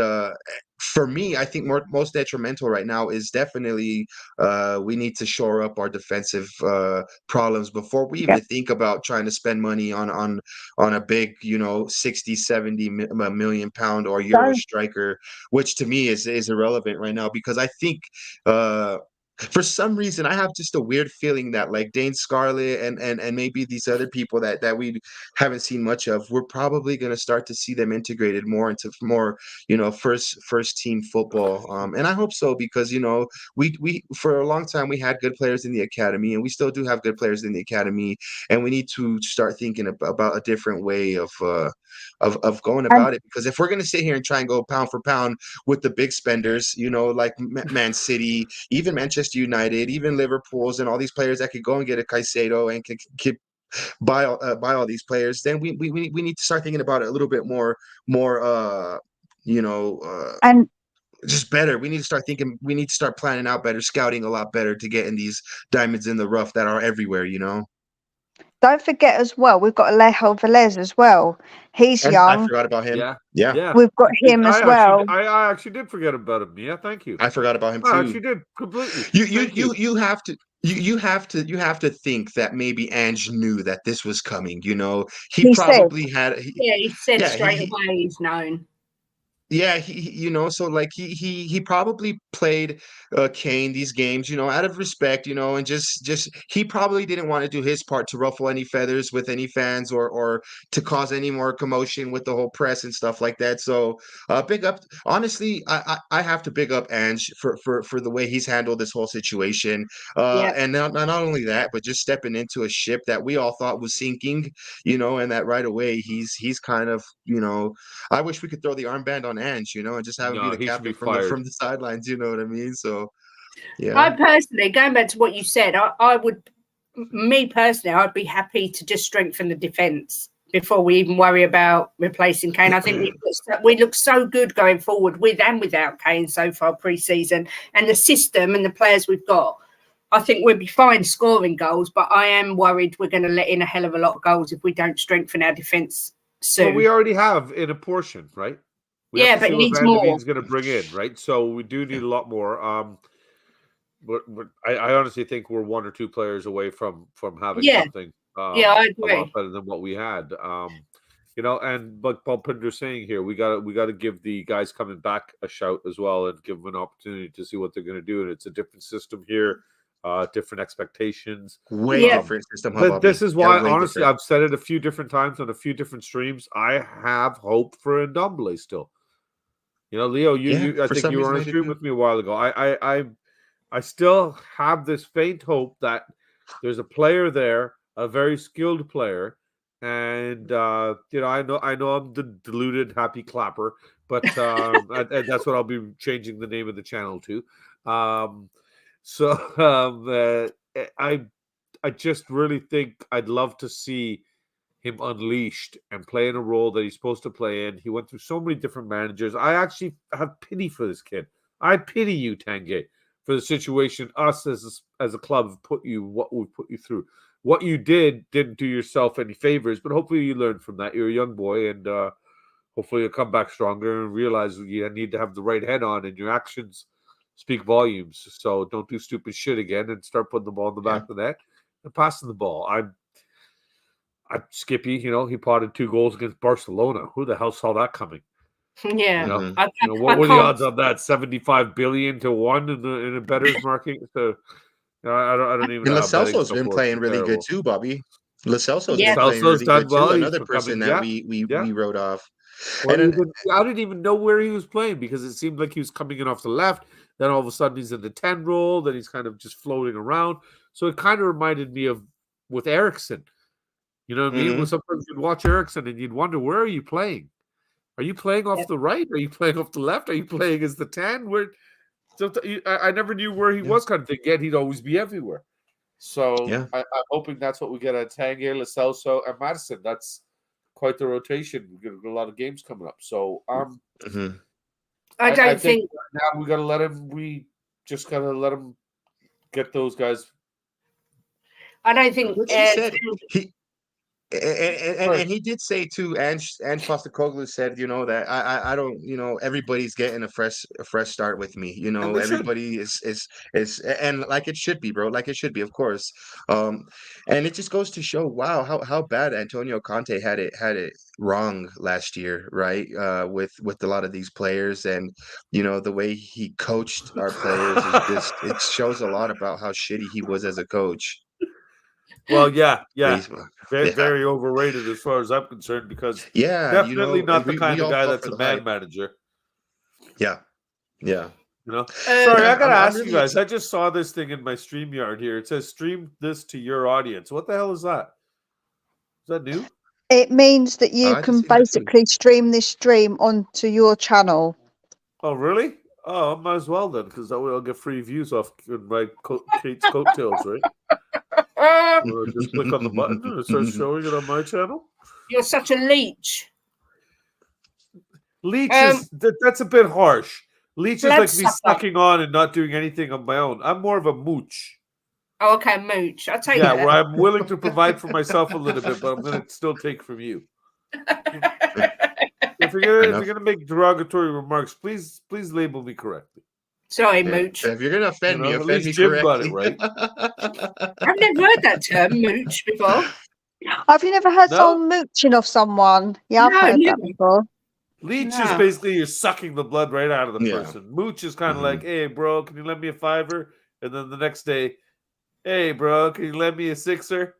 for me, I think most detrimental right now is definitely we need to shore up our defensive problems before we even think about trying to spend money on a big 60-70 million pound or euro striker, which to me is irrelevant right now, because I think for some reason I have just a weird feeling that like Dane Scarlett and maybe these other people that we haven't seen much of, we're probably going to start to see them integrated more into more first team football, and I hope so, because we for a long time we had good players in the academy, and we still do have good players in the academy, and we need to start thinking about a different way of going about it, because if we're going to sit here and try and go pound for pound with the big spenders, like Man City, even Manchester United, even Liverpool's, and all these players that could go and get a Caicedo and could buy all these players, then we need to start thinking about it a little bit more and just better. We need to start planning out better, scouting a lot better to get in these diamonds in the rough that are everywhere. don't forget as well, we've got Alejo Velez as well. He's And young. I forgot about him. Yeah. We've got him as well. I actually did forget about him. Yeah, thank you. I forgot about him too. I actually did completely. You have to. You have to think that maybe Ange knew that this was coming. He probably had. He said straight away he's known. Yeah, he so like he probably played Kane these games, out of respect, and just he probably didn't want to do his part to ruffle any feathers with any fans or to cause any more commotion with the whole press and stuff like that. So big up. Honestly, I have to big up Ange for the way he's handled this whole situation. And not only that, but just stepping into a ship that we all thought was sinking, and that right away he's kind of, I wish we could throw the armband on Ange, and just have him be the captain from the sidelines. You know what I mean? So, yeah. I personally, going back to what you said, I'd be happy to just strengthen the defence before we even worry about replacing Kane. I think we look so good going forward with and without Kane so far pre-season, and the system and the players we've got. I think we'll be fine scoring goals, but I am worried we're going to let in a hell of a lot of goals if we don't strengthen our defence soon. Well, we already have in a portion, right? We have to but see it what needs Van de more. Beek's going to bring in, right? So we do need a lot more. But I honestly think we're one or two players away from having something. I agree. A lot better than what we had. And like Paul Pinder's saying here, we got to give the guys coming back a shout as well and give them an opportunity to see what they're going to do. And it's a different system here, different expectations, way different system. But this is why, honestly, I've said it a few different times on a few different streams. I have hope for Ndombele still. Leo, I think you were on a stream with me a while ago. I still have this faint hope that there's a player there, a very skilled player, and I know I'm the deluded happy clapper, but and that's what I'll be changing the name of the channel to. I just really think I'd love to see him unleashed and play in a role that he's supposed to play in. He went through so many different managers. I actually have pity for this kid. I pity you, Tanguy, for the situation us as a club have put you, what we've put you through. what you didn't do yourself any favors, but hopefully you learned from that. You're a young boy, and hopefully you'll come back stronger and realize you need to have the right head on, and your actions speak volumes. So don't do stupid shit again and start putting the ball in the back of the net and passing the ball. I'm Skippy, he potted 2 goals against Barcelona. Who the hell saw that coming? Yeah. What were the odds on that? 75 billion to 1 in a bettor's market? So I don't even And know. Lo Celso's been playing really good too, Bobby. Lo Celso's been playing really good too. Another person that we wrote off. Well, I didn't even know where he was playing because it seemed like he was coming in off the left. Then all of a sudden he's in the 10 role. Then he's kind of just floating around. So it kind of reminded me of with Eriksson. You know what I mean? Well, sometimes you'd watch Eriksson and you'd wonder, where are you playing? Are you playing off the right? Are you playing off the left? Are you playing as the 10? I never knew where he was kind of thing. Yet he'd always be everywhere. So I'm hoping that's what we get at Tanguy, Lo Celso, and Madison. That's quite the rotation. We've got a lot of games coming up. So I think now we got to let him. We just got to let him get those guys. I don't think And he did say too. Ange Postecoglou said, that I don't, everybody's getting a fresh start with me. Everybody is and like it should be, bro. Like it should be, of course. And it just goes to show, wow, how bad Antonio Conte had it wrong last year, right? With a lot of these players, and the way he coached our players is just, it shows a lot about how shitty he was as a coach. Well, yeah. Very overrated as far as I'm concerned, because definitely not the kind of guy that's a man manager. Yeah. Sorry, I gotta ask you guys. I just saw this thing in my StreamYard here. It says stream this to your audience. What the hell is that? Is that new? It means that you can basically stream this stream onto your channel. Oh, really? Oh, I might as well then, because that way I'll get free views off my Kate's coattails, right? Just click on the button and it starts showing it on my channel. You're such a leech. Leech is that's a bit harsh. Leech is like me sucking on and not doing anything on my own. I'm more of a mooch. Oh, okay, mooch. I'll take that. Yeah, where I'm willing to provide for myself a little bit, but I'm going to still take from you. If you're gonna make derogatory remarks, please label me correctly. Sorry, mooch. If you're gonna offend me, at offend least me Jim correctly. got it right. I've never heard that term, mooch, before. Have you never heard someone mooching off someone? Yeah, I've heard that before. Leech is basically you're sucking the blood right out of the person. Mooch is kind of like, hey, bro, can you lend me a $5? And then the next day, hey, bro, can you lend me a $6?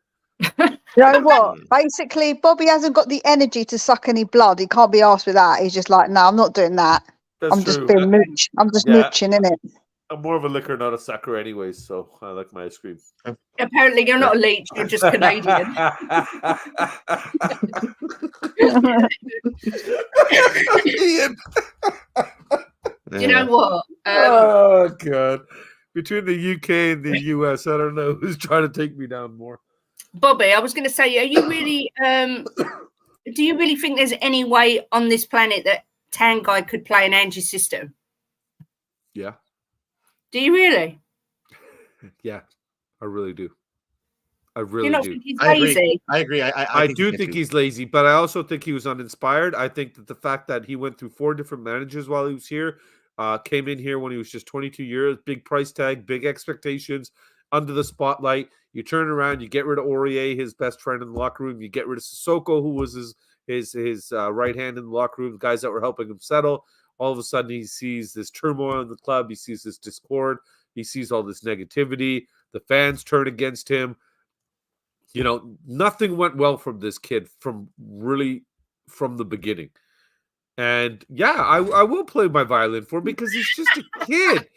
You know what? Basically, Bobby hasn't got the energy to suck any blood. He can't be asked with that. He's just like, no, I'm not doing that. I'm just being mooch. I'm just mooching, innit? I'm more of a liquor, not a sucker anyways, so I like my ice cream. Apparently you're not a leech, you're just Canadian. You know what? Oh, God. Between the UK and the US, I don't know who's trying to take me down more. Bobby, I was going to say, are you really, do you really think there's any way on this planet that Tanguy could play an Ange's system? Yeah. Do you really? Yeah, I really do. I really do. Think he's lazy? I agree. I do think he's lazy, but I also think he was uninspired. I think that the fact that he went through 4 different managers while he was here, came in here when he was just 22 years, big price tag, big expectations, under the spotlight. You turn around, you get rid of Aurier, his best friend in the locker room. You get rid of Sissoko, who was his right hand in the locker room, the guys that were helping him settle. All of a sudden, he sees this turmoil in the club. He sees this discord. He sees all this negativity. The fans turn against him. Nothing went well from this kid from the beginning. And yeah, I will play my violin for him because he's just a kid.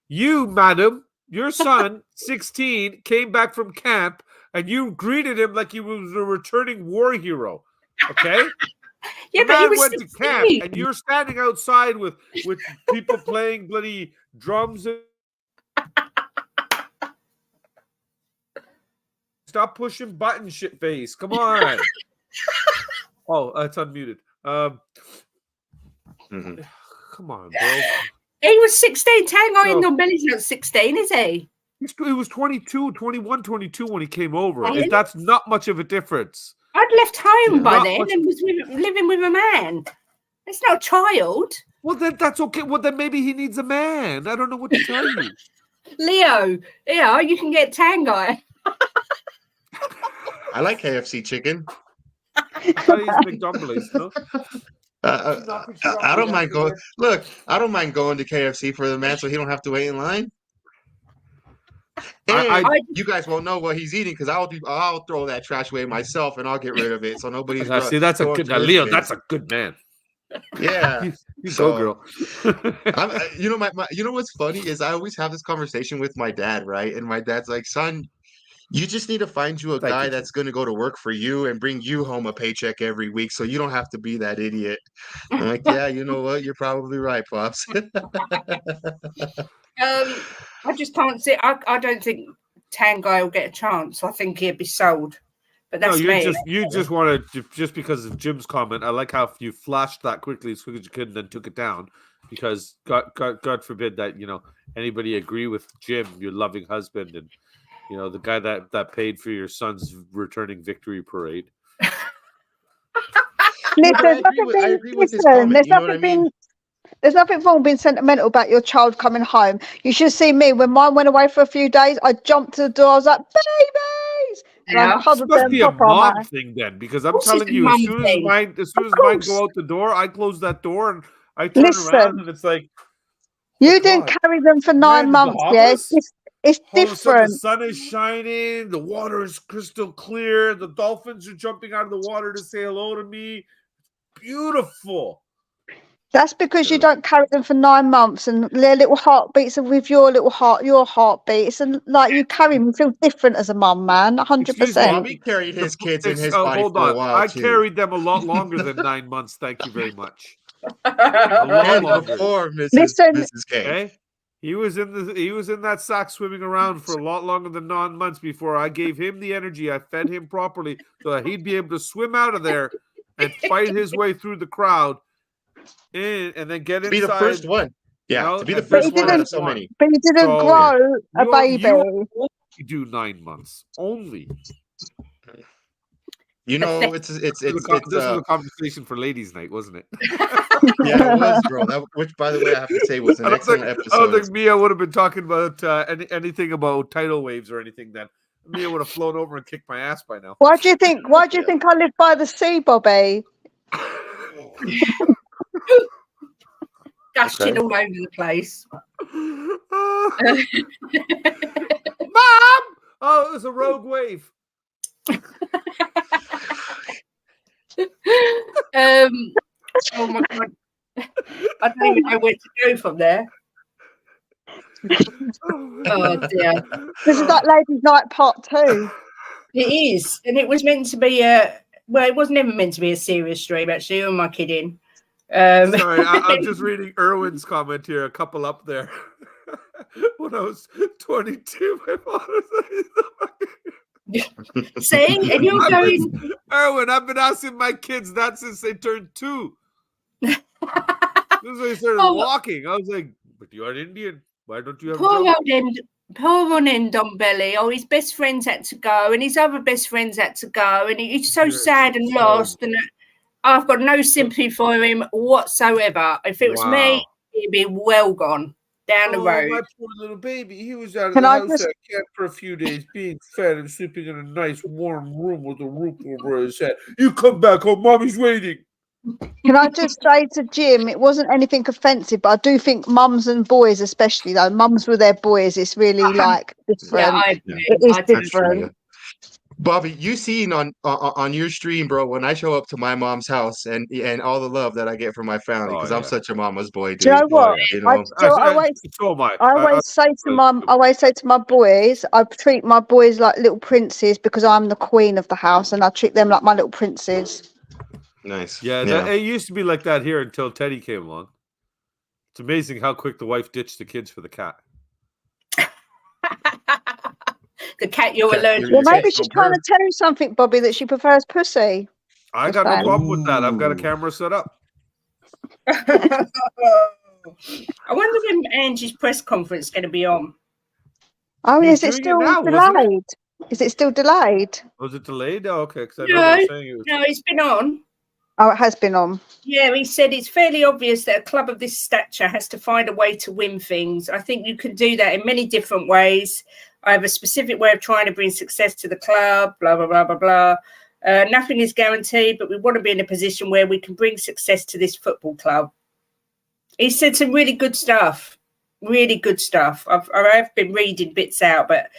You, madam, your son, 16, came back from camp and you greeted him like he was a returning war hero. Okay? Yeah, but he was went 16. To camp and you're standing outside with people playing bloody drums. Stop pushing buttons, shit face. Come on. Oh, it's unmuted. Come on, bro. He was 16. Tanguy in Nobeli's not 16, is he? He was 22, 21, 22 when he came over. Right. That's not much of a difference. I'd left home by Not then much- and was living with a man. It's not a child. Well, then that's okay. Well, then maybe he needs a man. I don't know what to tell you. Leo, yeah, you can get tan guy. I like KFC chicken. I thought he's McDonald's, no? I don't mind going. Look, I don't mind going to KFC for the man, so he don't have to wait in line. And you guys won't know what he's eating because I'll throw that trash away myself and I'll get rid of it, so nobody's. See, that's a good Leo. That's a good man. Yeah, you go, girl. You know what's funny is I always have this conversation with my dad, right? And my dad's like, "Son, you just need to find you a guy that's going to go to work for you and bring you home a paycheck every week, so you don't have to be that idiot." I'm like, "Yeah, you know what? You're probably right, pops." I just can't see. I don't think tan guy will get a chance. I think he'd be sold. But that's you just wanted to, just because of Jim's comment. I like how you flashed that quickly as quick as you could and then took it down, because God forbid that anybody agree with Jim, your loving husband, and the guy that paid for your son's returning victory parade. Listen, I agree with his comment. You know what I mean? There's nothing wrong being sentimental about your child coming home. You should see me when mine went away for a few days. I jumped to the door. I was like, babies. Yeah. It must be a mom thing then, because I'm telling you, as soon as mine go out the door, I close that door and I turn around and it's like, you didn't carry them for 9 months. Yes, it's different. The sun is shining, the water is crystal clear, the dolphins are jumping out of the water to say hello to me. Beautiful. That's because you don't carry them for 9 months and their little heartbeats are with your little heart, your heartbeats, and like you carry them, you feel different as a mum, man. 100%. Bobby carried his kids in his body for a while. I carried them a lot longer than 9 months. Thank you very much. And before Mrs. Kane. Okay? He was in that sack swimming around for a lot longer than 9 months before I gave him the energy. I fed him properly so that he'd be able to swim out of there and fight his way through the crowd. And then get inside. Be the first one. Yeah, to be the first one out of so many. But you didn't grow a baby. You do 9 months only. This was a conversation for ladies' night, wasn't it? Yeah, it was, bro. Which, by the way, I have to say was an excellent episode. I don't think Mia would have been talking about anything about tidal waves or anything then. Mia would have flown over and kicked my ass by now. Why do you think I live by the sea, Bobby? Gushing all over the place. Mom! Oh, it was a rogue wave. Oh my God. I don't even know where to go from there. Oh dear. This is like Ladies' Night Part 2. It is. And it was meant to be it was never meant to be a serious stream, actually. Who am I kidding? Sorry, I'm just reading Erwin's comment here, a couple up there. When I was 22, my father said, See? And you're going... Erwin, I've been asking my kids that since they turned 2. This is when they started walking. I was like, but you are Indian. Why don't you have poor on end on Belly. Oh, his best friends had to go, and his other best friends had to go, and he's so sad and lost. And I've got no sympathy for him whatsoever. If it was me, he'd be well gone down the road. My poor little baby. He was out of the house at camp for a few days, being fed and sleeping in a nice warm room with a roof over his head. You come back home, mommy's waiting. Can I just say to Jim, it wasn't anything offensive, but I do think mums and boys, especially though, mums with their boys, it's really like different. Yeah, I agree. It is different. Bobby, you seen on your stream, bro, when I show up to my mom's house and all the love that I get from my family, because I'm such a mama's boy, dude. Do you know what? I always say to my boys, I treat my boys like little princes because I'm the queen of the house, and I treat them like my little princes. Nice. Yeah, it used to be like that here until Teddy came along. It's amazing how quick the wife ditched the kids for the cat. The cat you're allergic to. Well, maybe she's trying to tell you something, Bobby, that she prefers pussy. I got no problem with that. I've got a camera set up. I wonder when Angie's press conference is going to be on. Oh, He's is it doing it still now, wasn't it? delayed? Is it still delayed? Was it delayed? Oh, okay, because I know they No, were saying it was. no, it's been on. Oh, it has been on. Yeah, he said it's fairly obvious that a club of this stature has to find a way to win things. I think you can do that in many different ways. I have a specific way of trying to bring success to the club, blah, blah, blah, blah, blah. Nothing is guaranteed, but we want to be in a position where we can bring success to this football club. He said some really good stuff, really good stuff. I've been reading bits out, but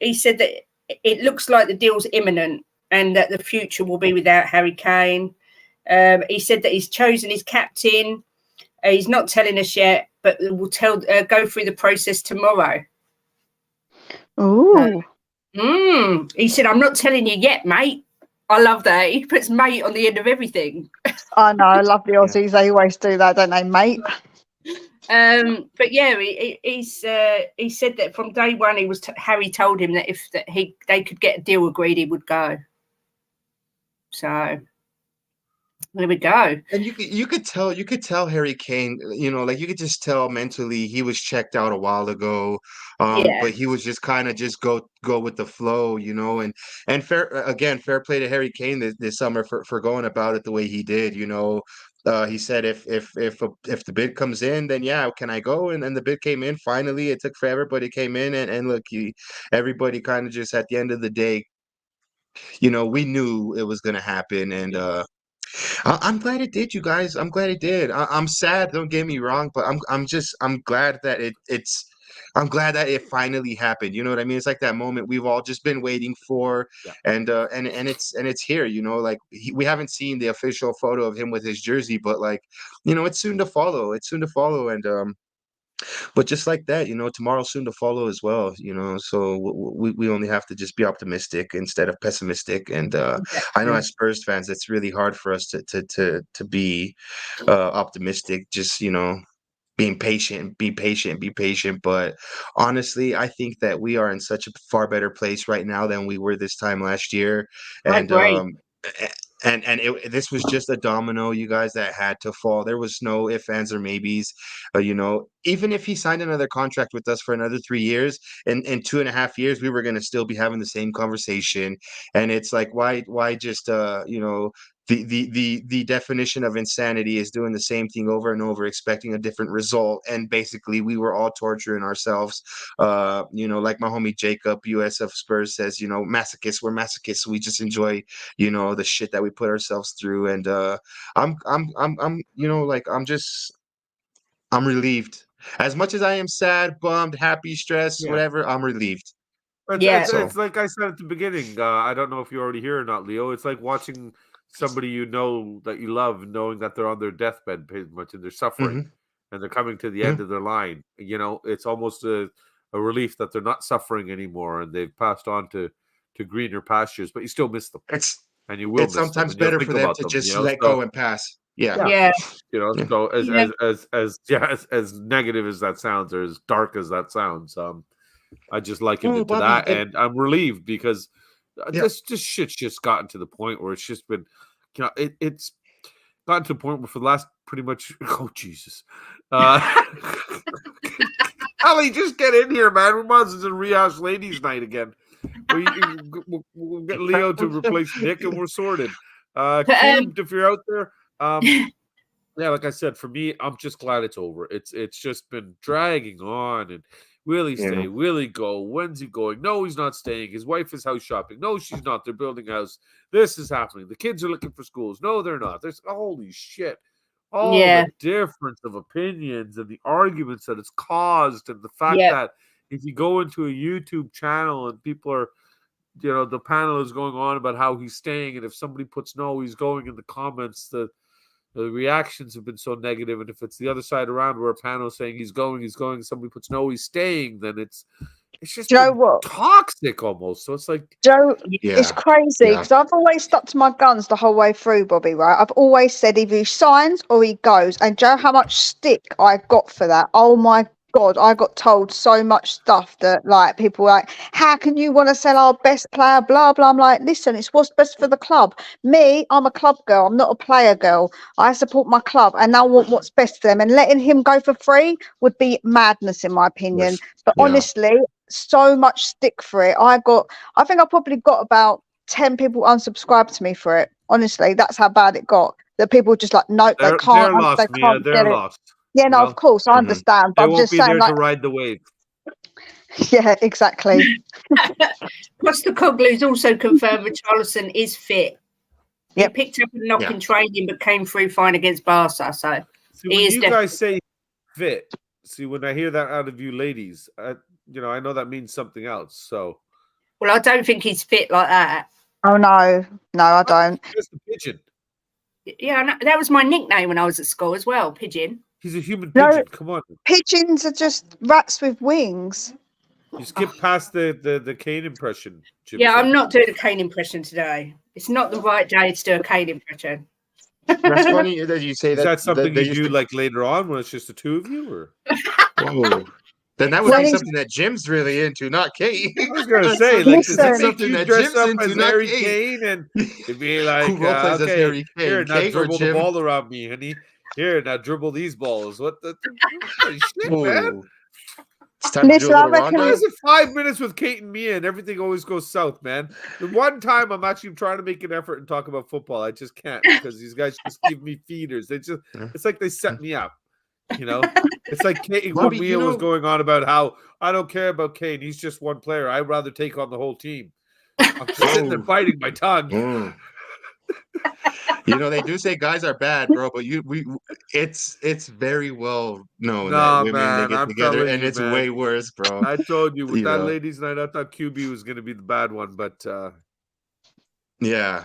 he said that it looks like the deal's imminent and that the future will be without Harry Kane. He said that he's chosen his captain. He's not telling us yet, but we'll go through the process tomorrow. Ooh. He said, I'm not telling you yet, mate. I love that. He puts mate on the end of everything. I know, I love the Aussies. They always do that, don't they, mate? But yeah, he said that from day one, Harry told him that if they could get a deal agreed, he would go. So there we go. And you could tell Harry Kane, like you could just tell mentally he was checked out a while ago. But he was just kind of just go with the flow, and fair play to Harry Kane this summer for going about it the way he did. He said if the bid comes in, then yeah, can I go? And then the bid came in finally. It took forever, but it came in, and look, everybody kind of just at the end of the day, we knew it was going to happen, and I'm glad it did, you guys. I'm glad it did. I'm sad. Don't get me wrong, but I'm glad that I'm glad that it finally happened. You know what I mean? It's like that moment we've all just been waiting for, Yeah. and it's here. Like we haven't seen the official photo of him with his jersey, but like it's soon to follow. It's soon to follow, and but just like that, tomorrow's soon to follow as well. So we only have to just be optimistic instead of pessimistic. And I know as Spurs fans, it's really hard for us to be optimistic. Just being patient, be patient. But honestly, I think that we are in such a far better place right now than we were this time last year. And this was just a domino, you guys, that had to fall. There was no ifs, ands, or maybes. Even if he signed another contract with us for another 3 years, in 2.5 years, we were going to still be having the same conversation. And it's like, why just the definition of insanity is doing the same thing over and over, expecting a different result. And basically we were all torturing ourselves. Like my homie Jacob, USF Spurs, says, masochists, we're masochists. We just enjoy, the shit that we put ourselves through. And I'm relieved. As much as I am sad, bummed, happy, stressed, whatever, I'm relieved. It's like I said at the beginning. I don't know if you're already here or not, Leo. It's like watching somebody that you love, knowing that they're on their deathbed pretty much and they're suffering and they're coming to the end of their line. It's almost a relief that they're not suffering anymore and they've passed on to greener pastures, but you still miss them. And you will miss them. It's sometimes better for them to just let go and pass. Yeah. So as negative as that sounds, or as dark as that sounds, I just likened it to that, and I'm relieved because this shit's just gotten to the point where it's just been, it's gotten to the point where for the last pretty much, oh Jesus, Ali, just get in here, man. We might as well rehash ladies' night again. We'll get Leo to replace Nick, and we're sorted. Cubed, if you're out there, yeah, like I said, for me, I'm just glad it's over. It's just been dragging on, and will he stay? Will he go? When's he going? No, he's not staying. His wife is house shopping. No, she's not. They're building a house. This is happening. The kids are looking for schools. No, they're not. There's holy shit. All the difference of opinions and the arguments that it's caused, and the fact that if you go into a YouTube channel and people are, the panel is going on about how he's staying, and if somebody puts no, he's going in the comments, the reactions have been so negative. And if it's the other side around where a panel is saying he's going, somebody puts no, he's staying, then it's just toxic almost. So it's like, Joe, it's crazy because I've always stuck to my guns the whole way through, Bobby, right? I've always said either he signs or he goes. And Joe, how much stick I got for that. Oh my God, I got told so much stuff that like people were like, how can you want to sell our best player? Blah, blah. I'm like, listen, it's what's best for the club. Me, I'm a club girl. I'm not a player girl. I support my club and I want what's best for them. And letting him go for free would be madness, in my opinion. But honestly, so much stick for it. I think I probably got about 10 people unsubscribed to me for it. Honestly, that's how bad it got. That people just like, nope, They're lost, they Mia. can't They're get it. lost. Yeah, no, of course, I understand. But They I'm won't just be saying, there like, to ride the wave. yeah, exactly. Postecoglou's also confirmed Richarlison is fit. Yep. He picked up a knock in training, but came through fine against Barca. So See, when you guys say fit, when I hear that out of you ladies, I know that means something else. So, well, I don't think he's fit like that. Oh no, I don't. Just a pigeon. Yeah, that was my nickname when I was at school as well, Pigeon. He's a human pigeon. Come on. Pigeons are just rats with wings. You skip past the Kane impression. Yeah, I'm not doing a Kane impression today. It's not the right day to do a Kane impression. That's funny that you say that. Is that something that you do like later on when it's just the two of you, or? Whoa. Then that would be something that Jim's really into, not Kate. I was gonna say, like, Listen, does it make something you that dress Jim's up into, as not Harry Kate. Kane and it'd be like, Who roleplays as Harry Kane? Here, now Kate or dribble the Jim? ball around me, honey. Here, now dribble these balls. What the holy shit, man? It's time to do a little rondo. Why is it 5 minutes with Kate and Mia and everything always goes south, man? The one time I'm actually trying to make an effort and talk about football, I just can't because these guys just give me feeders. It's like they set me up. It's like Kate, when Mia was going on about how I don't care about Kane. He's just one player. I'd rather take on the whole team. I'm just sitting there biting my tongue. They do say guys are bad, bro, but it's very well known that women they get together and it's way worse, bro. I told you with that ladies' night, I thought QB was going to be the bad one, but yeah.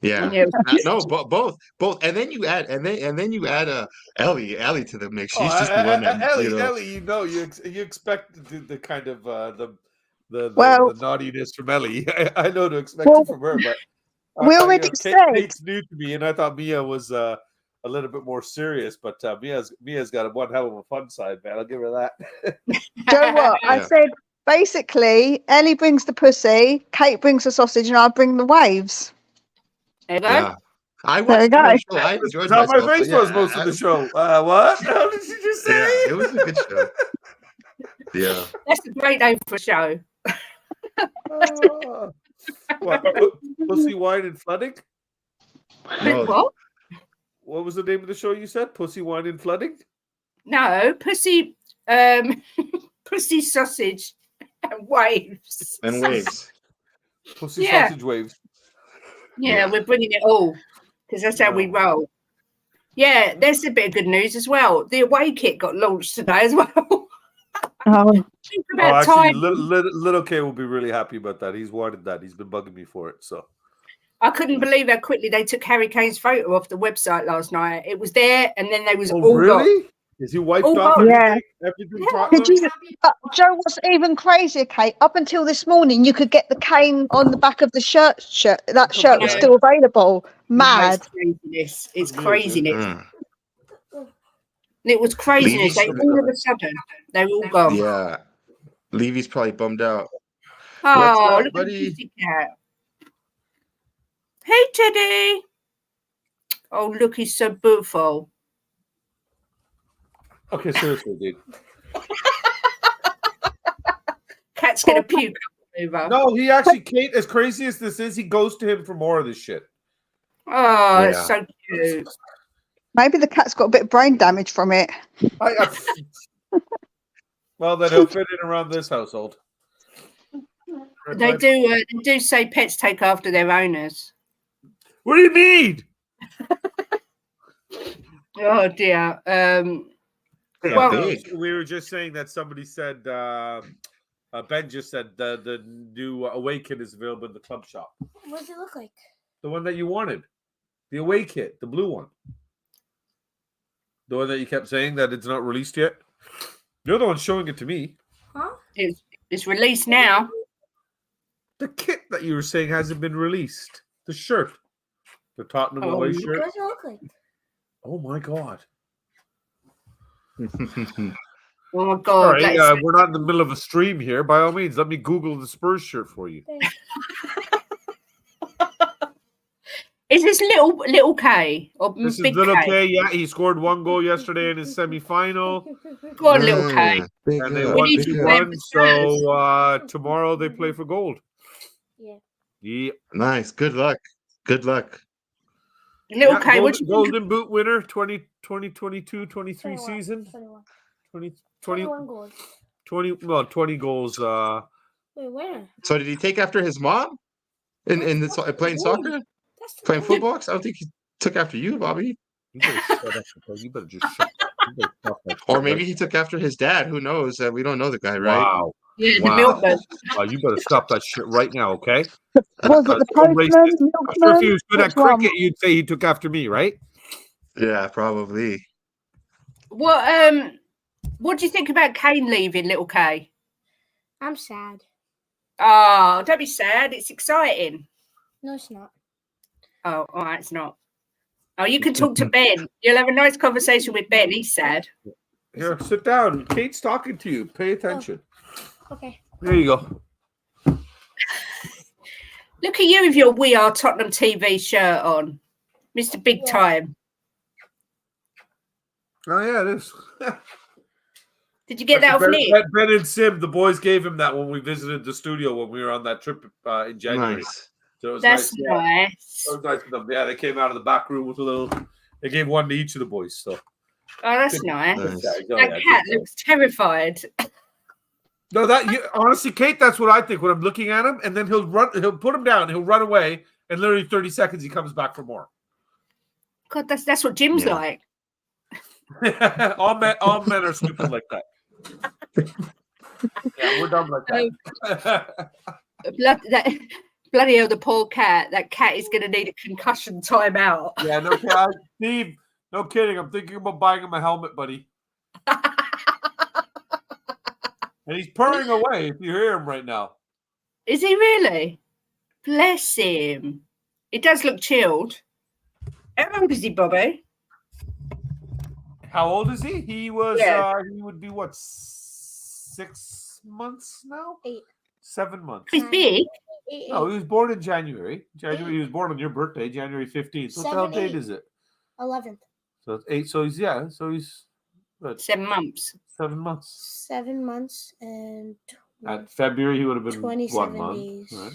No, both, and then you add Ellie to the mix. She's just one. Ellie, you expect the kind of the naughtiness from Ellie. I know to expect it from her, but we already said Kate's new to me, and I thought Mia was a little bit more serious, but Mia's got one hell of a fun side, man. I'll give her that. Do you know what? I said basically Ellie brings the pussy, Kate brings the sausage, and I bring the waves. There you go. Yeah. I watched the show. I enjoyed myself. How my face was most of the show. What? How did you just say? Yeah, it was a good show. Yeah. That's a great name for a show. What? Pussy, Wine, and Flooding? No. What? What was the name of the show you said? Pussy, Wine, and Flooding? No, pussy, pussy, sausage, and waves. And waves. Pussy, sausage, waves. Yeah, we're bringing it all because that's how we roll. Yeah, there's a bit of good news as well. The away kit got launched today as well. Actually, little K will be really happy about that. He's wanted that. He's been bugging me for it. So I couldn't believe how quickly they took Harry Kane's photo off the website last night. It was there, and then they was all really? Gone. Is he wiped off? Yeah. Everything Joe, what's even crazier, Kate? Up until this morning, you could get the Kane on the back of the shirt. That shirt was still available. Mad. It's craziness. It was craziness. They all of a sudden they were all gone. Yeah, Levy's probably bummed out. Oh, look at the cat. Hey, Teddy. Oh, look, he's so beautiful. Okay, seriously, dude. Cat's gonna puke over. No, he actually, Kate, as crazy as this is, he goes to him for more of this shit. Oh, it's so cute. Maybe the cat's got a bit of brain damage from it. Well, then he'll fit in around this household. They do say pets take after their owners. What do you mean? Oh dear. Well, we were just saying that somebody said Ben just said the new away kit is available in the club shop. What does it look like? The one that you wanted, the away kit, the blue one, the one that you kept saying that it's not released yet. You're the one showing it to me. Huh? It's released now. The kit that you were saying hasn't been released. The shirt, the Tottenham away shirt. What does it look like? Oh my god. Oh my god! Sorry, we're not in the middle of a stream here. By all means, let me Google the Spurs shirt for you. Is this little K or This is big little K? K. Yeah, he scored 1 goal yesterday in his semi-final, Go on, little K. Big and they up, We won need big to up. play 2-1. for So tomorrow they play for gold. Yeah. Yeah. Nice. Good luck. Good luck. Little K, what do you think? Golden Boot winner 2022-23 21, season. 21. 20 21 goals. 20 goals. Wait, where? So did he take after his mom in playing soccer, That's the playing goal. football? 'Cause I don't think he took after you, Bobby. You better shut up. Okay? You better just shut up. You better stop that Or shit maybe right he took after his dad. Who knows? We don't know the guy, right? Wow. Yeah, the Wow. milkman. You better stop that shit right now, okay? Was it the So racist. postman, I'm sure if he milkman? was good Which at cricket, one? you'd say he took after me, right? Yeah, probably. What do you think about Kane leaving, little K? I'm sad. Oh, don't be sad. It's exciting. No, it's not. Oh, all right, it's not. Oh, you can talk to Ben. You'll have a nice conversation with Ben. He's sad. Here, sit down. Kate's talking to you. Pay attention. Okay. There you go. Look at you with your We Are Tottenham TV shirt on, Mr. Big Yeah. Time. Oh, yeah, it is. Did you get that off Nick? Ben and Sim, the boys gave him that when we visited the studio when we were on that trip in January. Nice. So it was That's nice. Yeah. nice. It was nice of them. Yeah, they came out of the back room with a little. They gave one to each of the boys. So. Oh, that's nice. Nice. That cat looks terrified. No, honestly, Kate, that's what I think when I'm looking at him, and then he'll put him down, he'll run away, and literally 30 seconds he comes back for more. God, that's what Jim's like. all men are stupid like that. Yeah, we're dumb like that. Bloody hell, the poor cat. That cat is going to need a concussion timeout. Yeah, no, Steve, no kidding. I'm thinking about buying him a helmet, buddy. And he's purring away if you hear him right now. Is he really? Bless him. He does look chilled. How old is he, Bobby? How old is he? He was. He would be what? 6 months now. 8. 7 months. He's big. 8, No, he was born in January. He was born on your birthday, January 15th. So what the hell date is it? 11th. So it's 8. So he's what, 7 months. 7 months. 7 months and At February, he would have been 27 1 month. days. Right?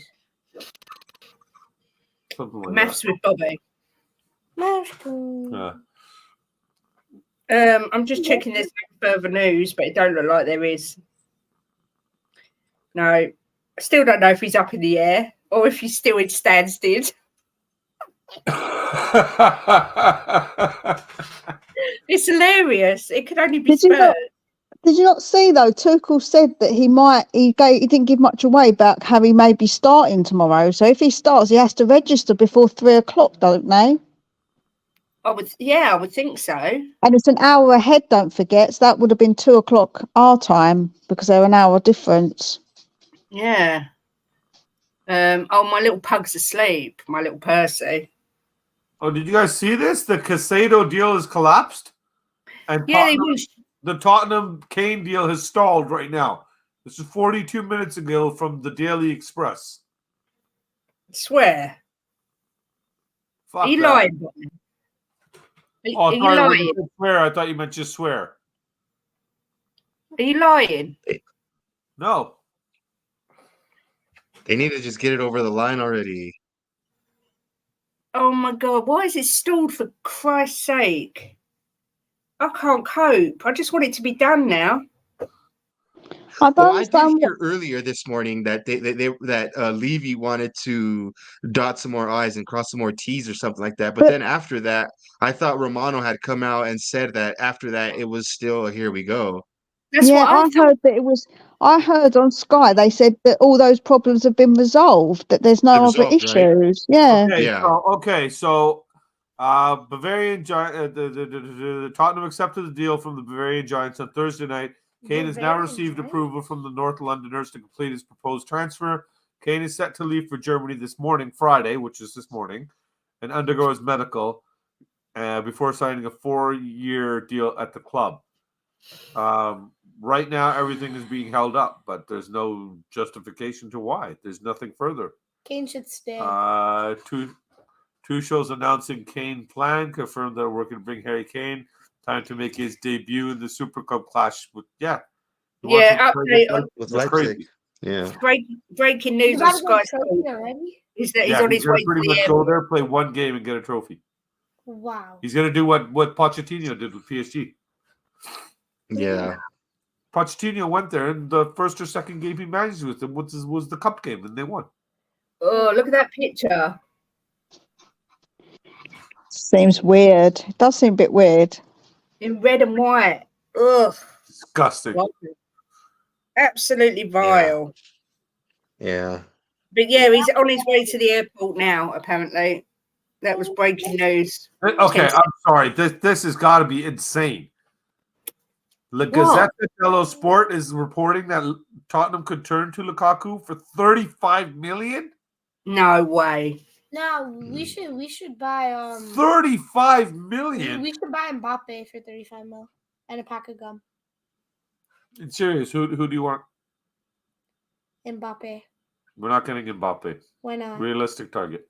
Something like Maths with Bobby. that. I'm just checking there's no further news, but it don't look like there is. No, I still don't know if he's up in the air or if he's still in Stansted. It's hilarious. It could only be Spurs. Did you not see though? Tuchel said that he didn't give much away about how he may be starting tomorrow. So if he starts, he has to register before 3 o'clock, don't they? I would think so. And it's an hour ahead, don't forget. So that would have been 2 o'clock our time because they're an hour difference. Yeah. My little pug's asleep. My little Percy. Oh, did you guys see this? The Casado deal has collapsed, and Yeah, the Tottenham Kane deal has stalled right now. This is 42 minutes ago from the Daily Express. Swear. Fuck He that. lied. Oh, Are you sorry, when lying? you said swear. I thought you meant just swear. Are you lying? No. They need to just get it over the line already. Oh my God, why is it stalled for Christ's sake? I can't cope. I just want it to be done now. I did hear earlier this morning that Levy wanted to dot some more I's and cross some more T's or something like that. But then after that, I thought Romano had come out and said that after that it was still a here we go. That's what I heard that it was. I heard on Sky they said that all those problems have been resolved. That there's no other issues. Right? Yeah. Okay. Yeah. So Bavarian Giant. The Tottenham accepted the deal from the Bavarian Giants on Thursday night. Kane has now received approval from the North Londoners to complete his proposed transfer. Kane is set to leave for Germany this morning, Friday, which is this morning, and undergo his medical before signing a 4-year deal at the club. Right now, everything is being held up, but there's no justification to why. There's nothing further. Kane should stay. Tuchel's announcing Kane plan, confirmed they're working to bring Harry Kane. Time to make his debut in the Super Cup clash with update on with That's Leipzig. crazy. Yeah. breaking You news on got a Sky good trophy Sports already? is that he's Yeah, on his gonna way to pretty the much airport. go there, play one game, and get a trophy. Wow. He's gonna do what Pochettino did with PSG. Yeah. Pochettino went there, and the first or second game he managed with them was the cup game, and they won. Oh, look at that picture. Seems weird. It does seem a bit weird. In red and white. Ugh. Disgusting. Absolutely vile. Yeah. But yeah, he's on his way to the airport now, apparently. That was breaking news. Okay, I'm sorry. This has got to be insane. La Gazzetta dello Sport is reporting that Tottenham could turn to Lukaku for 35 million. No way. No, we should buy 35 million. we should buy Mbappe for 35 mil and a pack of gum. In serious, who do you want? Mbappe. We're not getting Mbappe. Why not? Realistic target.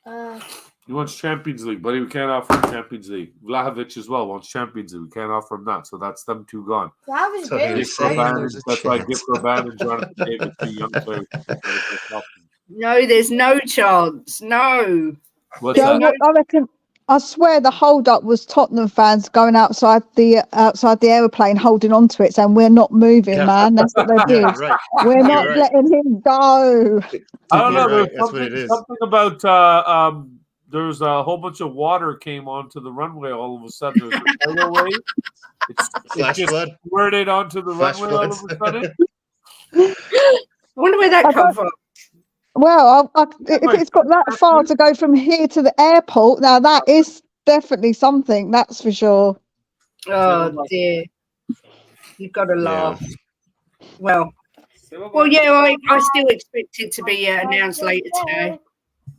Uh, He wants Champions League, buddy. We can't offer him Champions League. Vlahovic as well wants Champions League. We can't offer him that. So that's them two gone. Vlahovic So barely he's saying started. there's a That's why chance. Gift Orban and Jonathan David, two young players. No, there's no chance. No. What's Yeah, that? I reckon. I swear the hold up was Tottenham fans going outside the aeroplane, holding on to it, saying we're not moving, Yeah. man. That's what they did. Yeah, right. We're You're not right. letting him go. I don't know. You're There right. That's what it is. something about there's a whole bunch of water came onto the runway all of a sudden. There's a tidal wave. It Flash just flood. squirted onto the Flash runway all of floods. a sudden. I wonder where that I come don't- from. Well, if it's got that far to go from here to the airport, now that is definitely something. That's for sure. Oh dear. You've got to laugh. Well, Well, yeah, I still expect it to be announced later today.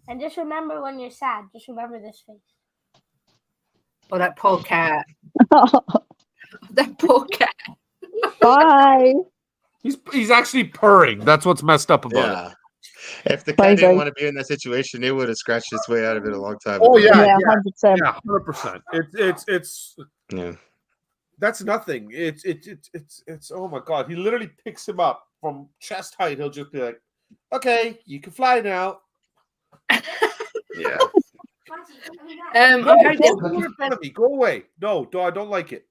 And just remember when you're sad, just remember this face. Oh, that poor cat. That poor cat. Bye. He's actually purring. That's what's messed up about it. Yeah. If the cat Crazy. didn't want to be in that situation, it would have scratched its way out of it a long time Oh, ago. yeah. 100%. Yeah, 100%. It's Yeah. that's nothing. It's oh my god. He literally picks him up from chest height. He'll just be like, "Okay, you can fly now." Yeah. I No, hope don't that- do it in front of me. Go away. No, I don't like it.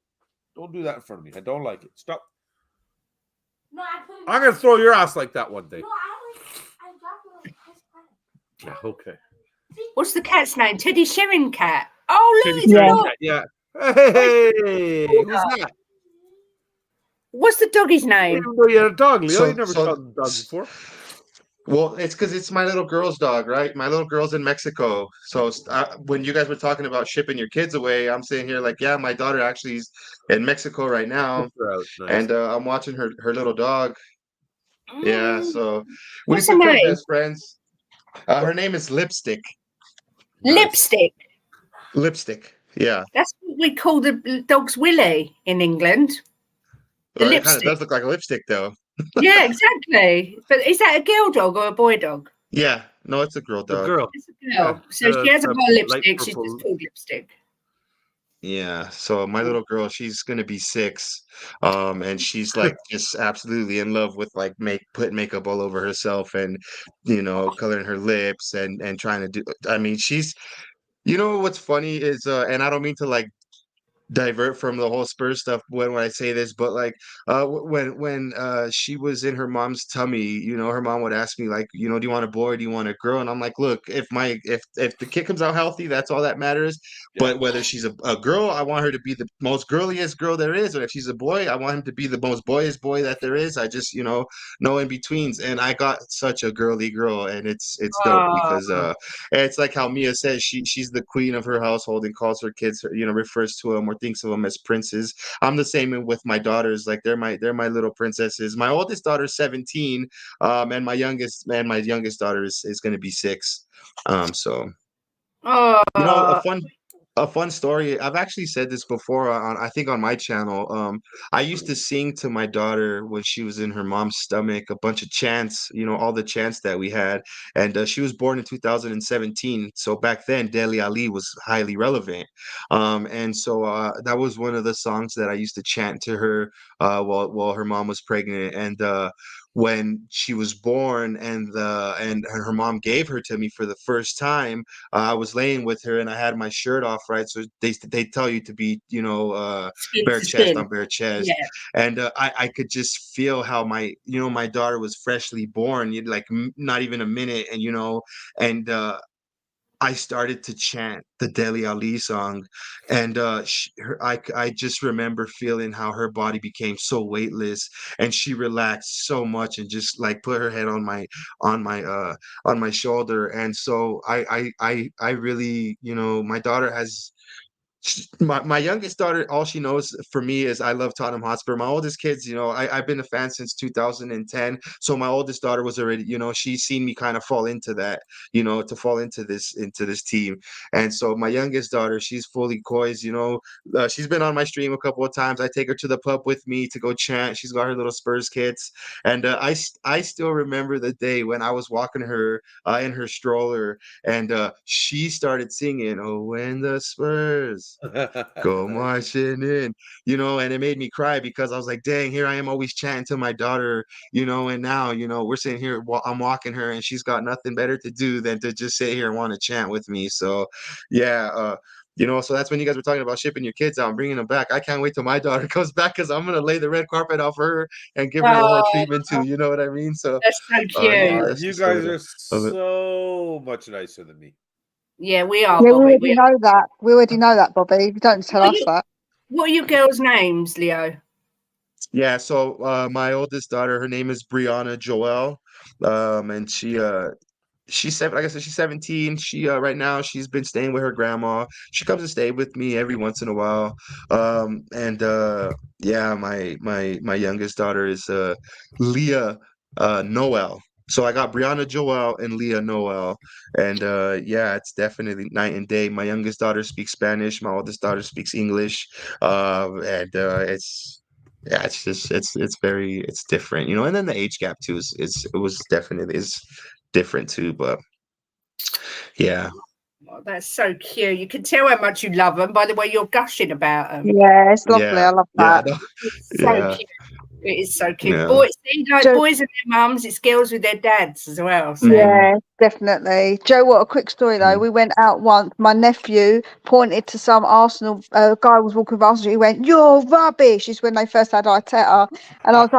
Don't do that in front of me. I don't like it. Stop. No, I'm gonna throw your ass like that one day. I dropped it. Yeah. Okay. What's the cat's name? Teddy Sheringham cat. Oh, look, it's Yeah. a dog. Yeah. Hey, who's that? What's the doggy's I name? didn't know you had a dog, Leo. You never So- saw a dog before. Well, it's because it's my little girl's dog, right? My little girl's in Mexico. So when you guys were talking about shipping your kids away, I'm sitting here like, yeah, my daughter actually is in Mexico right now, Nice. and I'm watching her little dog. Yeah, so we What's her become name? best friends. Her name is Lipstick. Lipstick. Lipstick. Yeah. That's what we call the dog's Willie in England. The Well, it kind of lipstick. does look like a lipstick, though. Yeah, exactly. But is that a girl dog or a boy dog? Yeah. No, it's a girl The dog. girl. It's a girl. So Yeah, she hasn't it's got a a light lipstick. She's purple. just called Lipstick. Yeah. So my little girl, she's gonna be 6, and she's like just absolutely in love with like putting makeup all over herself and coloring her lips and trying to do. I mean, she's. You know what's funny is, and I don't mean to like divert from the whole Spurs stuff when I say this, but like when she was in her mom's tummy, her mom would ask me like, do you want a boy or do you want a girl? And I'm like, look, if the kid comes out healthy, that's all that matters. Yeah. But whether she's a girl, I want her to be the most girliest girl there is, and if she's a boy, I want him to be the most boyish boy that there is. I just no in betweens, and I got such a girly girl, and it's dope because it's like how Mia says she's the queen of her household and calls her kids, refers to them or thinks of them as princes. I'm the same with my daughters. Like they're my little princesses. My oldest daughter's 17, and my youngest daughter is going to be 6. So Oh, a A fun story. I've actually said this before on I think on my channel. I used to sing to my daughter when she was in her mom's stomach a bunch of chants, all the chants that we had. And she was born in 2017. So back then, Dele Ali was highly relevant. And so that was one of the songs that I used to chant to her while her mom was pregnant. And when she was born and her mom gave her to me for the first time, I was laying with her and I had my shirt off, right? So they tell you to be, Skin bare to chest skin. on bare chest, Yeah. and I could just feel how my daughter was freshly born, like not even a minute, and I started to chant the Dele Ali song, and I just remember feeling how her body became so weightless, and she relaxed so much, and just like put her head on my on my shoulder, and so I really, my daughter has. My youngest daughter, all she knows for me is I love Tottenham Hotspur. My oldest kids, I've been a fan since 2010. So my oldest daughter was already, she's seen me kind of fall into that, to fall into this team. And so my youngest daughter, she's fully poised. She's been on my stream a couple of times. I take her to the pub with me to go chant. She's got her little Spurs kits, and I still remember the day when I was walking her in her stroller, and she started singing, "Oh, when the Spurs go marching in," and it made me cry because I was like, dang, here I am always chatting to my daughter, and now, we're sitting here, I'm walking her, and she's got nothing better to do than to just sit here and want to chant with me. So, yeah, so that's when you guys were talking about shipping your kids out and bringing them back. I can't wait till my daughter comes back because I'm gonna lay the red carpet out for her and give her the whole Oh, treatment too. You know what I mean? So, that's so yeah, cute. that's You the story guys are of it. so much nicer than me. Yeah, we are, Yeah, we Bobby. already know that. We already know that, Bobby. You don't tell What are, us you, that. what are your girls' names, Leo? Yeah, so my oldest daughter, her name is Brianna Joelle, and she's seven. Like I said, she's 17. She right now she's been staying with her grandma. She comes to stay with me every once in a while. And yeah, my youngest daughter is Leah Noel. So I got Brianna Joelle and Leah Noel, and yeah, it's definitely night and day. My youngest daughter speaks Spanish. My oldest daughter speaks English, and it's. Yeah, it's just it's different, and then the age gap too is different too, but yeah. Oh, that's so cute. You can tell how much you love them by the way you're gushing about them. Yeah, it's lovely. Yeah. I love Yeah. that. No, It's so yeah. cute. It is so cute. Yeah. Boys, see, like Joe, boys and their mums, it's girls with their dads as well. So Mhm. yeah, definitely. Joe, what a quick story though. Mhm. We went out once. My nephew pointed to some Arsenal guy was walking with Arsenal. He went, "You're rubbish." Is when they first had Arteta, and I was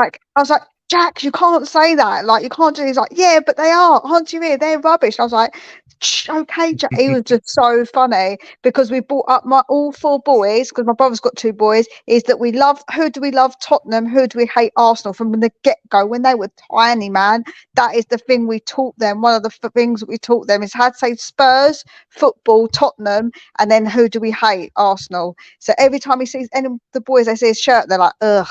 like, Jack, you can't say that. Like, you can't do. He's like, yeah, but they are. Aren't you here? They're rubbish. I was like, okay, Jack. He was just so funny because we brought up all four boys because my brother's got two boys. Is that we love? Who do we love? Tottenham. Who do we hate? Arsenal. From the get go when they were tiny, man. That is the thing we taught them. One of the things that we taught them is how to say Spurs, football, Tottenham, and then who do we hate? Arsenal. So every time he sees any of the boys, they see his shirt, they're like, ugh,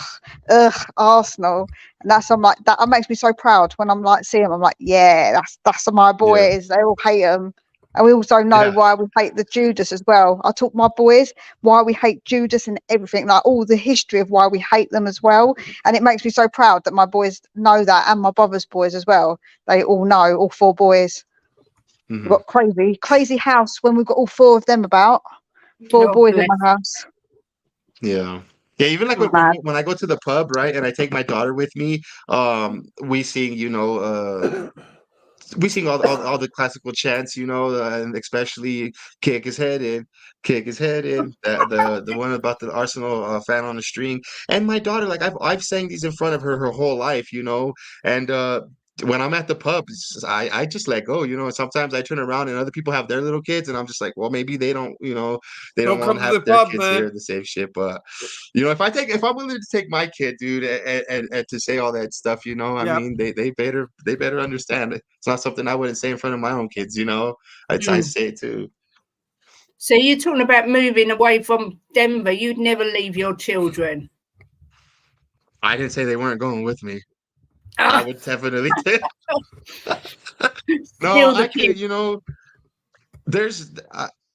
Arsenal. And I'm like, that makes me so proud when I'm like, see him, I'm like, yeah, that's my Yeah. boys. They all hate them. And we also know Yeah. why we hate the Judas as well. I taught my boys why we hate Judas and everything, like all the history of why we hate them as well. And it makes me so proud that my boys know that, and my brother's boys as well. They all know, all four boys. We've Mhm. got crazy house when we've got all four of them about. Four God boys in bless. my house. Yeah. Yeah, even like Mad. when I go to the pub, right, and I take my daughter with me, we sing, we sing all the classical chants, and especially kick his head in, the one about the Arsenal fan on the string. And my daughter, like I've sang these in front of her whole life, and when I'm at the pub, I just let go, and sometimes I turn around and other people have their little kids, and I'm just like, well, maybe they don't Don't want come to to have the their pub, kids man. hear the same shit, but if I'm willing to take my kid, dude, and to say all that stuff, I Yeah. mean, they better understand it. It's not something I wouldn't say in front of my own kids, I Mm. say it too. So you're talking about moving away from Denver. You'd never leave your children. I didn't say they weren't going with me. I would definitely take. No, Still the I kid. could, there's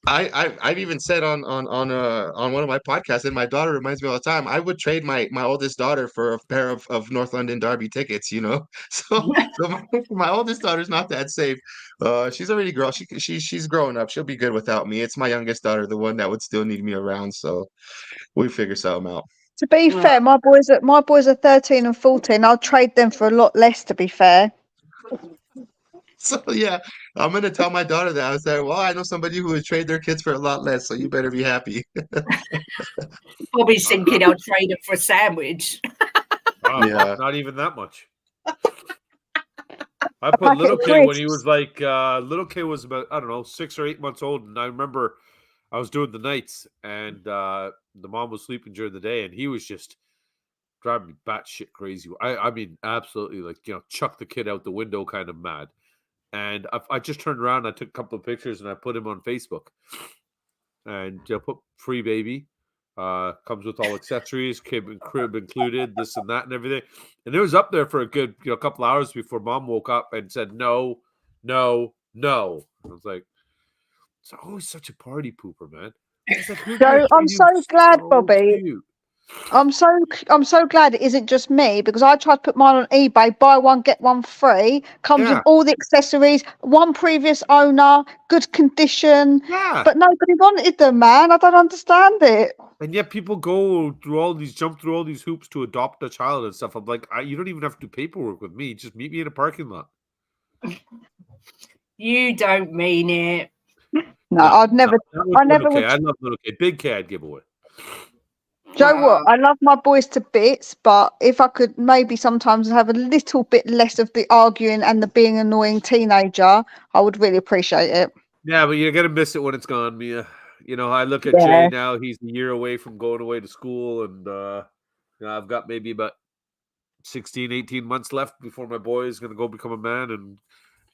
I've even said on one of my podcasts, and my daughter reminds me all the time. I would trade my oldest daughter for a pair of North London Derby tickets. So my oldest daughter's not that safe. She's already grown. She's growing up. She'll be good without me. It's my youngest daughter, the one that would still need me around. So we figure something out. To be fair, my boys are 13 and 14. I'll trade them for a lot less, to be fair. So yeah, I'm gonna tell my daughter that. I was like, well, I know somebody who would trade their kids for a lot less, so you better be happy. Bobby's thinking I'll trade it for a sandwich. Wow, Yeah. not even that much. I put little K when he was like, little K was about, I don't know, 6 or 8 months old. And I remember I was doing the nights and the mom was sleeping during the day and he was just driving me batshit crazy. I mean, absolutely like, chuck the kid out the window kind of mad. And I just turned around, I took a couple of pictures and I put him on Facebook. And put free baby. Comes with all accessories, crib included, this and that and everything. And it was up there for a good couple hours before mom woke up and said no, no, no. I was like, it's always such a party pooper, man. Like, Joe, I'm so glad, Bobby. Cute. I'm so glad it isn't just me, because I tried to put mine on eBay, buy one get one free, comes with all the accessories, one previous owner, good condition, but nobody wanted them, man. I don't understand it. And yet people jump through all these hoops to adopt a child and stuff. I'm like, you don't even have to do paperwork with me. Just meet me in a parking lot. You don't mean it. No, I'd never. I never would. I love little K. Big K I'd give away. Joe, what? I love my boys to bits, but if I could maybe sometimes have a little bit less of the arguing and the being annoying teenager, I would really appreciate it. Yeah, but you're gonna miss it when it's gone, Mia. I look at Jay now. He's a year away from going away to school, and I've got maybe about 16, 18 months left before my boy is gonna go become a man and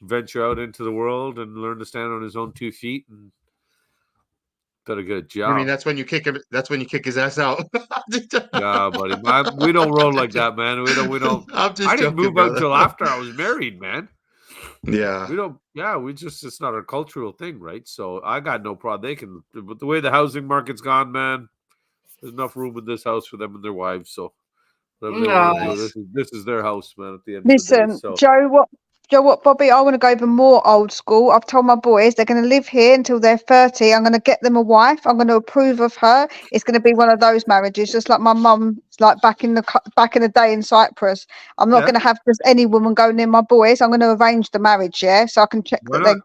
venture out into the world and learn to stand on his own 2 feet and got a good job. I mean, that's when you kick him. That's when you kick his ass out. Yeah, buddy. We don't roll like that, man. We don't. I'm just I didn't joking, move out until after I was married, man. Yeah. We don't. Yeah, it's not a cultural thing, right? So I got no problem. But the way the housing market's gone, man, there's enough room in this house for them and their wives. So whatever they want to do, this is their house, man. At the end of the day. So. Joe, what, Bobby? I want to go even more old school. I've told my boys they're going to live here until they're 30. I'm going to get them a wife. I'm going to approve of her. It's going to be one of those marriages, just like my mum, like back in the day in Cyprus. I'm not going to have just any woman go near my boys. I'm going to arrange the marriage, so I can check that they're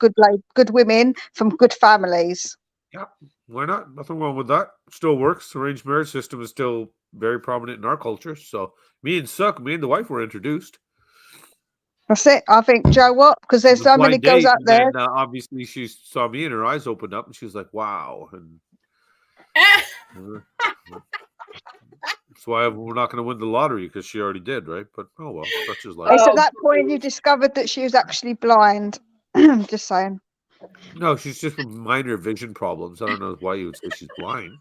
good women from good families. Yeah, why not? Nothing wrong with that. Still works. Arranged marriage system is still very prominent in our culture. So me and the wife were introduced. That's it. I think, Joe, what? Because there's so many girls out there. And, obviously, she saw me and her eyes opened up, and she was like, "Wow!" And that's why we're not going to win the lottery, because she already did, right? But oh well, such is life. It's at that point you discovered that she was actually blind. Just saying. No, she's just with minor vision problems. I don't know why you would say she's blind.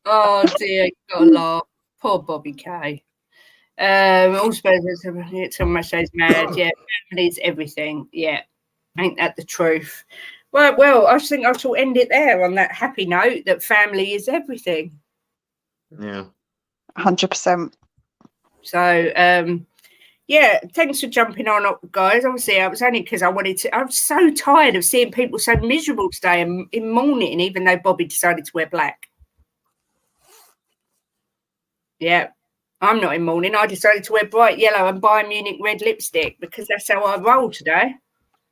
Oh dear, got a laugh. Poor Bobby K. Also, someone says marriage. Yeah, family's everything. Yeah, ain't that the truth? Well, I think I shall end it there on that happy note that family is everything. Yeah, 100%. So, yeah, thanks for jumping on, guys. Obviously, it was only because I was so tired of seeing people so miserable today in mourning, even though Bobby decided to wear black. Yeah. I'm not in mourning. I decided to wear bright yellow and Bayern Munich red lipstick because that's how I roll today.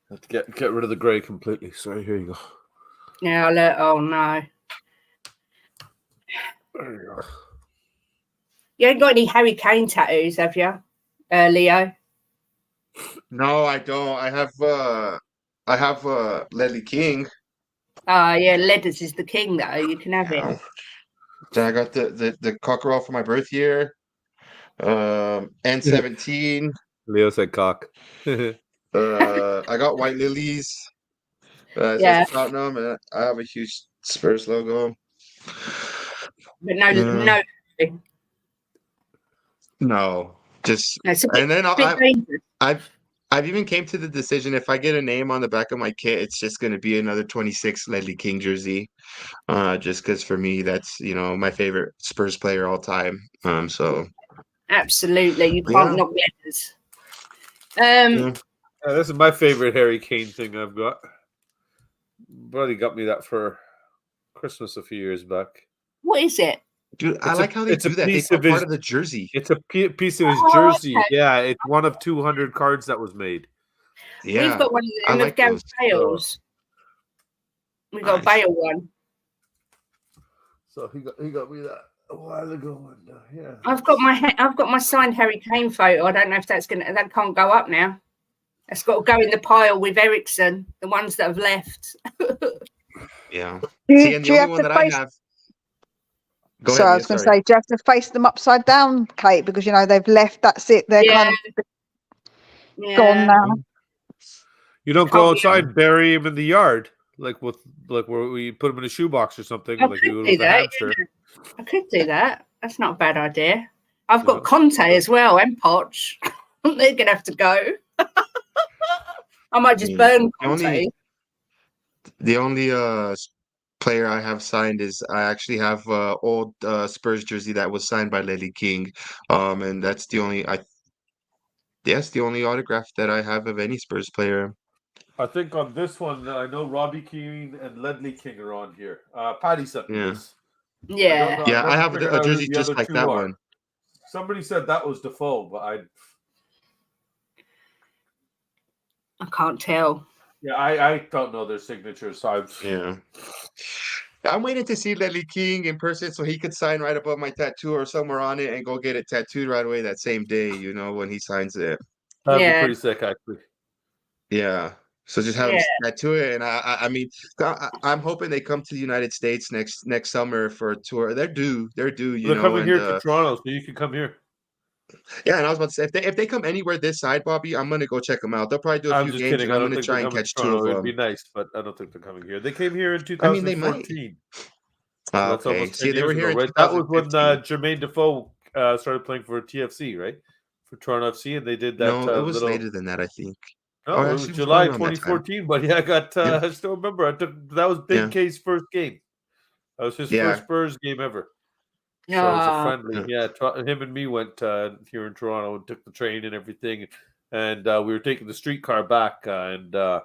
Have to get rid of the grey completely. Sorry, here you go. Yeah, oh no. There you go. You ain't got any Harry Kane tattoos, have you, Leo? No, I don't. I have Ledley King. Yeah, Ledders is the king, though. You can have it. Then I got the cockerel for my birth year. N17. Leo said cock. I got white lilies. Yeah. Tottenham, and I have a huge Spurs logo. But no. No, just no, and then I I've even came to the decision if I get a name on the back of my kit, it's just going to be another 26 Ledley King jersey. Just because for me, that's my favorite Spurs player all time. So Absolutely, you can't yeah, knock letters. yeah. This is my favorite Harry Kane thing I've got. Buddy got me that for Christmas a few years back. What is it? Dude, I like how they do that. They put part of the jersey. It's a piece of his Oh, jersey. okay. Yeah, it's one of 200 cards that was made. We've Yeah, got one I of like Gareth those. Bale's. We got a Nice. Bale one. So he got me that a while ago, and yeah. I've got my signed Harry Kane photo. I don't know if that can't go up now. That's got to go in the pile with Ericsson, the ones that have left. Yeah. Do See, you, and do the you only have one to that I face? have. Go So ahead, I Mia, was going to sorry. say, do you have to face them upside down, Kate? Because they've left. That's it. They're Yeah. kind of Yeah. gone now. You don't Can't go be outside and bury him in the yard, like where we put him in a shoebox or something, I like you could would do with a that. hamster. Yeah. I could do that. That's not a bad idea. I've Yeah. got Conte as well and Poch. They're gonna have to go. I might just burn Conte. The only player I have signed is I actually have old Spurs jersey that was signed by Ledley King, and that's the only the only autograph that I have of any Spurs player. I think on this one, I know Robbie Keane and Ledley King are on here. Paddy sent me this. Yeah. Yeah, I have figuring a out who jersey the just other like two that are. one. Somebody said that was Defoe, but I can't tell. yeah, I don't know their signatures. So Yeah. I'm waiting to see Ledley King in person so he could sign right above my tattoo or somewhere on it and go get it tattooed right away that same day, when he signs it. that'd be Yeah. pretty sick, actually. Yeah. So just have him Yeah. tattoo it, and I mean, I'm hoping they come to the United States next summer for a tour. They're due, They're coming and here to Toronto, so you can come here. yeah. And I was about to say, if they come anywhere this side, Bobby, I'm gonna go check them out. They'll probably do a I'm few just games, kidding. and I I'm don't gonna think they're try and coming to catch two of Toronto. It'd them. be nice, but I don't think they're coming here. They came here in I mean, they might. 2014. Ah, That's okay. almost See, 10 they years were here ago, in right? That was when 2015. Jermaine Defoe started playing for TFC, right? For Toronto FC, and they did that No, it was little. later than that, I think. No, it was Actually, it was July probably around that time. 2014. But yeah, I got. Yeah. I still remember. That was Big Yeah. K's first game. That was his Yeah. first Spurs game ever. So it was a friendly. Yeah. Yeah, him and me went here in Toronto and took the train and everything, and we were taking the streetcar back, and there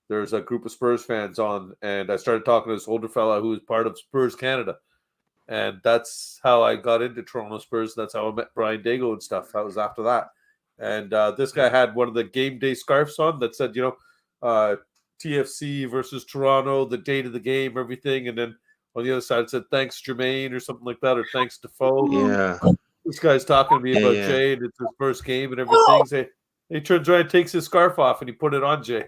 was a group of Spurs fans on, and I started talking to this older fella who was part of Spurs Canada, and that's how I got into Toronto Spurs. That's how I met Brian Dago and stuff. That was after that, and this guy had one of the game day scarves on that said, TFC versus Toronto, the date of the game, everything, and then on the other side it said thanks Jermaine or something like that, or thanks Defoe. Yeah. This guy's talking to me about Yeah. Jay, and it's his first game and everything. So he turns around, takes his scarf off, and he put it on Jay.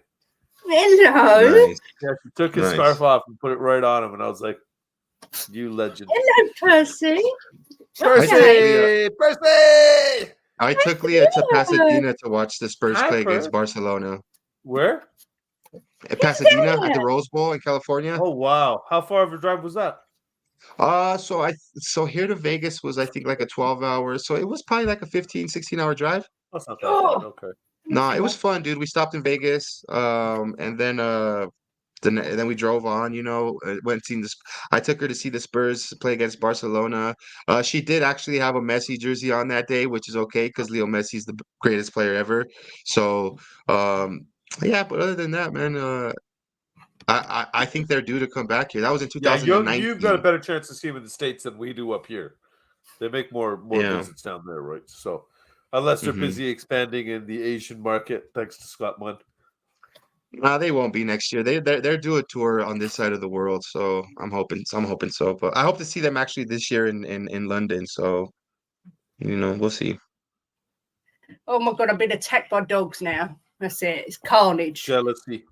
Hello. Nice. Yeah, he took his Nice. scarf off and put it right on him, and I was like, "You legend, Hello, Percy. Percy! Percy!" I took Leah to Pasadena to watch the Spurs Hi, play against Perth. Barcelona. Where? At Pasadena at the Rose Bowl in California. Oh wow! How far of a drive was that? So here to Vegas was I think like a 12 hours. So it was probably like a 15, 16-hour drive. That's not that bad. Okay. No, it was fun, dude. We stopped in Vegas, and then we drove on. Went and seen this. I took her to see the Spurs play against Barcelona. She did actually have a Messi jersey on that day, which is okay because Leo Messi's the greatest player ever. So, yeah. But other than that, man, I think they're due to come back here. That was in Yeah, 2019. you've got a better chance to see him in the States than we do up here. They make more Yeah. visits down there, right? So, unless they're Mhm. busy expanding in the Asian market, thanks to Scotland. Nah, they won't be next year. They're due a tour on this side of the world, so I'm hoping so. But I hope to see them actually this year in London. So, we'll see. Oh my god, I've been attacked by dogs now. That's it. It's carnage. Jealousy.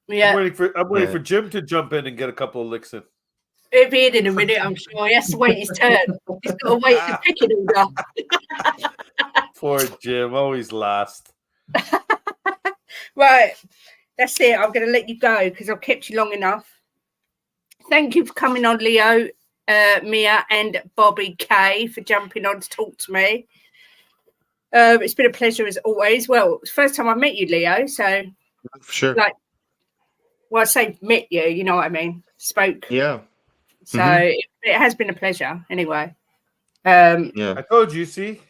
Yeah. I'm waiting for Jim to jump in and get a couple of licks in. He'll be in a minute, I'm sure. He has to wait his turn. He's got to wait the picking order. Poor Jim, always last. Right. That's it. I'm going to let you go because I've kept you long enough. Thank you for coming on, Leo, Mia, and Bobby K for jumping on to talk to me. It's been a pleasure as always. Well, it's the first time I met you, Leo. So, For sure. like, well, I say met you. You know what I mean? Spoke. Yeah. So it has been a pleasure. Anyway. Yeah. I told you. See.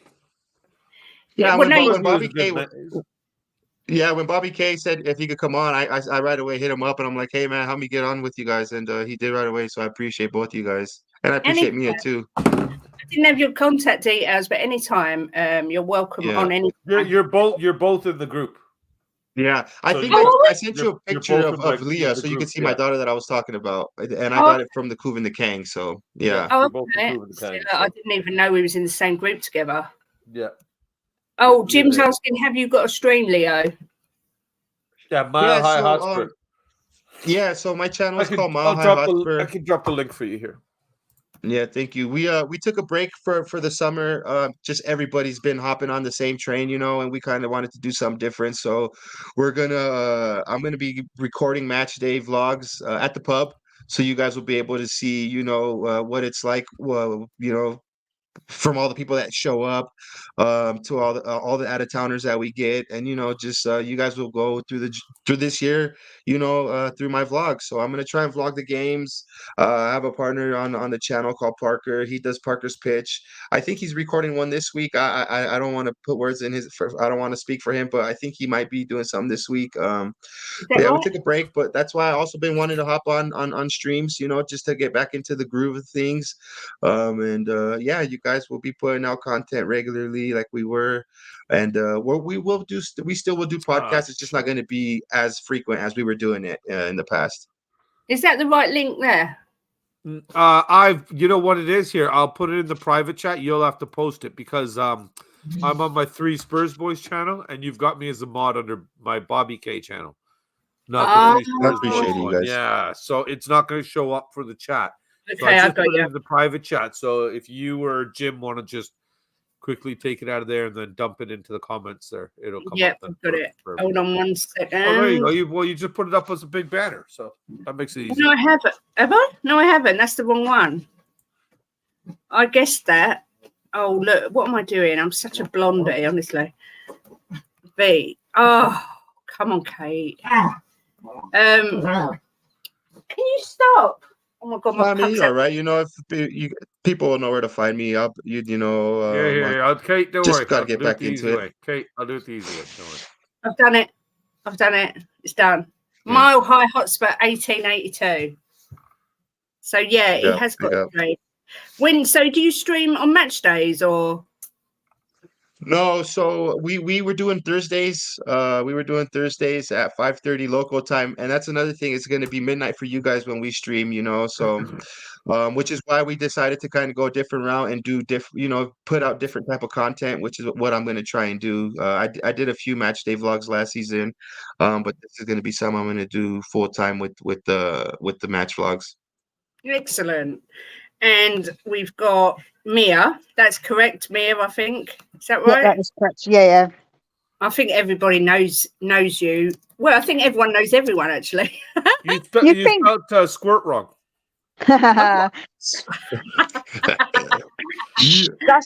Yeah. Well, When He was Bobby a good K. man. Yeah, when Bobby K said if he could come on, I right away hit him up and I'm like, hey man, help me get on with you guys, and he did right away. So I appreciate both you guys, and I appreciate Mia too. I didn't have your contact details, but anytime, you're welcome on any. You're both in the group. Yeah, I So think you're- I sent you a picture both of in Leah the so you group, can see my daughter that I was talking about, and I got it from the Kuv and the Kang. So yeah. Oh, You're both okay. in the Kang, I didn't even know we was in the same group together. Yeah. Oh, Jim's asking, have you got a stream, Leo? Yeah, Mile High so, Hotspur. Yeah, so my channel is called Mile I'll High drop Hotspur. I can drop the link for you here. Yeah, thank you. We took a break for the summer. Just everybody's been hopping on the same train, you know, and we kind of wanted to do something different. So I'm gonna be recording match day vlogs at the pub, so you guys will be able to see, you know, what it's like. You know, from all the people that show up, to all the out of towners that we get, and you know, just you guys will go through this year, you know, through my vlog. So I'm gonna try and vlog the games. I have a partner on the channel called Parker. He does Parker's Pitch. I think he's recording one this week. I don't want to put words in I don't want to speak for him, but I think he might be doing something this week. But yeah, we took a break, but that's why I also been wanting to hop on streams, you know, just to get back into the groove of things. Yeah, you guys will be putting out content regularly like we were, and we still will do podcasts. It's just not going to be as frequent as we were doing it in the past. Is that the right link there? You know what it is here. I'll put it in the private chat. You'll have to post it because I'm on my 3 Spurs Boys channel, and you've got me as a mod under my Bobby K channel. Not the 3 Spurs appreciate Boys you one. guys. Yeah, so it's not going to show up for the chat. Okay, So I just got put you. it in the private chat. So if you or Jim want to just quickly take it out of there and then dump it into the comments there, it'll come up. I've got it. Hold on one second. Oh, there you go. You just put it up as a big banner, so that makes it easy. No, I haven't. Have I? No, I haven't. That's the wrong one. I guessed that. Oh, look, what am I doing? I'm such a blondie, honestly. V. Oh, come on, Kate. Can you stop? Oh my god, my Find me, pup's all right. You know, if people will know where to find me. You know. Yeah. Kate, don't worry. Just gotta I'll get do back it the into easy it. way. Kate, I'll do it the easy way. Don't worry. I've done it. It's done. Mile High Hotspur 1882. So yeah, it has got a stream. So do you stream on match days or? No, so we were doing Thursdays. We were doing Thursdays at 5:30 local time, and that's another thing. It's going to be midnight for you guys when we stream, you know. So, which is why we decided to kind of go a different route and do you know, put out different type of content, which is what I'm going to try and do. I did a few match day vlogs last season, but this is going to be something I'm going to do full time with the match vlogs. Excellent. And we've got Mia. That's correct, Mia, I think. Is that right? Yeah, that is correct. Yeah. I think everybody knows you. Well, I think everyone knows everyone, actually. You think- spelled squirt wrong. That's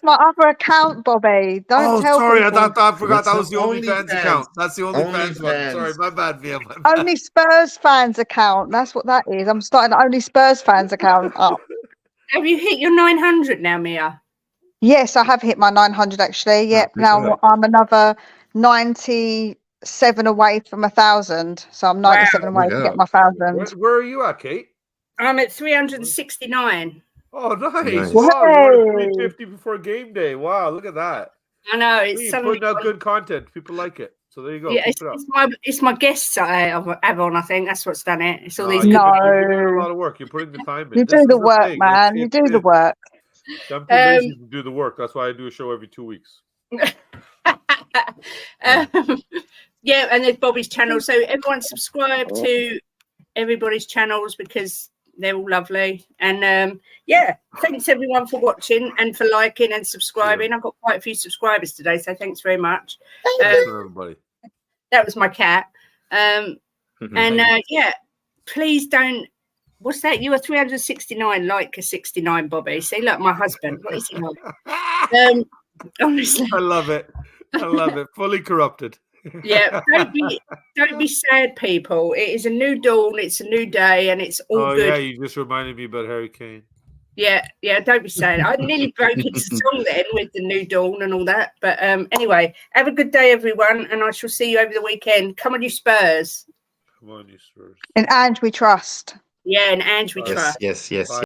my other account, Bobby. Don't tell sorry, people. I forgot That's that was the the OnlyFans OnlyFans. account. That's the OnlyFans one. OnlyFans. Sorry, my bad, Mia. My bad. Only Spurs fans account. That's what that is. I'm starting an Only Spurs fans account up. Have you hit your 900 now, Mia? Yes, I have hit my 900 actually. Yep. Now I'm another 97 away from 1,000. So I'm 97 away to get my 1,000. Where are you at, Kate? I'm at 369. Oh, nice. Nice. Wow, you're Hey. at 350 before game day. Wow, look at that. I know it's You're suddenly putting out good content. People like it. So there you go. Yeah, Keep it up. it's my guests that I have on. I think that's what's done it. It's all these. You're doing a lot of work. You're putting the time in. You This do the is work, thing. man. You do the work. I'm too lazy to do the work. That's why I do a show every 2 weeks. Yeah, and there's Bobby's channel. So everyone subscribe to everybody's channels because they're all lovely. And yeah, thanks everyone for watching and for liking and subscribing. I've got quite a few subscribers today, so thanks very much. Thanks for everybody. That was my cat. And yeah, please don't. What's that? You are 369, like a 69, Bobby. See, look, my husband. What is he like? Honestly, I love it. I love it. Fully corrupted. Yeah, don't be sad, people. It is a new dawn. It's a new day, and it's all Oh good. yeah, you just reminded me about Harry Kane. Yeah, don't be sad. I nearly broke into song then with the new dawn and all that. But anyway, have a good day, everyone, and I shall see you over the weekend. Come on, you Spurs. Come on, you Spurs. In Ange we trust. Yeah, and Ange we Yes, trust. yes, yes. Bye.